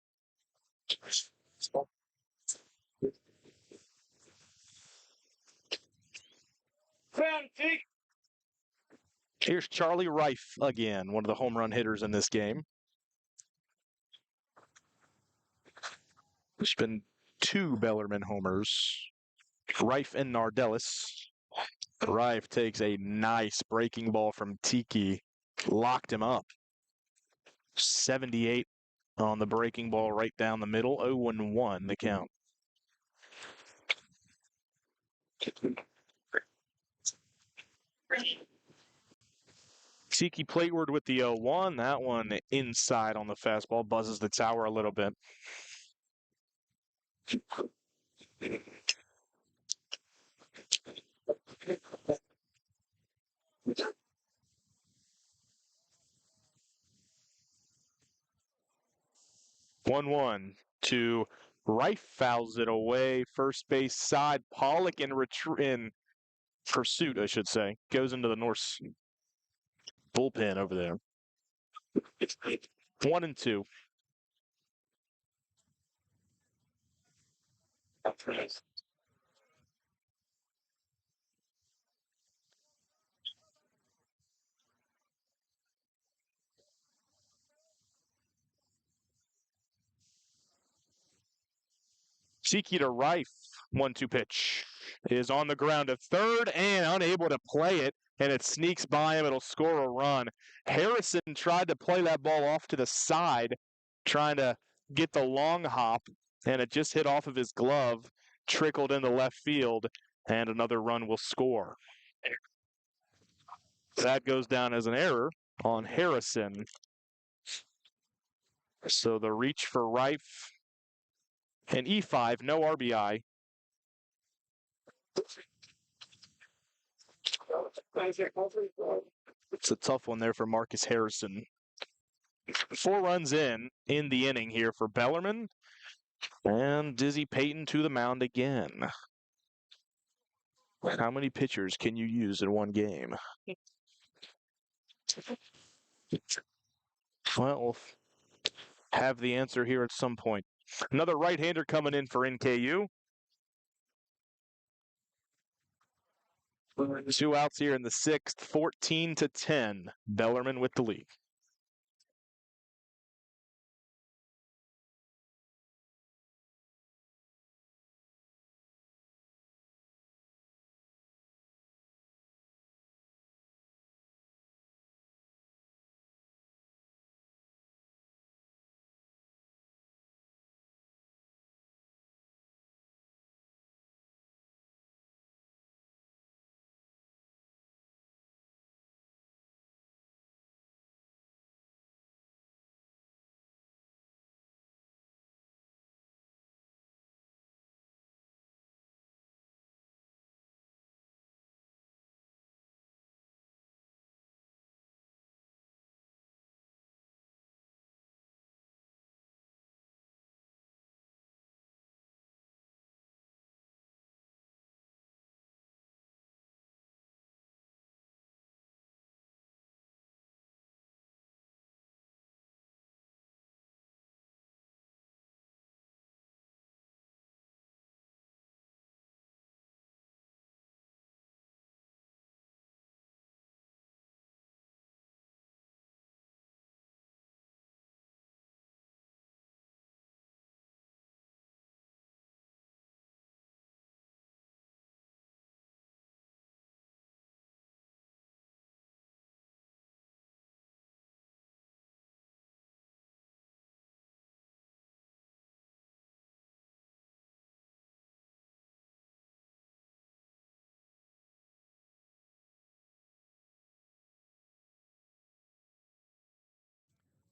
Here's Charlie Reif again, one of the home run hitters in this game. There's been 2 Bellarmine homers. Reif and Nardellis. Reif takes a nice breaking ball from Tiki. Locked him up. 78 on the breaking ball right down the middle. 0-1 the count. Tiki plateward with the 0-1. That one inside on the fastball. Buzzes the tower a little bit. 1-1 to Reif, fouls it away. First base side. Pollock in pursuit, I should say. Goes into the Norse bullpen over there. 1-2. Tiki to Reif. 1-2 pitch is on the ground at third and unable to play it, and it sneaks by him. It'll score a run. Harrison tried to play that ball off to the side, trying to get the long hop, and it just hit off of his glove, trickled into left field, and another run will score. That goes down as an error on Harrison. So the reach for Reif. And E5, no RBI. It's a tough one there for Marcus Harrison. 4 runs in the inning here for Bellarmine. And Dizzy Payton to the mound again. How many pitchers can you use in one game? Well, we'll have the answer here at some point. Another right-hander coming in for NKU. 2 outs here in the 6th, 14-10. Bellarmine with the lead.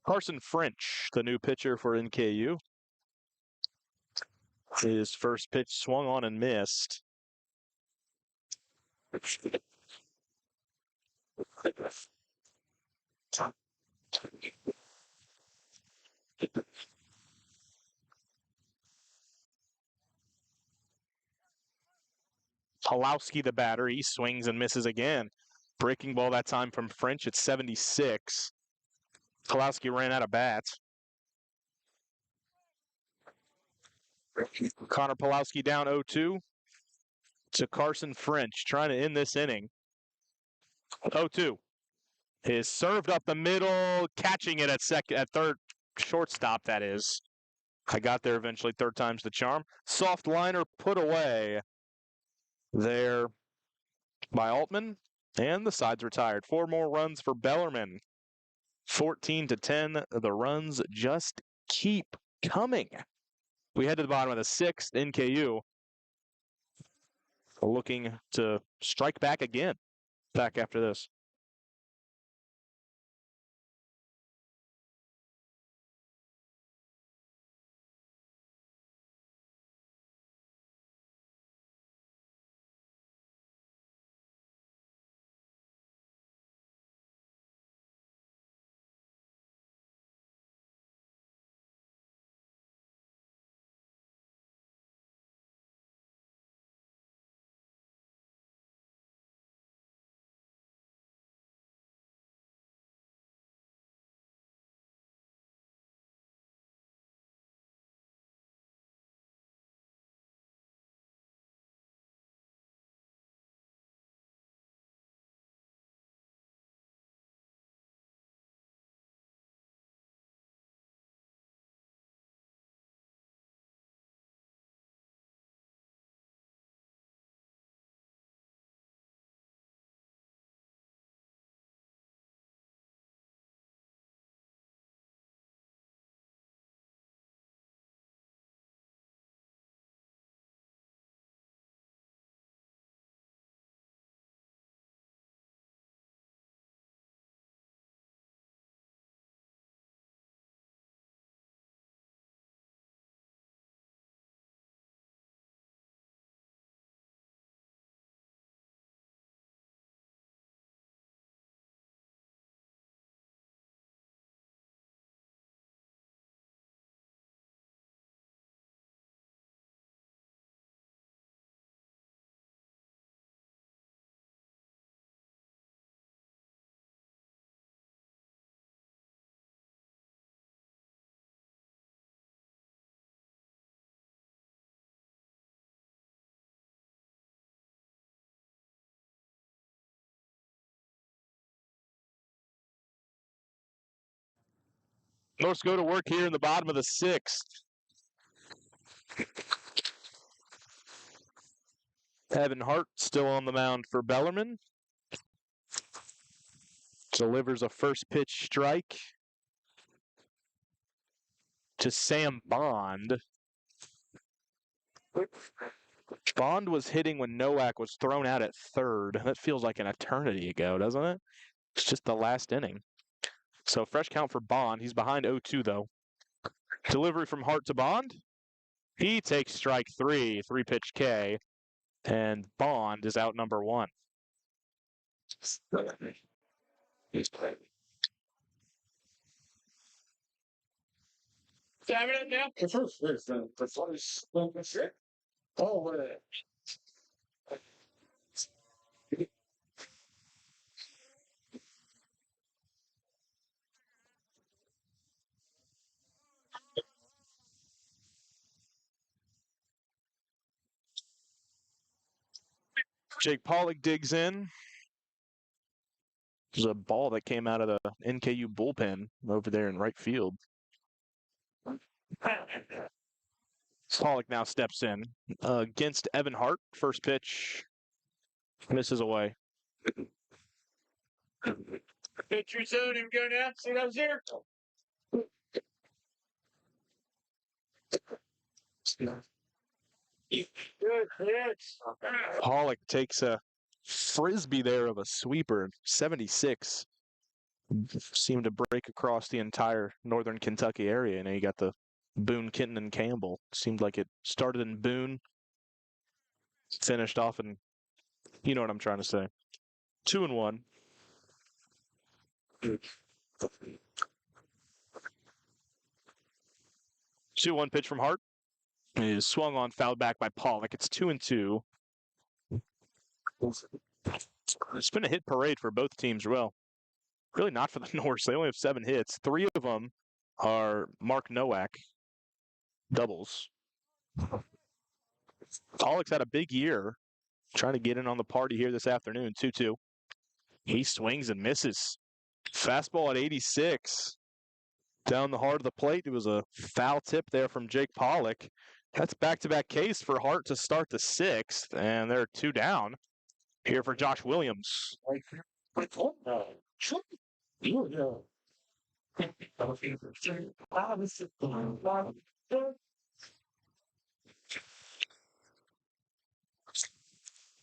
Carson French, the new pitcher for NKU. His first pitch swung on and missed. Pulowski, the batter, he swings and misses again. Breaking ball that time from French at 76. Pulowski ran out of bats. Connor Pulowski down 0-2 to Carson French, trying to end this inning. 0-2. Is served up the middle, catching it at third, shortstop, that is. I got there eventually, third time's the charm. Soft liner put away there by Altman, and the side's retired. 4 more runs for Bellarmine. 14-10, the runs just keep coming. We head to the bottom of the 6th. NKU looking to strike back again. Back after this. Let's go to work here in the bottom of the 6th. Evan Hart still on the mound for Bellarmine. Delivers a first pitch strike to Sam Bond. Bond was hitting when Nowak was thrown out at third. That feels like an eternity ago, doesn't it? It's just the last inning. So fresh count for Bond. He's behind 0-2 though. Delivery from Hart to Bond. He takes strike 3, 3-pitch K, and Bond is out number 1. Jake Pollock digs in. There's a ball that came out of the NKU bullpen over there in right field. Pollock now steps in against Evan Hart. First pitch misses away. Pitch your zone and go down. See those here? Good hits. Pollock takes a frisbee there of a sweeper. 76 seem to break across the entire northern Kentucky area. You got the Boone, Kenton, and Campbell. Seemed like it started in Boone, finished off in, you know what I'm trying to say. 2-1. 2-1 pitch from Hart. It is swung on, fouled back by Pollock. It's 2-2. It's been a hit parade for both teams. Well, really not for the Norse. They only have 7 hits. 3 of them are Mark Nowak doubles. Pollock's had a big year, trying to get in on the party here this afternoon. 2-2. He swings and misses. Fastball at 86. Down the heart of the plate. It was a foul tip there from Jake Pollock. That's back-to-back case for Hart to start the 6th, and they're 2 down here for Josh Williams.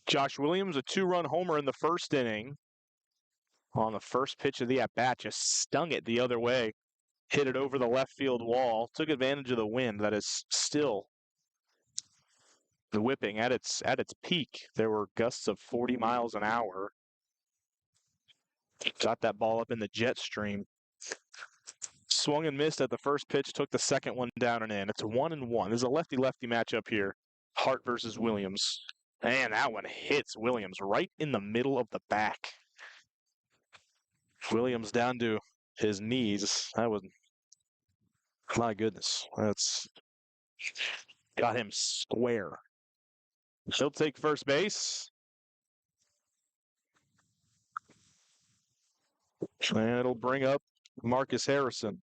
Josh Williams, a 2-run homer in the first inning. On the first pitch of the at-bat, just stung it the other way. Hit it over the left field wall. Took advantage of the wind that is still the whipping at its peak. There were gusts of 40 miles an hour. Got that ball up in the jet stream. Swung and missed at the first pitch. Took the second one down and in. It's 1-1. There's a lefty-lefty matchup here. Hart versus Williams. And that one hits Williams right in the middle of the back. Williams down to his knees. That was, my goodness. That's got him square. He'll take first base. And it'll bring up Marcus Harrison.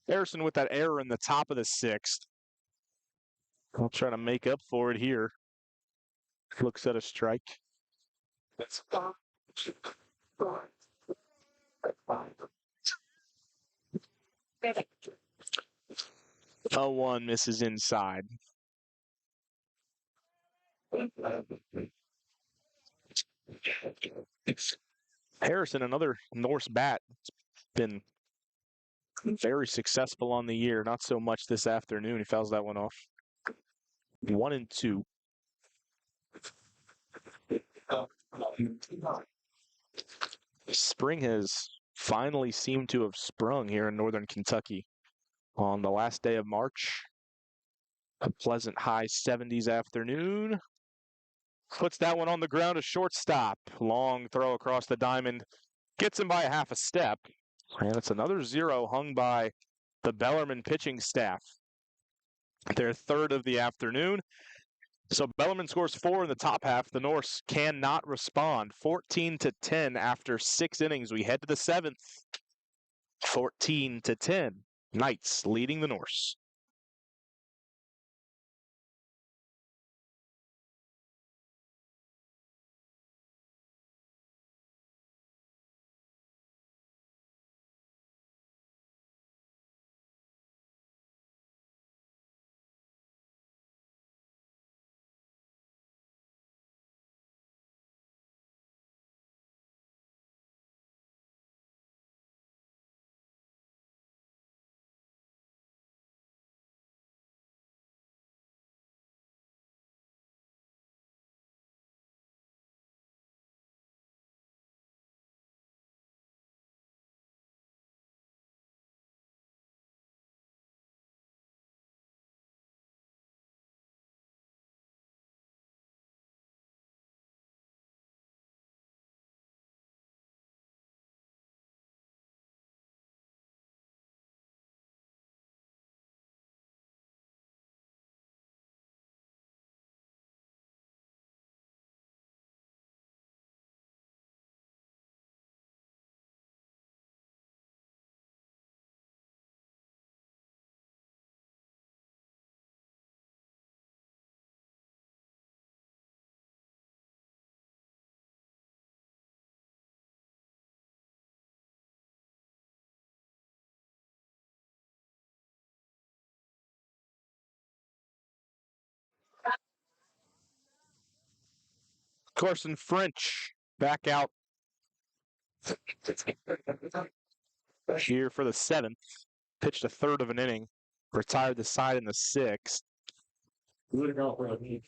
Harrison with that error in the top of the 6th. I'll try to make up for it here. Looks at a strike. 0-1 misses inside. Harrison, another Norse bat, been very successful on the year. Not so much this afternoon. He fouls that one off. 1-2. Spring has finally seemed to have sprung here in northern Kentucky on the last day of March. A pleasant high 70s afternoon. Puts that one on the ground, a shortstop. Long throw across the diamond. Gets him by a half a step. And it's another 0 hung by the Bellarmine pitching staff. Their 3rd of the afternoon. So Bellarmine scores 4 in the top half. The Norse cannot respond. 14-10 after 6 innings. We head to the 7th. 14-10. Knights leading the Norse. Carson French back out here for the seventh. Pitched a third of an inning. Retired the side in the sixth. Bellerman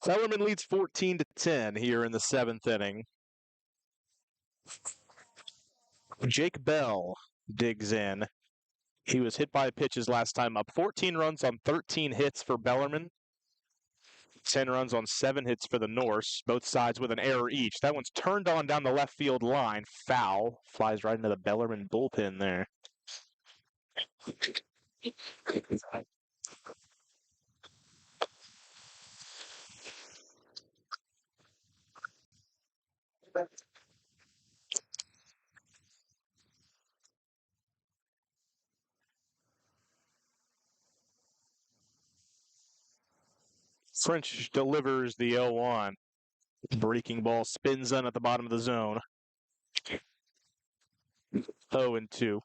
Bellerman leads 14-10 here in the seventh inning. Jake Bell digs in. He was hit by pitches last time up. 14 runs on 13 hits for Bellarmine. 10 runs on 7 hits for the Norse, both sides with an error each. That one's turned on down the left field line. Foul. Flies right into the Bellarmine bullpen there. French delivers the 0-1. Breaking ball spins in at the bottom of the zone. 0-2.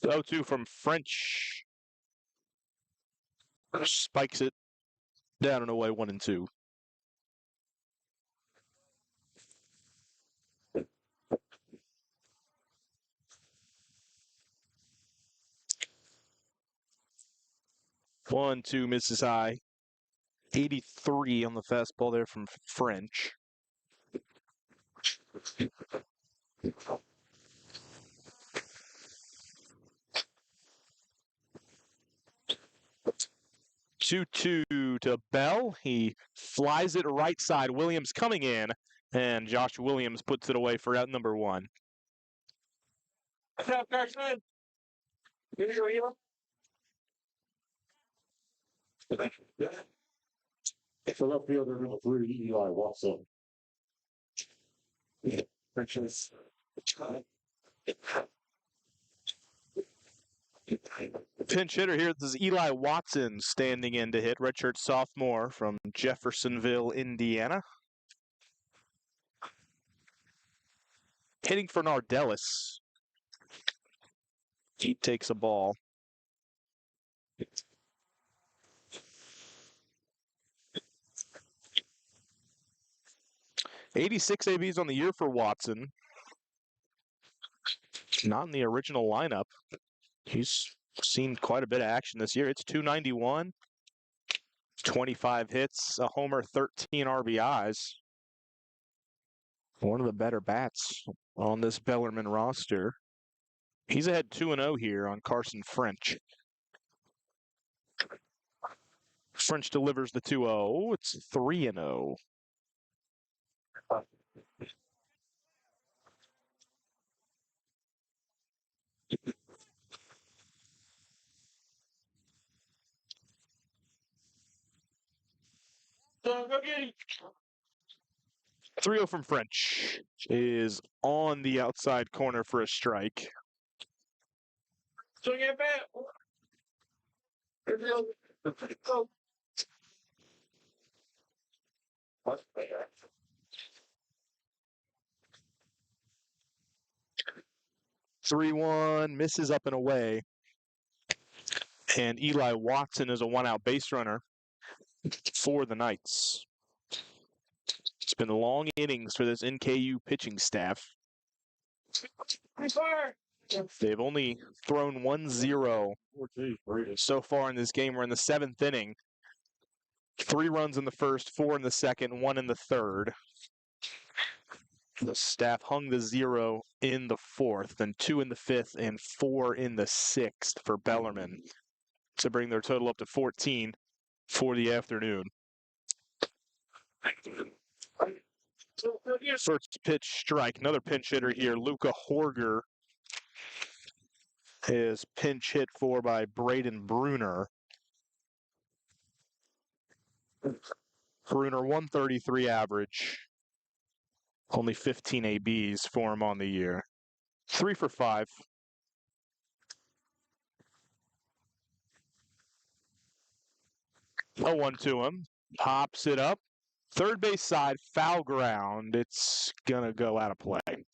0-2 from French. Spikes it down and away, 1-2. One, two, misses high. 83 on the fastball there from French. Two to Bell. He flies it right side. Williams coming in, and Josh Williams puts it away for out number 1. What's up, Carson? Here's your heel. So left fielder number 3, Eli Watson. Pinch hitter here. This is Eli Watson standing in to hit. Redshirt sophomore from Jeffersonville, Indiana. Hitting for Nardellis. He takes a ball. '86 ABs on the year for Watson. Not in the original lineup. He's seen quite a bit of action this year. It's .291, 25 hits, a homer, 13 RBIs. One of the better bats on this Bellarmine roster. He's ahead 2-0 here on Carson French. French delivers the 2-0. It's 3-0. Go get him. 3-0 from French is on the outside corner for a strike. Swing it back. Go. 3-1, misses up and away. And Eli Watson is a one-out base runner for the Knights. It's been long innings for this NKU pitching staff. They've only thrown 1-0 so far in this game. We're in the seventh inning. 3 runs in the first, 4 in the second, 1 in the third. The staff hung the 0 in the fourth, then 2 in the fifth, and 4 in the sixth for Bellarmine to bring their total up to 14 for the afternoon. First pitch strike. Another pinch hitter here. Luca Horger is pinch hit for by Braden Bruner. Bruner, 133 average. Only 15 ABs for him on the year. 3 for 5. 0-1 to him. Pops it up. Third base side, foul ground. It's going to go out of play.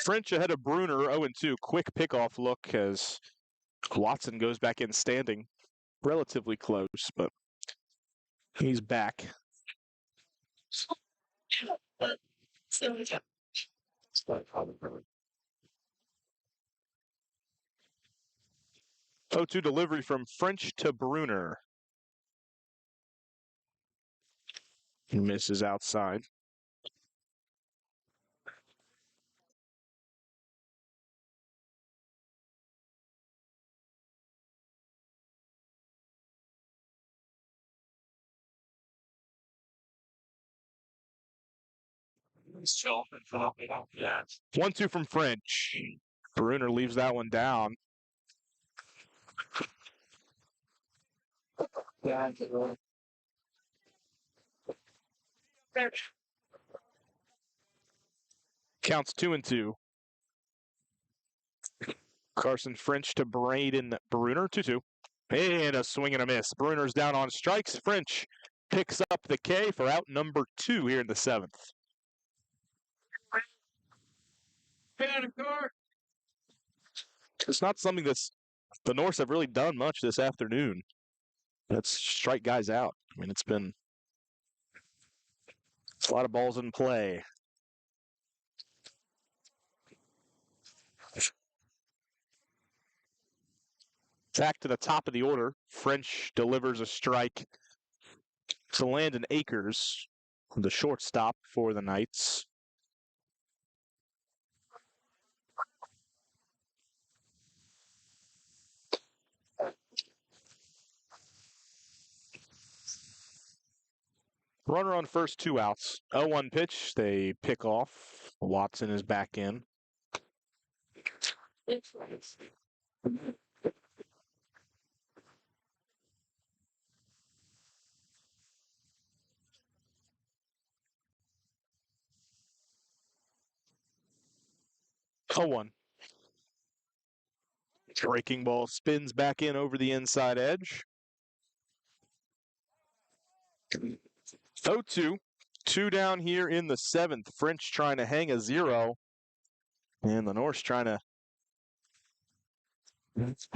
French ahead of Bruner, 0-2. Quick pickoff look as Watson goes back in standing. Relatively close, but he's back. 0-2 delivery from French to Bruner. He misses outside. Yeah. 1-2 from French. Bruner leaves that one down. Counts 2-2. Carson French to Braden Bruner, 2-2. And a swing and a miss. Bruner's down on strikes. French picks up the K for out number 2 here in the 7th. It's not something that's the Norse have really done much this afternoon. Let's strike guys out. I mean, it's a lot of balls in play. Back to the top of the order. French delivers a strike to Landon Akers, the shortstop for the Knights. Runner on first, 2 outs. 0-1 pitch. They pick off. Watson is back in. Oh, 1. Breaking ball spins back in over the inside edge. 0-2. 2 down here in the 7th. French trying to hang a 0. And the Norse trying to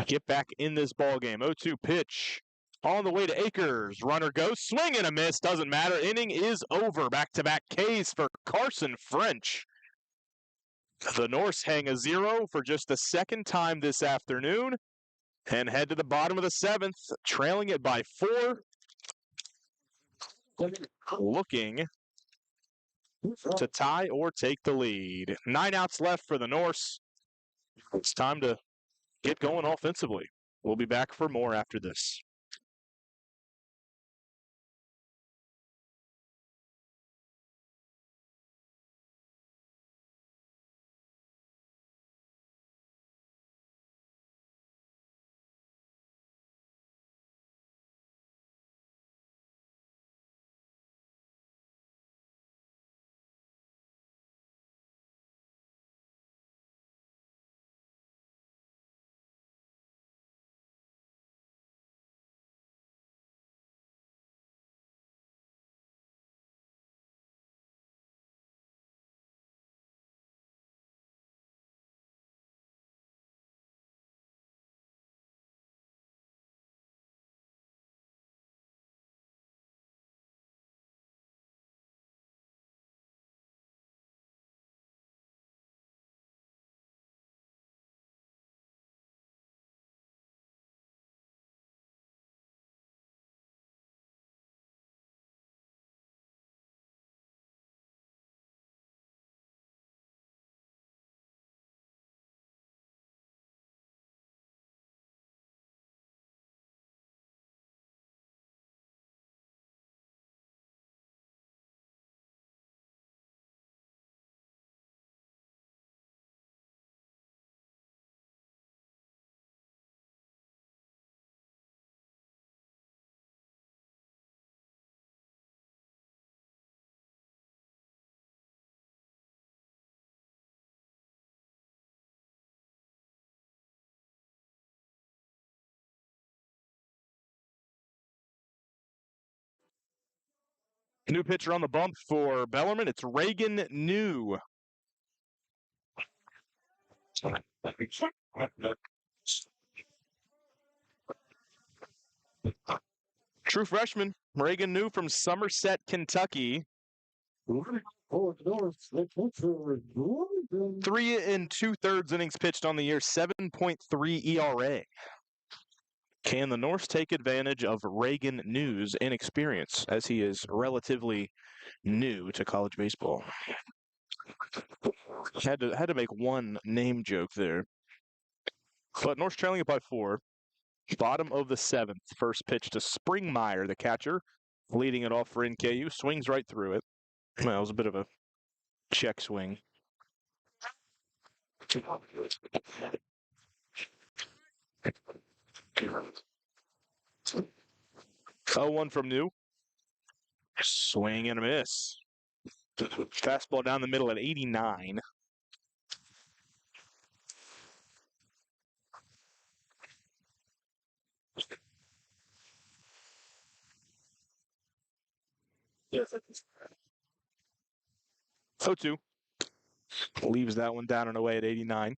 get back in this ball game. 0-2 pitch. On the way to Akers. Runner goes. Swing and a miss. Doesn't matter. Inning is over. Back-to-back Ks for Carson French. The Norse hang a 0 for just the second time this afternoon and head to the bottom of the 7th, trailing it by 4. Looking to tie or take the lead. 9 outs left for the Norse. It's time to get going offensively. We'll be back for more after this. New pitcher on the bump for Bellarmine. It's Reagan New. True freshman, Reagan New from Somerset, Kentucky. 3 2/3 innings pitched on the year, 7.3 ERA. Can the Norse take advantage of Reagan New's inexperience, as he is relatively new to college baseball? Had to make one name joke there. But Norse trailing it by 4. Bottom of the 7th. First pitch to Springmeyer, the catcher, leading it off for NKU. Swings right through it. Well, it was a bit of a check swing. 0-1 from New. Swing and a miss. Fastball down the middle at 89. Yes. 0-2. Leaves that one down and away at 89.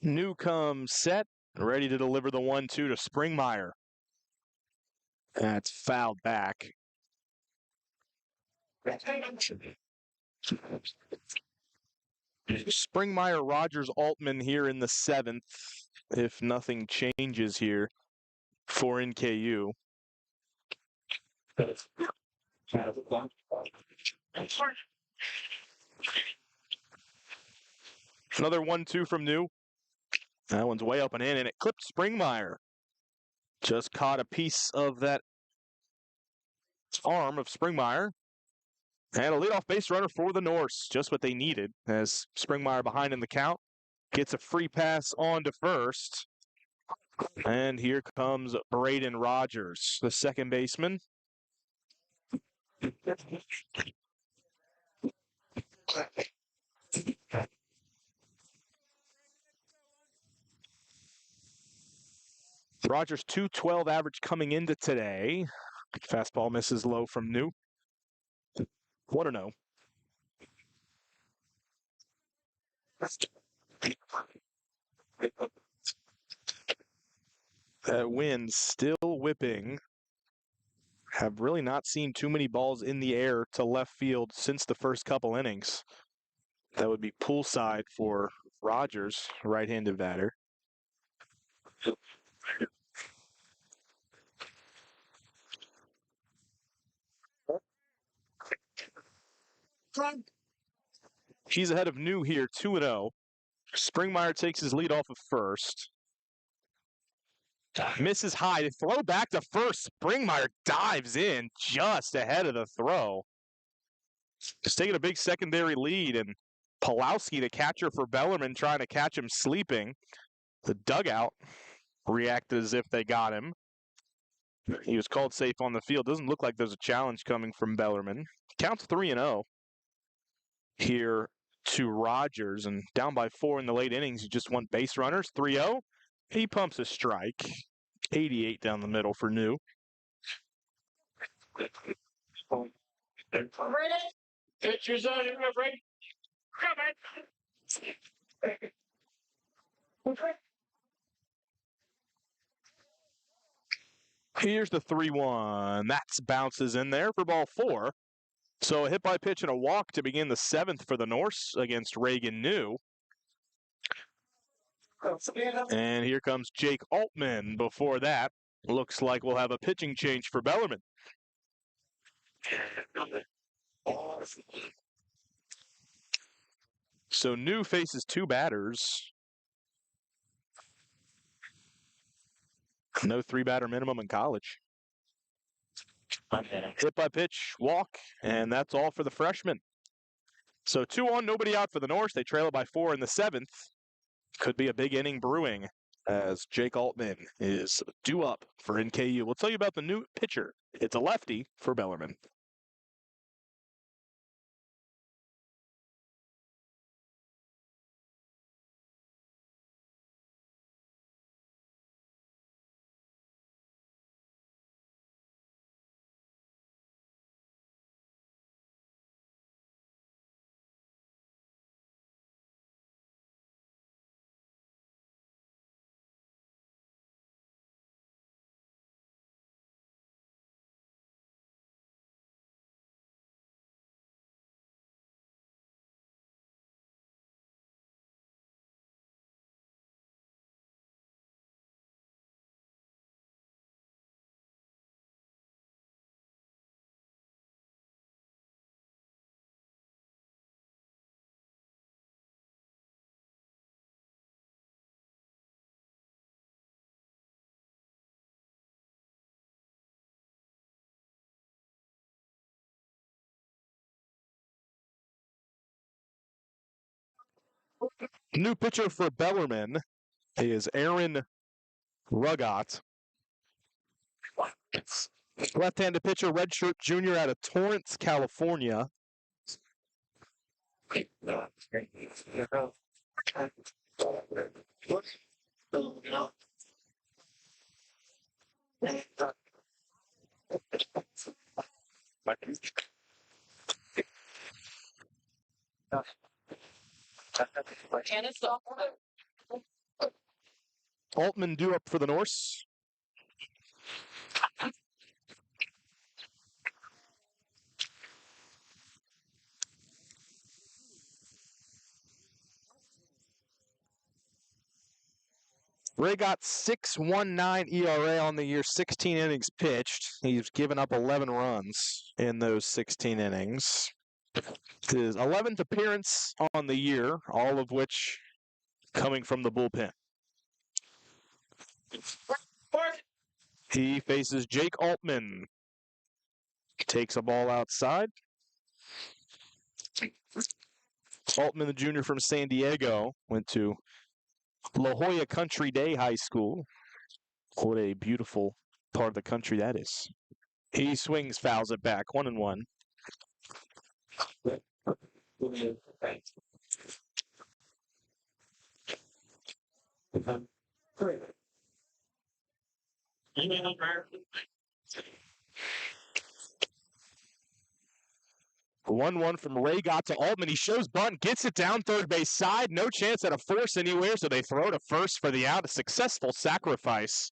New comes set, ready to deliver the 1-2 to Springmeyer. That's fouled back. Springmeyer, Rogers, Altman here in the 7th, if nothing changes here for NKU. Another 1-2 from New. That one's way up and in, and it clipped Springmeyer. Just caught a piece of that arm of Springmeyer. And a leadoff base runner for the Norse, just what they needed, as Springmeyer behind in the count. Gets a free pass on to first. And here comes Braden Rogers, the second baseman. Rogers' .212 average coming into today. Fastball misses low from New. 1-0. That wind still whipping. Have really not seen too many balls in the air to left field since the first couple innings. That would be poolside for Rogers, right-handed batter. He's ahead of New here, 2-0. Springmeyer takes his lead off of first. Misses high. To throw back to first. Springmeyer dives in just ahead of the throw. Just taking a big secondary lead, and Pulowski, the catcher for Bellarmine, trying to catch him sleeping. The dugout reacted as if they got him. He was called safe on the field. Doesn't look like there's a challenge coming from Bellarmine. Counts 3-0 here to Rogers, and down by 4 in the late innings. You just want base runners. 3-0. He pumps a strike. 88 down the middle for New. Pictures on it, ready? Here's the 3-1. That bounces in there for ball 4. So a hit by pitch and a walk to begin the 7th for the Norse against Reagan New. And here comes Jake Altman before that. Looks like we'll have a pitching change for Bellarmine. So New faces 2 batters. No 3-batter minimum in college. Hit by pitch, walk, and that's all for the freshman. So 2 on, nobody out for the Norse. They trail it by 4 in the 7th. Could be a big inning brewing as Jake Altman is due up for NKU. We'll tell you about the new pitcher. It's a lefty for Bellarmine. New pitcher for Bellarmine is Aaron Ruggott. Left-handed pitcher, redshirt junior out of Torrance, California. Altman due up for the Norse. Ray got 6.19 ERA on the year, 16 innings pitched. He's given up 11 runs in those 16 innings. His 11th appearance on the year, all of which coming from the bullpen. He faces Jake Altman. Takes a ball outside. Altman, the junior from San Diego, went to La Jolla Country Day High School. What a beautiful part of the country that is. He swings, fouls it back, 1-1. One from Ray got to Altman. He shows bunt, gets it down third base side. No chance at a force anywhere, so they throw to first for the out. A successful sacrifice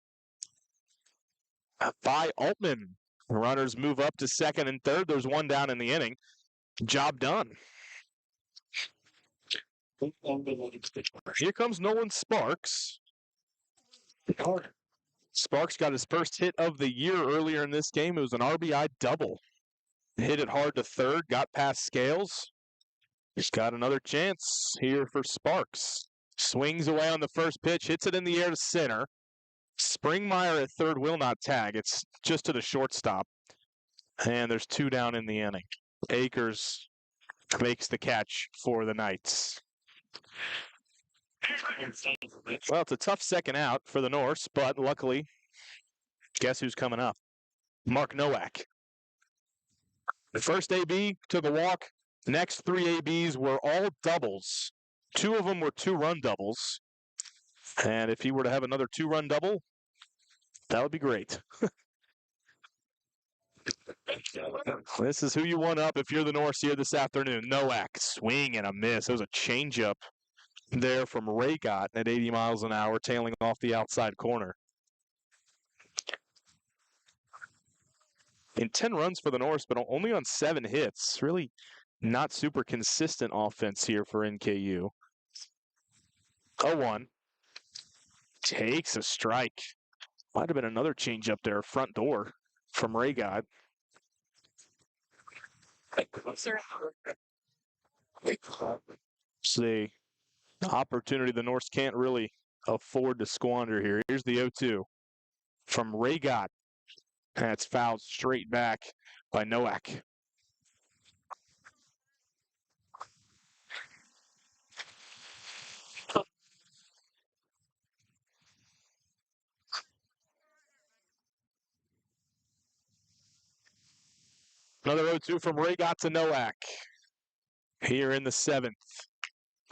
by Altman. Runners move up to second and third. There's one down in the inning. Job done. Here comes Nolan Sparks. Sparks got his first hit of the year earlier in this game. It was an RBI double. Hit it hard to third, got past Scales. He's got another chance here for Sparks. Swings away on the first pitch, hits it in the air to center. Springmeyer at third will not tag. It's just to the shortstop. And there's two down in the inning. Akers makes the catch for the Knights. Well, it's a tough second out for the Norse, but luckily, guess who's coming up? Mark Nowak. The first AB took a walk. The next three ABs were all doubles. Two of them were two-run doubles. And if he were to have another two-run double, that would be great. This is who you want up if you're the Norse here this afternoon. Nowak, swing and a miss. It was a changeup there from Raygott at 80 miles an hour, tailing off the outside corner. In 10 runs for the Norse, but only on 7 hits. Really not super consistent offense here for NKU. 0-1. Takes a strike. Might have been another changeup there, front door from Raygott. See, opportunity the Norse can't really afford to squander here. Here's the 0-2 from Raygott. That's fouled straight back by Nowak. Another 0-2 from Ragot to Nowak. Here in the 7th.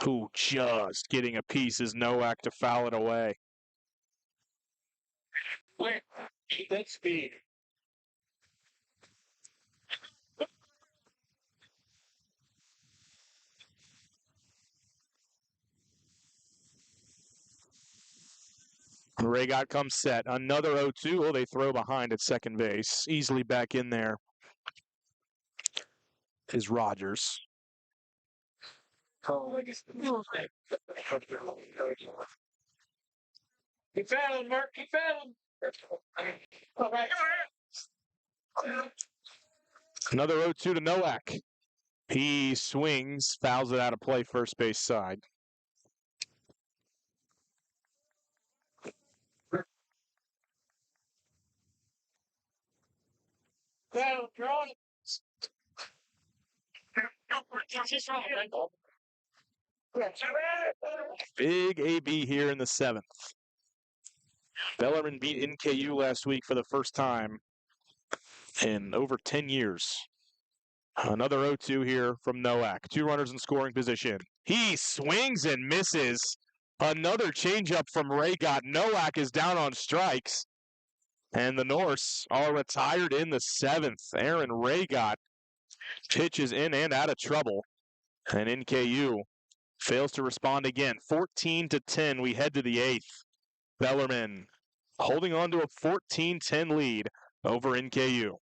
Who just getting a piece is Nowak to foul it away. That speed. Ragot comes set. Another 0-2. Oh, they throw behind at second base. Easily back in there is Rogers. He found him, Mark. He found him. Another 0-2 to Nowak. He swings, fouls it out of play first base side. Found him, Big AB here in the 7th. Bellarmine beat NKU last week for the first time in over 10 years. Another 0-2 here from Nowak. 2 runners in scoring position. He swings and misses. Another changeup from Ragot. Nowak is down on strikes. And the Norse are retired in the 7th. Aaron Ragot pitches in and out of trouble. And NKU fails to respond again. 14-10. We head to the 8th. Bellarmine holding on to a 14-10 lead over NKU.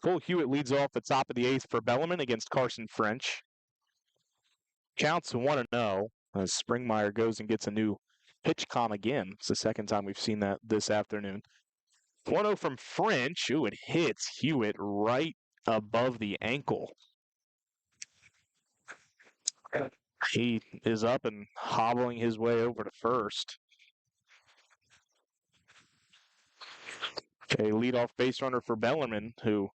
Cole Hewitt leads off the top of the 8th for Bellarmine against Carson French. Counts 1-0 as Springmeyer goes and gets a new pitch comm again. It's the second time we've seen that this afternoon. 1-0 from French. Ooh, it hits Hewitt right above the ankle. He is up and hobbling his way over to first. Okay, leadoff base runner for Bellarmine, who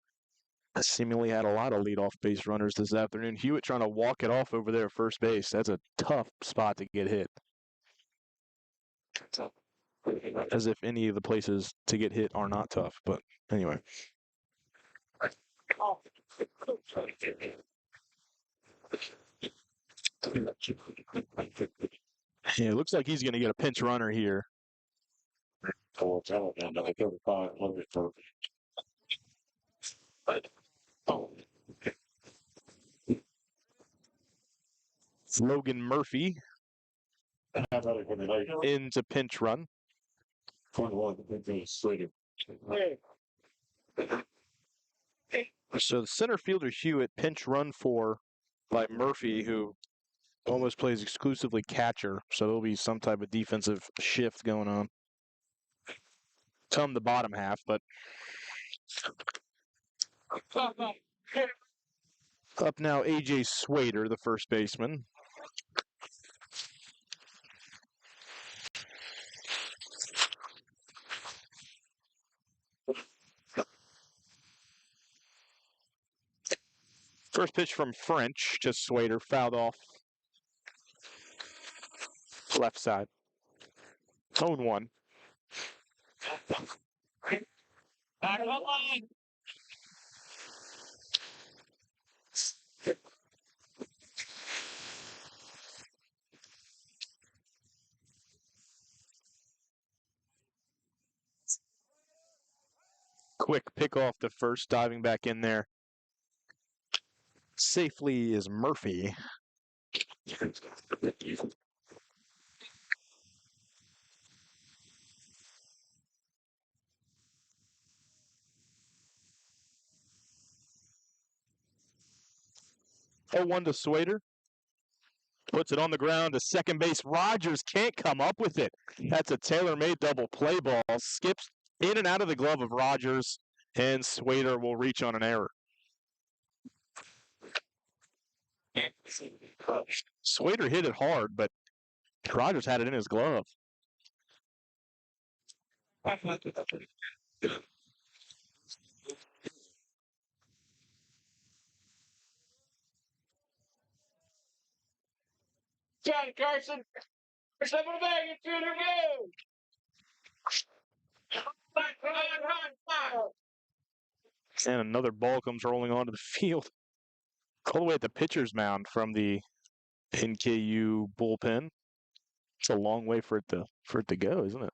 seemingly had a lot of leadoff base runners this afternoon. Hewitt trying to walk it off over there at first base. That's a tough spot to get hit. As if any of the places to get hit are not tough, but anyway. Yeah, it looks like he's going to get a pinch runner here. Oh, tell them that 35 100 for. Logan Murphy How about it when they like into pinch run. 21 Slater. So the center fielder Hewitt pinch run for by Murphy, who almost plays exclusively catcher. So there'll be some type of defensive shift going on. Come the bottom half, but up now AJ Swader, the first baseman. First pitch from French, just Swader, fouled off left side. 0-1. Quick pick off the first, diving back in there. Safely is Murphy. Oh, 1 to Swader. Puts it on the ground to second base. Rogers can't come up with it. That's a tailor-made double play ball. Skips in and out of the glove of Rogers, and Swader will reach on an error. Swader hit it hard, but Rogers had it in his glove. John Carson, step on the bag, it's your review. And another ball comes rolling onto the field. All the way at the pitcher's mound from the NKU bullpen. It's a long way for it to go, isn't it?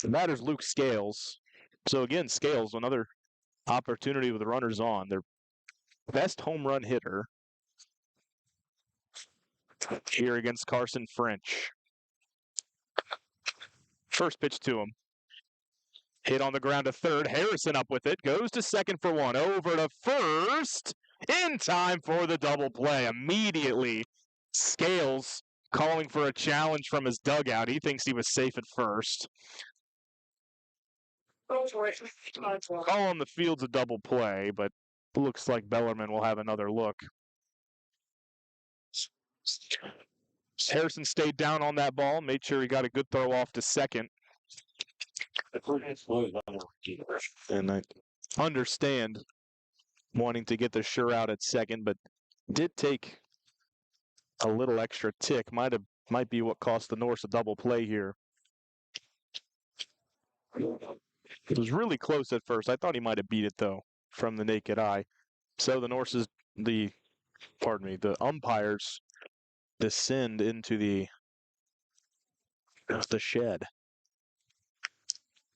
The batter's Luke Scales. So again, Scales, another opportunity with the runners on. Their best home run hitter here against Carson French. First pitch to him. Hit on the ground to third. Harrison up with it. Goes to second for 1. Over to first. In time for the double play. Immediately, Scales calling for a challenge from his dugout. He thinks he was safe at first. Call on the field's a double play, but looks like Bellarmine will have another look. Harrison stayed down on that ball, made sure he got a good throw off to second. And I understand wanting to get the sure out at second, but did take a little extra tick. Might be what cost the Norse a double play here. It was really close at first. I thought he might have beat it though from the naked eye. So the umpires descend into the shed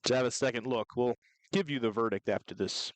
to have a second look. We'll give you the verdict after this.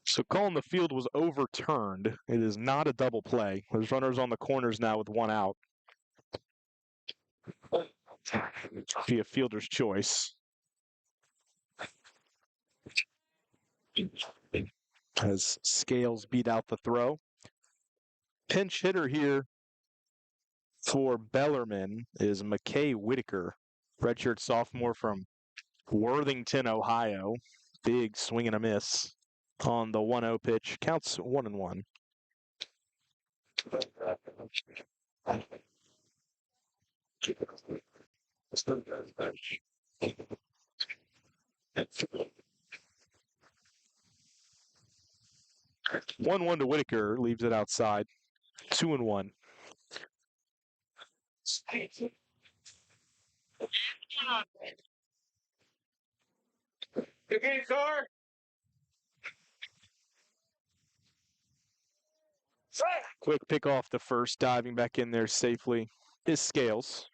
So calling the field was overturned. It is not a double play. There's runners on the corners now with one out. Be a fielder's choice. As Scales beat out the throw. Pinch hitter here for Bellarmine is McKay Whitaker, redshirt sophomore from Worthington, Ohio. Big swing and a miss on the 1-0 pitch. Counts 1-1. One to Whitaker, leaves it outside. 2-1. Okay, car. Quick pick off the first, diving back in there safely is Scales.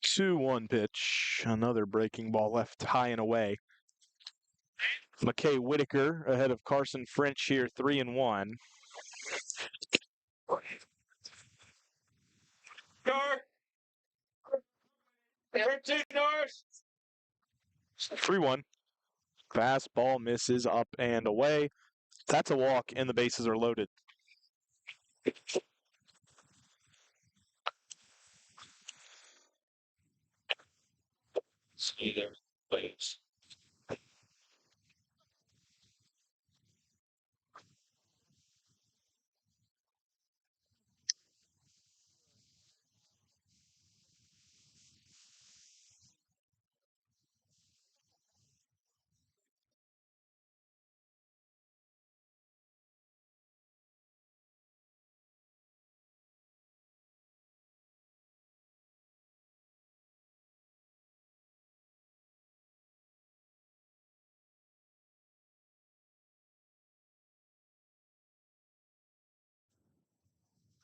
Two one pitch. Another breaking ball left high and away. McKay Whitaker ahead of Carson French here, 3-1. Car. 3-1. Fastball misses up and away. That's a walk, and the bases are loaded.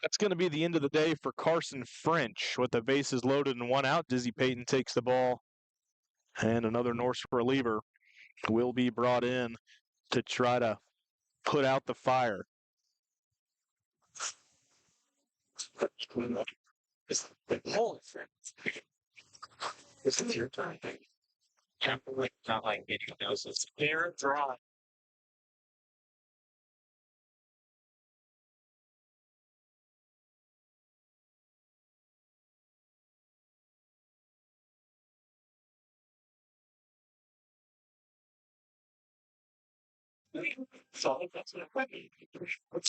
That's going to be the end of the day for Carson French. With the bases loaded and one out, Dizzy Payton takes the ball. And another Norse reliever will be brought in to try to put out the fire. Holy shit. This is your turn. Not like getting those. It's fair draw.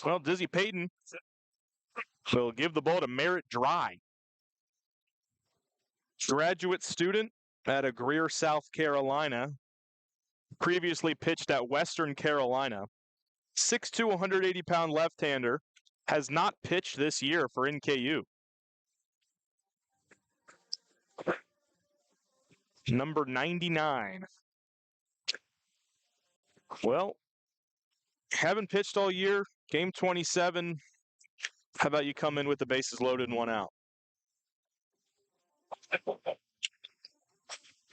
Well, Dizzy Payton will give the ball to Merritt Dry. Graduate student at Greer, South Carolina. Previously pitched at Western Carolina. 6'2", 180-pound left-hander. Has not pitched this year for NKU. Number 99. Well, haven't pitched all year. Game 27. How about you come in with the bases loaded and one out?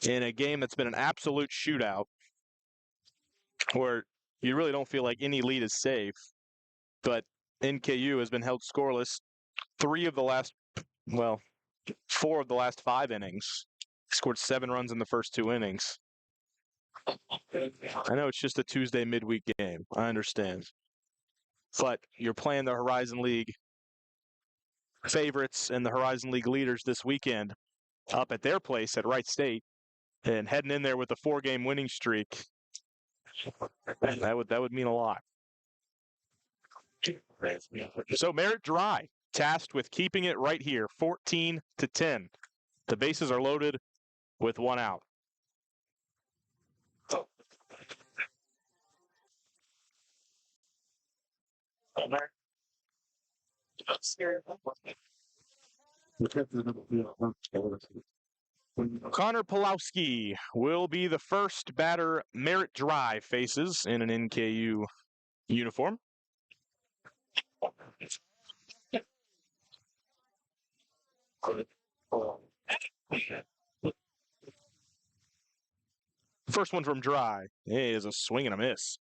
In a game that's been an absolute shootout, where you really don't feel like any lead is safe, but NKU has been held scoreless 4 of the last 5 innings. Scored 7 runs in the first 2 innings. I know it's just a Tuesday midweek game. I understand. But you're playing the Horizon League favorites and the Horizon League leaders this weekend up at their place at Wright State and heading in there with a 4-game winning streak. That would mean a lot. So Merritt Dry tasked with keeping it right here, 14-10. The bases are loaded with one out. Connor Pulowski will be the first batter Merritt Dry faces in an NKU uniform. First one from Dry is a swing and a miss.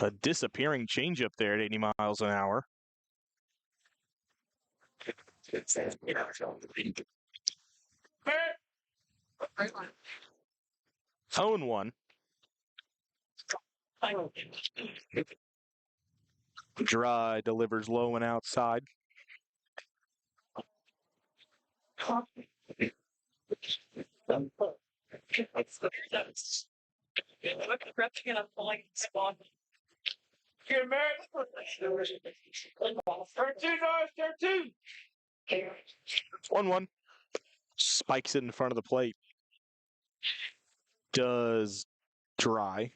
A disappearing changeup there at 80 miles an hour. 0-1. Dry delivers low and outside. One one. Spikes it in front of the plate. Does Dry.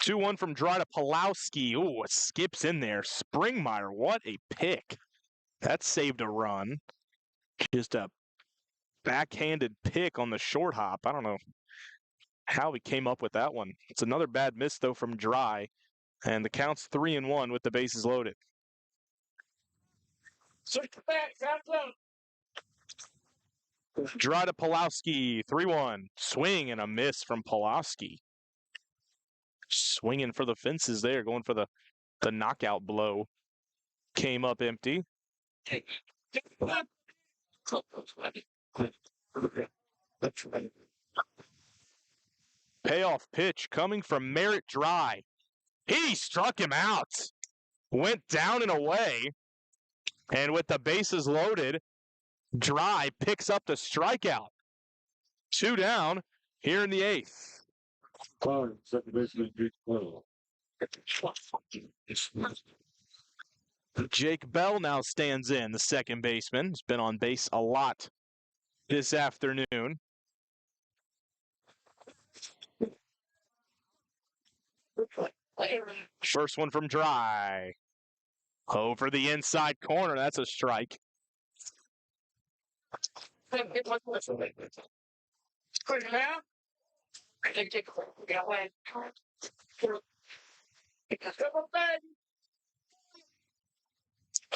2-1 from Dry to Pulowski. Ooh, it skips in there. Springmeyer, what a pick. That saved a run. Just a backhanded pick on the short hop. I don't know how he came up with that one. It's another bad miss, though, from Dry. And the count's 3-1 with the bases loaded. Dry to Pulowski, 3-1. Swing and a miss from Pulowski. Swinging for the fences there, going for the knockout blow. Came up empty. Payoff pitch coming from Merritt Dry. He struck him out. Went down and away. And with the bases loaded, Dry picks up the strikeout. 2 down here in the 8th. Second baseman, Jake Bell. Jake Bell now stands in, the second baseman. He's been on base a lot this afternoon. First one from Dry. Over the inside corner. That's a strike.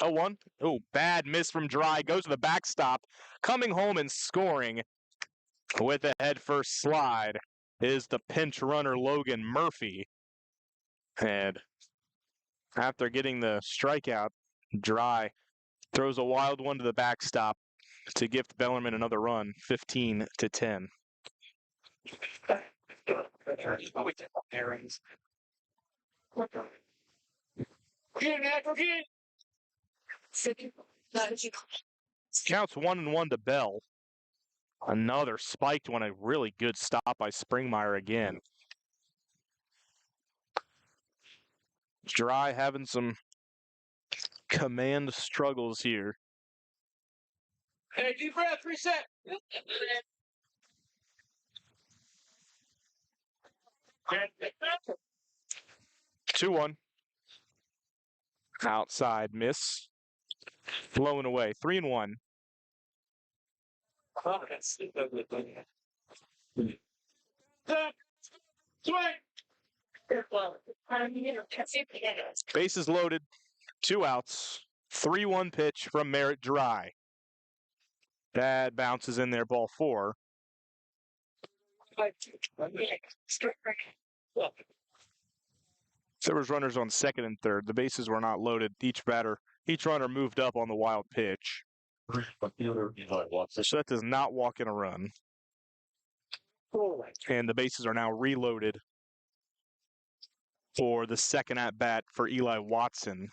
Oh, 1. Oh, bad miss from Dry. Goes to the backstop. Coming home and scoring with a head-first slide is the pinch runner Logan Murphy. And after getting the strikeout, Dry throws a wild one to the backstop to gift Bellarmine another run, 15-10. Counts 1-1 to Bell. Another spiked one, a really good stop by Springmeyer again. Dry having some command struggles here. Hey, deep breath, reset. 2-1. Outside miss. Blown away. 3-1. Bases loaded. 2 outs. 3-1 pitch from Merritt Dry. Bad bounces in there, ball 4. There was runners on second and third. The bases were not loaded. Each runner moved up on the wild pitch. So that does not walk in a run. And the bases are now reloaded for the second at bat for Eli Watson.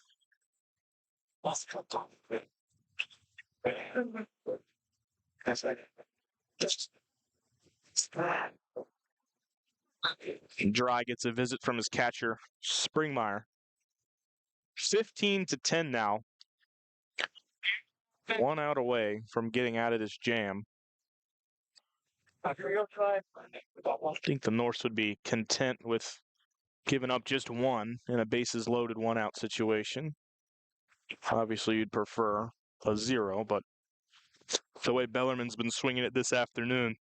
Dry gets a visit from his catcher, Springmeyer. 15-10 now. 1 out away from getting out of this jam. I think the Norse would be content with giving up just one in a bases loaded, one out situation. Obviously, you'd prefer a 0, but the way Bellarmine's been swinging it this afternoon,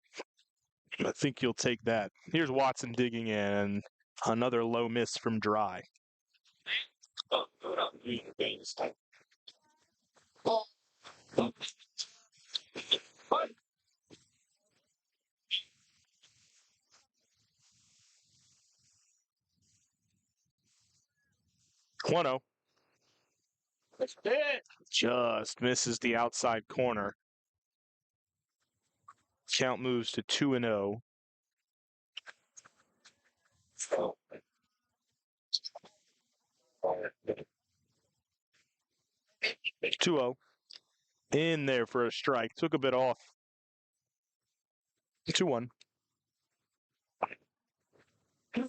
I think you'll take that. Here's Watson digging in, and another low miss from Dry. 1-0. Just misses the outside corner. Count moves to 2-0. Two-0. In there for a strike. Took a bit off. 2-1. Swing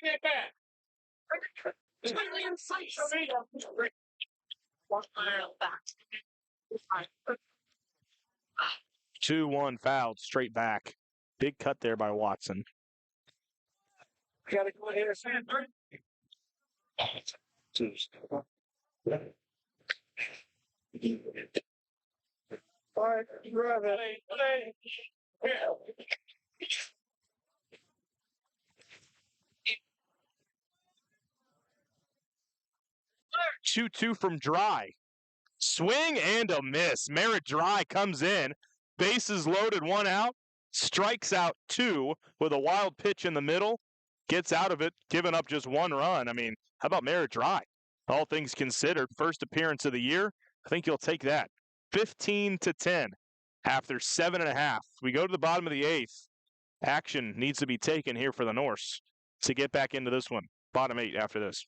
it back. 2-1 fouled straight back. Big cut there by Watson. Gotta go ahead and stand. All right, grab it. 2-2 from Dry. Swing and a miss. Merritt Dry comes in. Bases loaded, one out. Strikes out 2 with a wild pitch in the middle. Gets out of it, giving up just 1 run. I mean, how about Merritt Dry? All things considered, first appearance of the year. I think you'll take that. 15-10 after 7.5. We go to the bottom of the 8th. Action needs to be taken here for the Norse to get back into this one. Bottom 8 after this.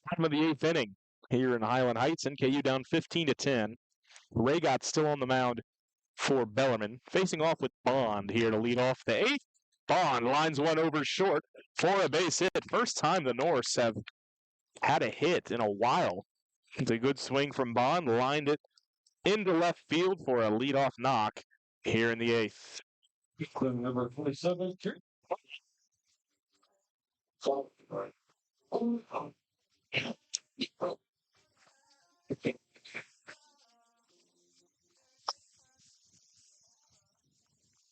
Bottom of the 8th inning here in Highland Heights. NKU down 15-10. Raygot still on the mound for Bellarmine. Facing off with Bond here to lead off the 8th. Bond lines one over short for a base hit. First time the Norse have had a hit in a while. It's a good swing from Bond. Lined it into left field for a leadoff knock here in the 8th. Number 27.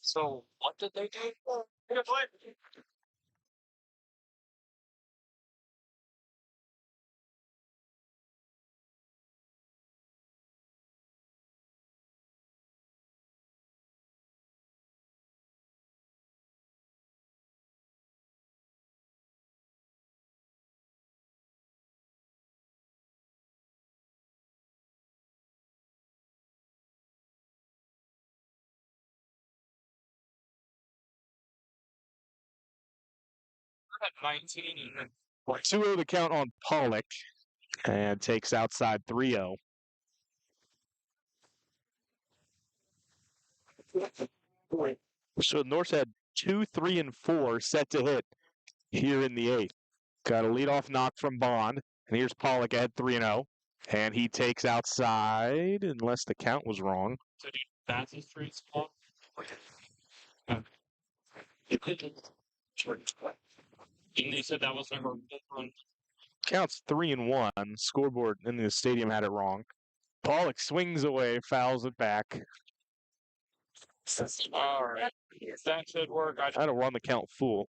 So what did they do? 19. 2-0 the count on Pollock and takes outside 3-0. So Norse had 2, 3, and 4 set to hit here in the eighth. Got a leadoff knock from Bond. And here's Pollock at 3-0. And he takes outside, unless the count was wrong. So that's his straight spot. They said that was number one. Counts 3-1. Scoreboard in the stadium had it wrong. Pollock swings away, fouls it back. All right. That should work. I had to run the count full.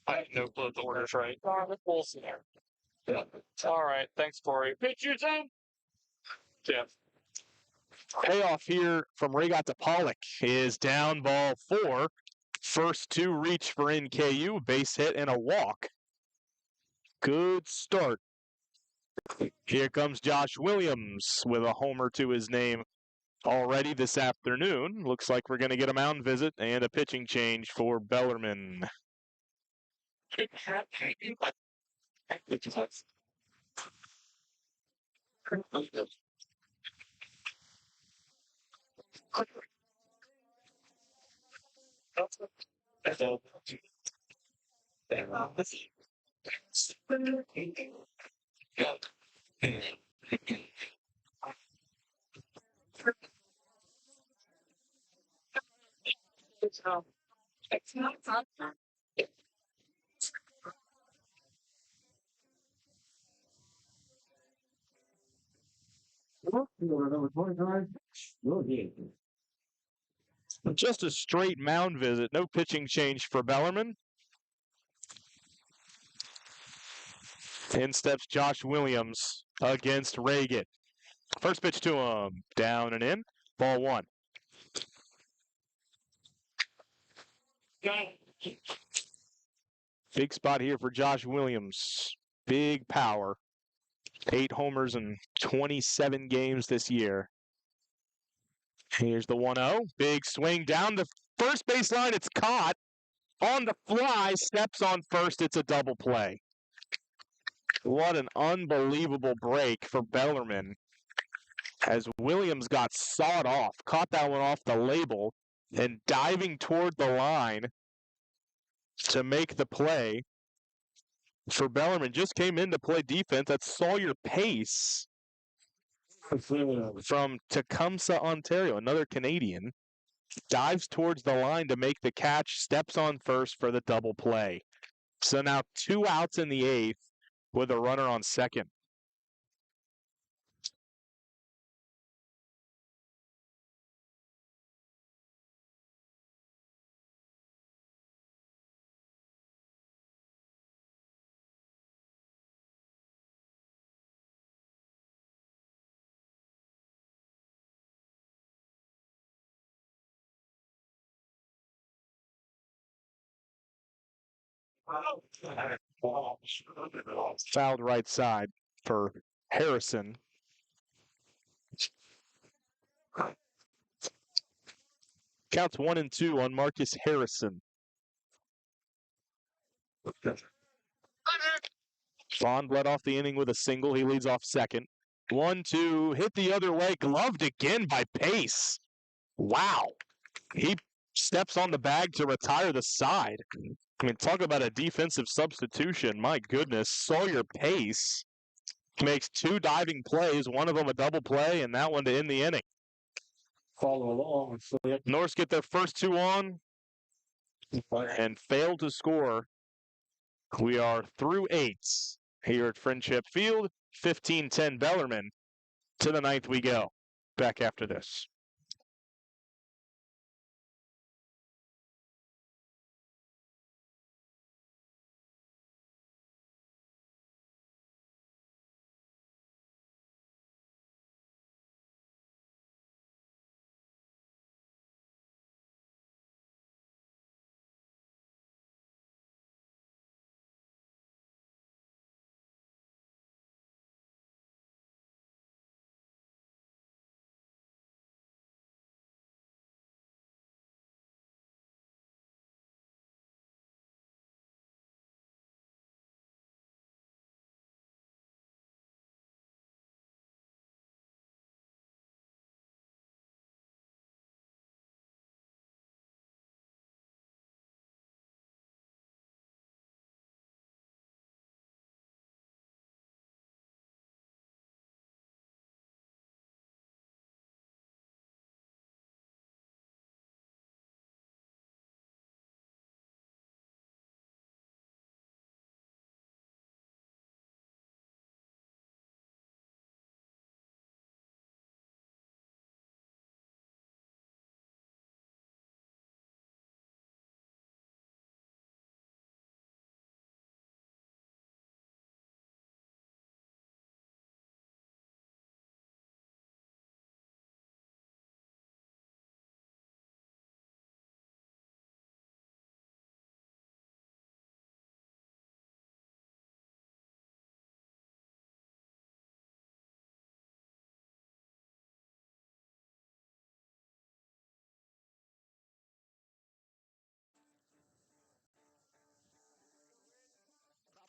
I have no clue if the order's right. We'll see. Yeah. All right. Thanks, Corey. Pitchers in. Yeah. Payoff here from Regat to Pollock is down ball 4. First 2 reach for NKU, base hit and a walk. Good start. Here comes Josh Williams with a homer to his name already this afternoon. Looks like we're going to get a mound visit and a pitching change for Bellarmine. Just a straight mound visit, no pitching change for Bellarmine. In steps Josh Williams against Regat. First pitch to him, down and in, ball 1. Big spot here for Josh Williams. Big power. 8 homers in 27 games this year. Here's the 1-0. Big swing down the first baseline. It's caught on the fly. Steps on first. It's a double play. What an unbelievable break for Bellarmine. As Williams got sawed off, caught that one off the label, and diving toward the line to make the play for Bellarmine. Just came in to play defense. That's Sawyer Pace from Tecumseh, Ontario, another Canadian. Dives towards the line to make the catch, steps on first for the double play. So now 2 outs in the 8th with a runner on second. Fouled right side for Harrison. Counts 1-2 on Marcus Harrison. Bond led off the inning with a single. He leads off second. 1-2, hit the other way, gloved again by Pace. Wow. He steps on the bag to retire the side. I mean, talk about a defensive substitution. My goodness, Sawyer Pace makes 2 diving plays, one of them a double play, and that one to end the inning. Follow along. Norse get their first 2 on and fail to score. We are through 8 here at Friendship Field. 15-10 Bellarmine. To the 9th we go. Back after this.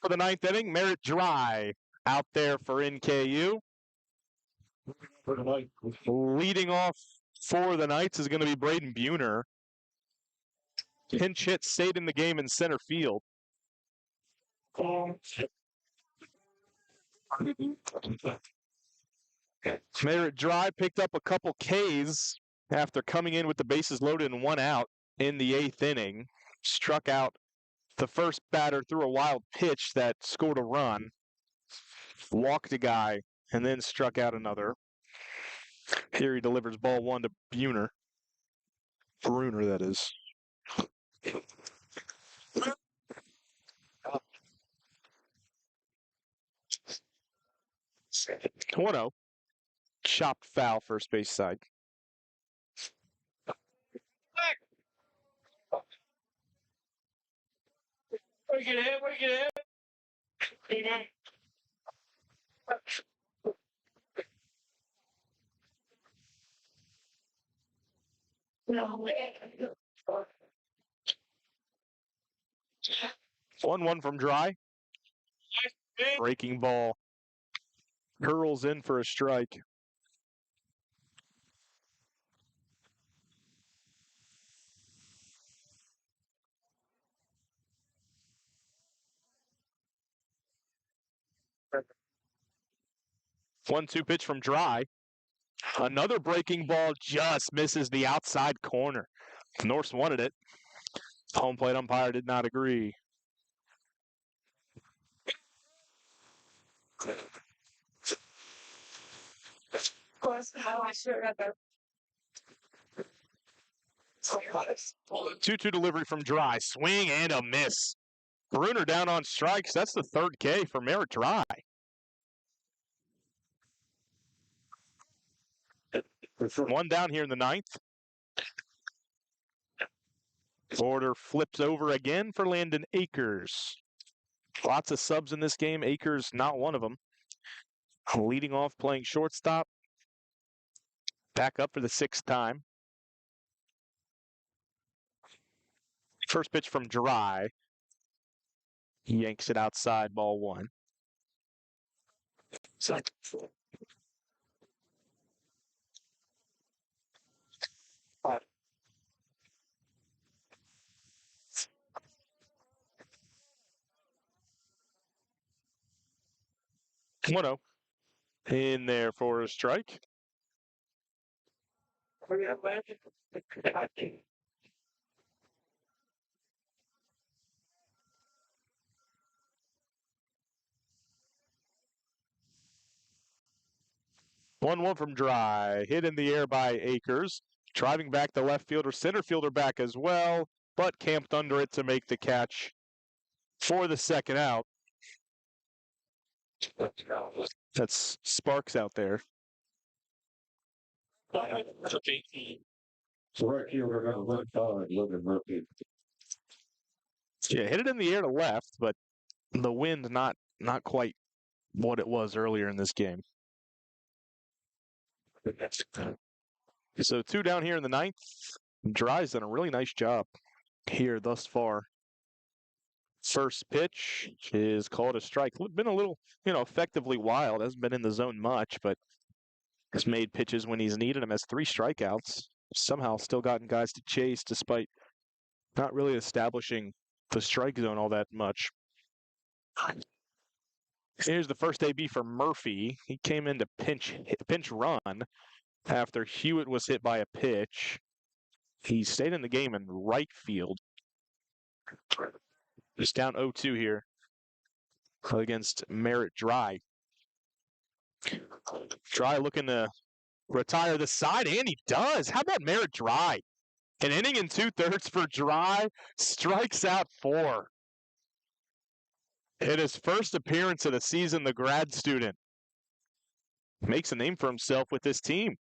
for the ninth inning. Merritt Dry out there for NKU. For the ninth. Leading off for the Knights is going to be Braden Buhner. Pinch hit stayed in the game in center field. Merritt Dry picked up a couple Ks after coming in with the bases loaded and one out in the eighth inning. Struck out the first batter through a wild pitch that scored a run. Walked a guy and then struck out another. Here he delivers ball one to Buhner. Bruner, that is. 1-0. Chopped foul first base side. Break it in, break it in. No. 1-1 from Dry. Breaking ball. Curls in for a strike. One-two pitch from Dry. Another breaking ball just misses the outside corner. Norse wanted it. Home plate umpire did not agree. How I sure got that. 2-2 delivery from Dry. Swing and a miss. Bruner down on strikes. That's the third K for Merritt Dry. One down here in the ninth. Order flips over again for Landon Akers. Lots of subs in this game. Akers not one of them. Leading off playing shortstop. Back up for the sixth time. First pitch from Dry. He yanks it outside, ball one. 1-0. In there for a strike. 1-1 from Dry. Hit in the air by Akers. Driving back the left fielder, center fielder back as well, but camped under it to make the catch for the second out. That's Sparks out there. So right here, we're going to let God look at Murphy. Yeah, hit it in the air to left, but the wind not quite what it was earlier in this game. So two down here in the ninth. Dry's done a really nice job here thus far. First pitch is called a strike. Been a little, effectively wild. Hasn't been in the zone much, but has made pitches when he's needed them. Has 3 strikeouts. Somehow still gotten guys to chase despite not really establishing the strike zone all that much. Here's the first AB for Murphy. He came in to pinch run after Hewitt was hit by a pitch. He stayed in the game in right field. Just down 0-2 here against Merritt Dry. Dry looking to retire the side, and he does. How about Merritt Dry? An inning and 2/3 for Dry. Strikes out 4. In his first appearance of the season, the grad student makes a name for himself with this team.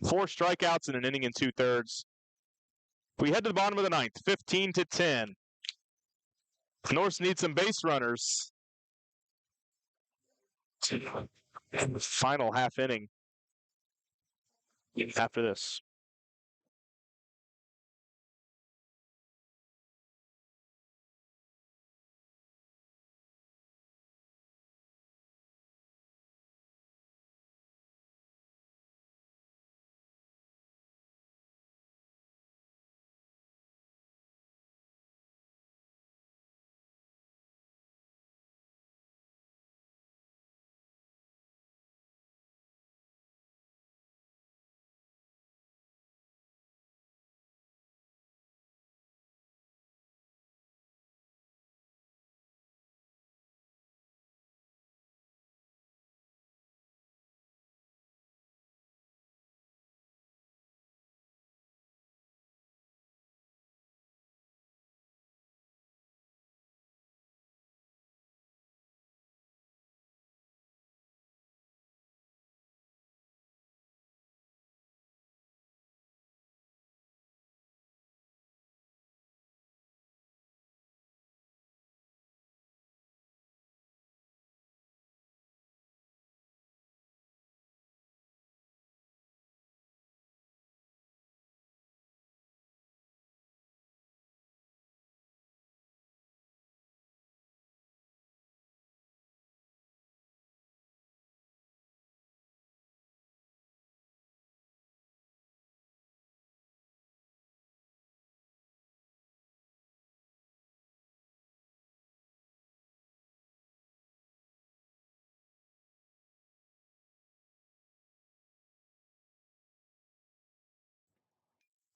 4 strikeouts in an inning and 2/3. We head to the bottom of the ninth, 15-10. Norse needs some base runners. Final half inning after this.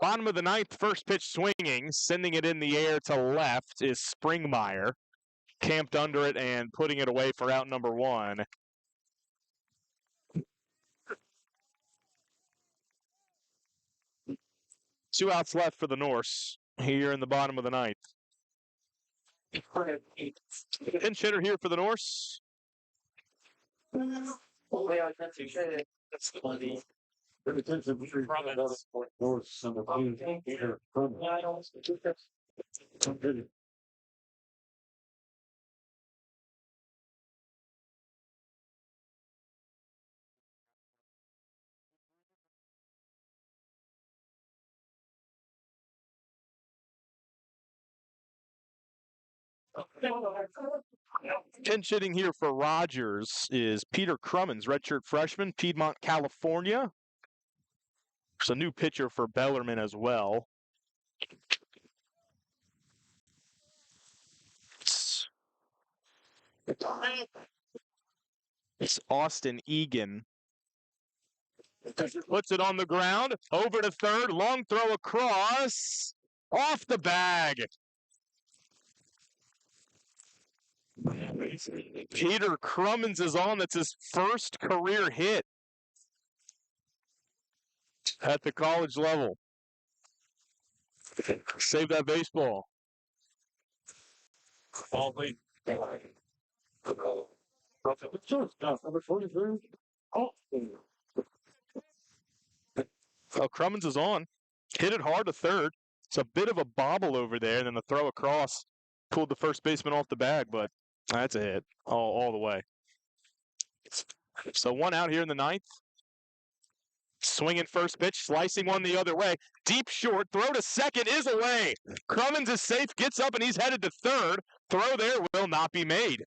Bottom of the ninth, first pitch swinging, sending it in the air to left is Springmeyer. Camped under it and putting it away for out number one. Two outs left for the Norse here in the bottom of the ninth. Pinch hitter here for the Norse. That's funny. Pinch hitting here for Rogers is Peter Crummins, redshirt freshman, Piedmont, California. There's a new pitcher for Bellarmine as well. It's Austin Egan. Puts it on the ground, over to third, long throw across, off the bag. Peter Crummins is on. That's his first career hit at the college level. Save that baseball. Oh, Crummins is on. Hit it hard to third. It's a bit of a bobble over there, and then the throw across pulled the first baseman off the bag, but that's a hit all the way. So one out here in the ninth. Swinging first pitch, slicing one the other way. Deep short, throw to second is away. Crummins is safe, gets up, and he's headed to third. Throw there will not be made.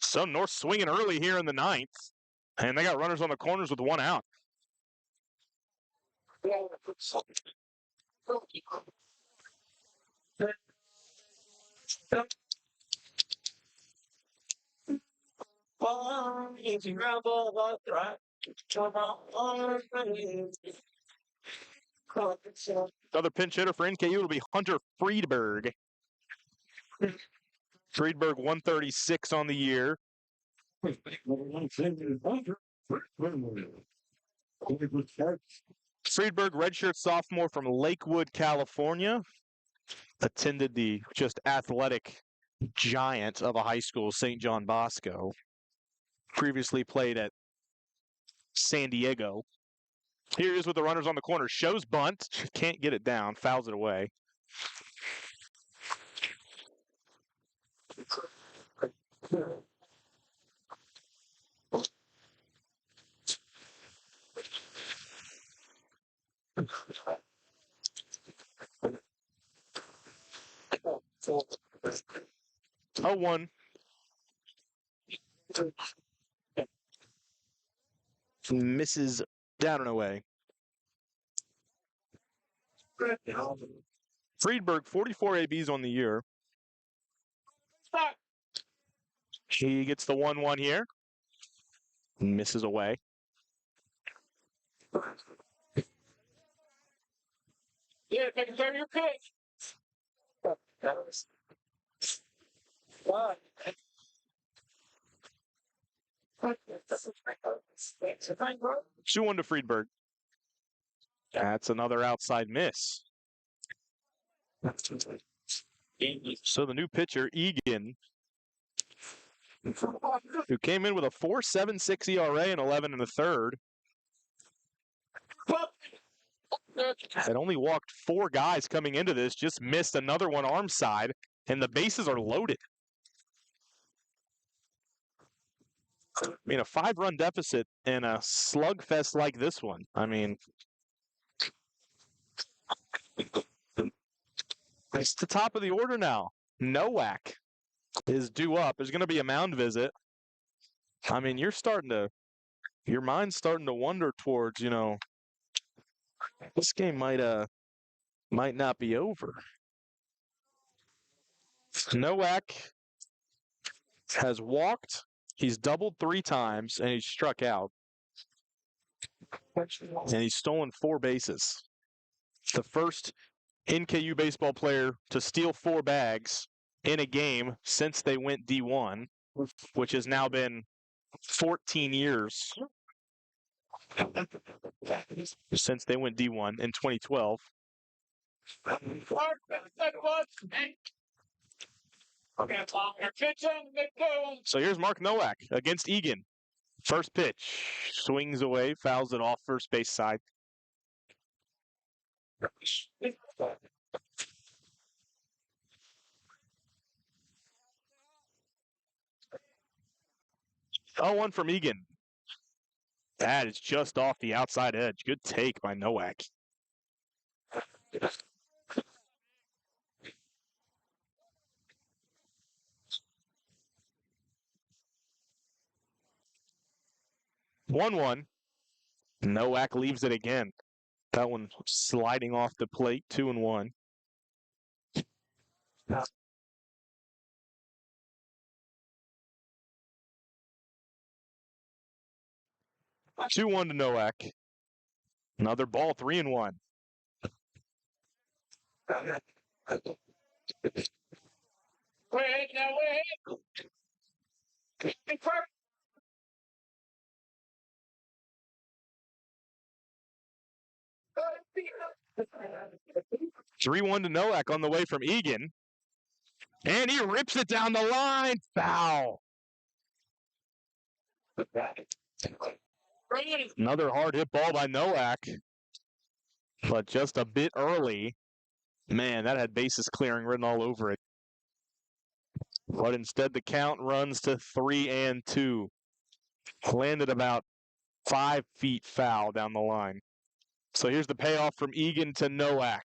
So North swinging early here in the ninth. And they got runners on the corners with one out. Another pinch hitter for NKU will be Hunter Friedberg. Friedberg 136 on the year. Friedberg, redshirt sophomore from Lakewood, California. Attended the just athletic giant of a high school, St. John Bosco. Previously played at San Diego. Here he is with the runners on the corner. Shows bunt. Can't get it down. Fouls it away. Oh, 1. Misses down and away. Friedberg, 44 ABs on the year. He gets the 1-1 here. Misses away. Yeah, take care of your pitch. Why? 2-1 to Friedberg. That's another outside miss. So the new pitcher, Egan, who came in with a 4.76 ERA and 11 1/3, had only walked 4 guys coming into this, just missed another one arm side, and the bases are loaded. I mean, a 5-run deficit in a slugfest like this one. I mean, it's the top of the order now. Nowak is due up. There's going to be a mound visit. I mean, your mind's starting to wander towards, this game might not be over. Nowak has walked, he's doubled 3 times, and he's struck out. and he's stolen 4 bases. The first NKU baseball player to steal 4 bags in a game since they went D1, which has now been 14 years since they went D1 in 2012. So here's Mark Nowak against Egan. First pitch, swings away, fouls it off first base side. Oh, 1 from Egan. That is just off the outside edge. Good take by Nowak. One. Nowak leaves it again. That one sliding off the plate, 2-1. 2-1 to Nowak. Another ball, 3-1. Wait. 3-1 to Nowak on the way from Egan. And he rips it down the line. Foul. Another hard hit ball by Nowak. But just a bit early. Man, that had bases clearing written all over it. But instead the count runs to 3-2. Landed about 5 feet foul down the line. So here's the payoff from Egan to Nowak.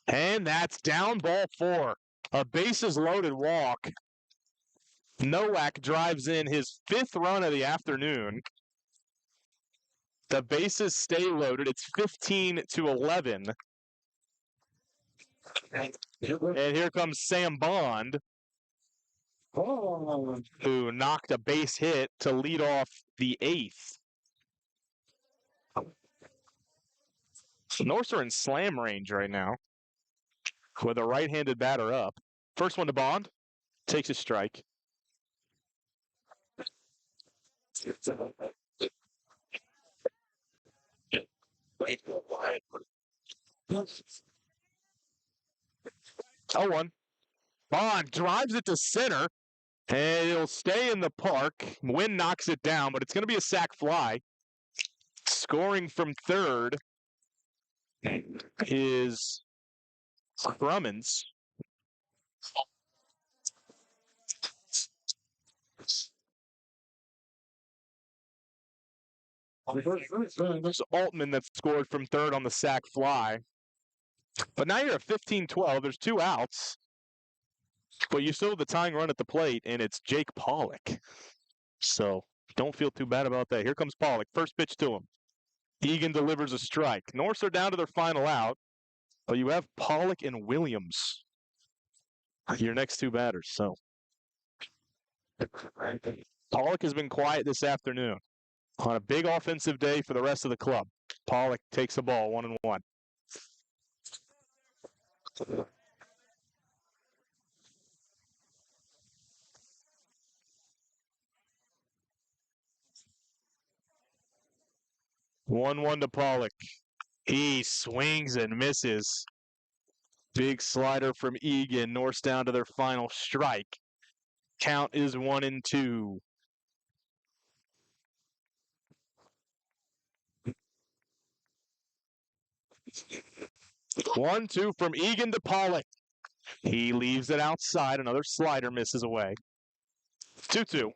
And that's down ball 4. A bases loaded walk. Nowak drives in his 5th run of the afternoon. The bases stay loaded. It's 15-11. And here comes Sam Bond, who knocked a base hit to lead off the 8th. Norths are in slam range right now with a right-handed batter up. First one to Bond. Takes a strike. Oh, 1. Bond drives it to center, and it'll stay in the park. Wind knocks it down, but it's going to be a sac fly. Scoring from third is Brummins. It's Altman that scored from third on the sac fly. But now you're at 15-12. There's 2 outs. But you still have the tying run at the plate, and it's Jake Pollock. So don't feel too bad about that. Here comes Pollock. First pitch to him. Egan delivers a strike. Norths are down to their final out. But you have Pollock and Williams, your next 2 batters. So Pollock has been quiet this afternoon. On a big offensive day for the rest of the club. Pollock takes the ball 1-1. One to Pollock. He swings and misses. Big slider from Egan. Norths down to their final strike. Count is 1-2. 1-2 from Egan to Pollock. He leaves it outside. Another slider misses away. 2-2.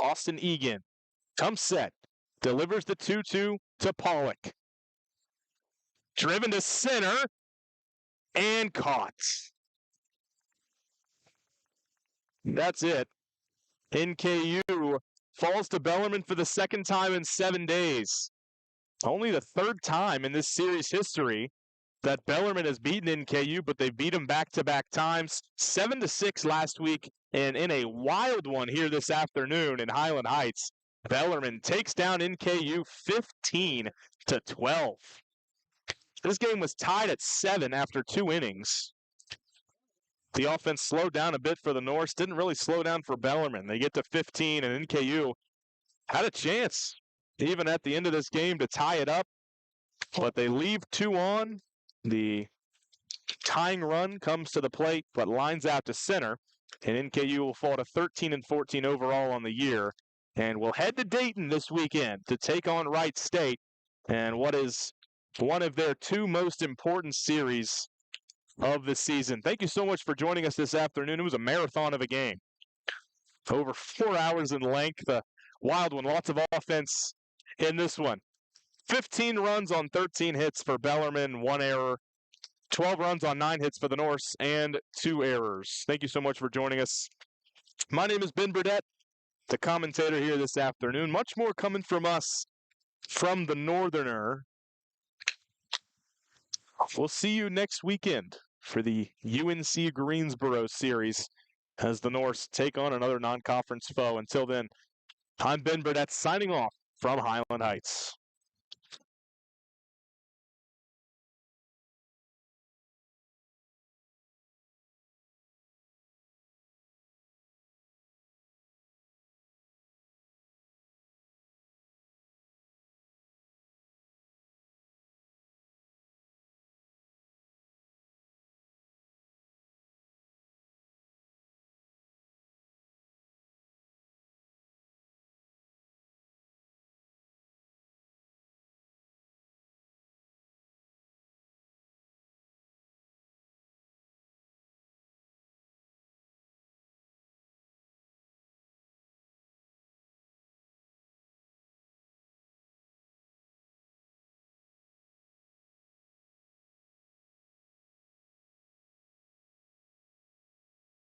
Austin Egan comes set. Delivers the 2-2 to Pollock. Driven to center. And caught. That's it. NKU falls to Bellarmine for the 2nd time in 7 days. Only the 3rd time in this series history that Bellereman has beaten NKU, but they beat them back-to-back times, 7-6 last week, and in a wild one here this afternoon in Highland Heights, Bellarmine takes down NKU 15-12. This game was tied at 7 after 2 innings. The offense slowed down a bit for the Norse, didn't really slow down for Bellarmine. They get to 15, and NKU had a chance, even at the end of this game, to tie it up, but they leave 2 on. The tying run comes to the plate, but lines out to center, and NKU will fall to 13-14 overall on the year, and will head to Dayton this weekend to take on Wright State, and what is one of their 2 most important series of the season. Thank you so much for joining us this afternoon. It was a marathon of a game. Over 4 hours in length, a wild one, lots of offense in this one. 15 runs on 13 hits for Bellarmine, 1 error. 12 runs on 9 hits for the Norse, and 2 errors. Thank you so much for joining us. My name is Ben Burdette, the commentator here this afternoon. Much more coming from us from the Northerner. We'll see you next weekend for the UNC Greensboro series as the Norse take on another non-conference foe. Until then, I'm Ben Burdette signing off from Highland Heights.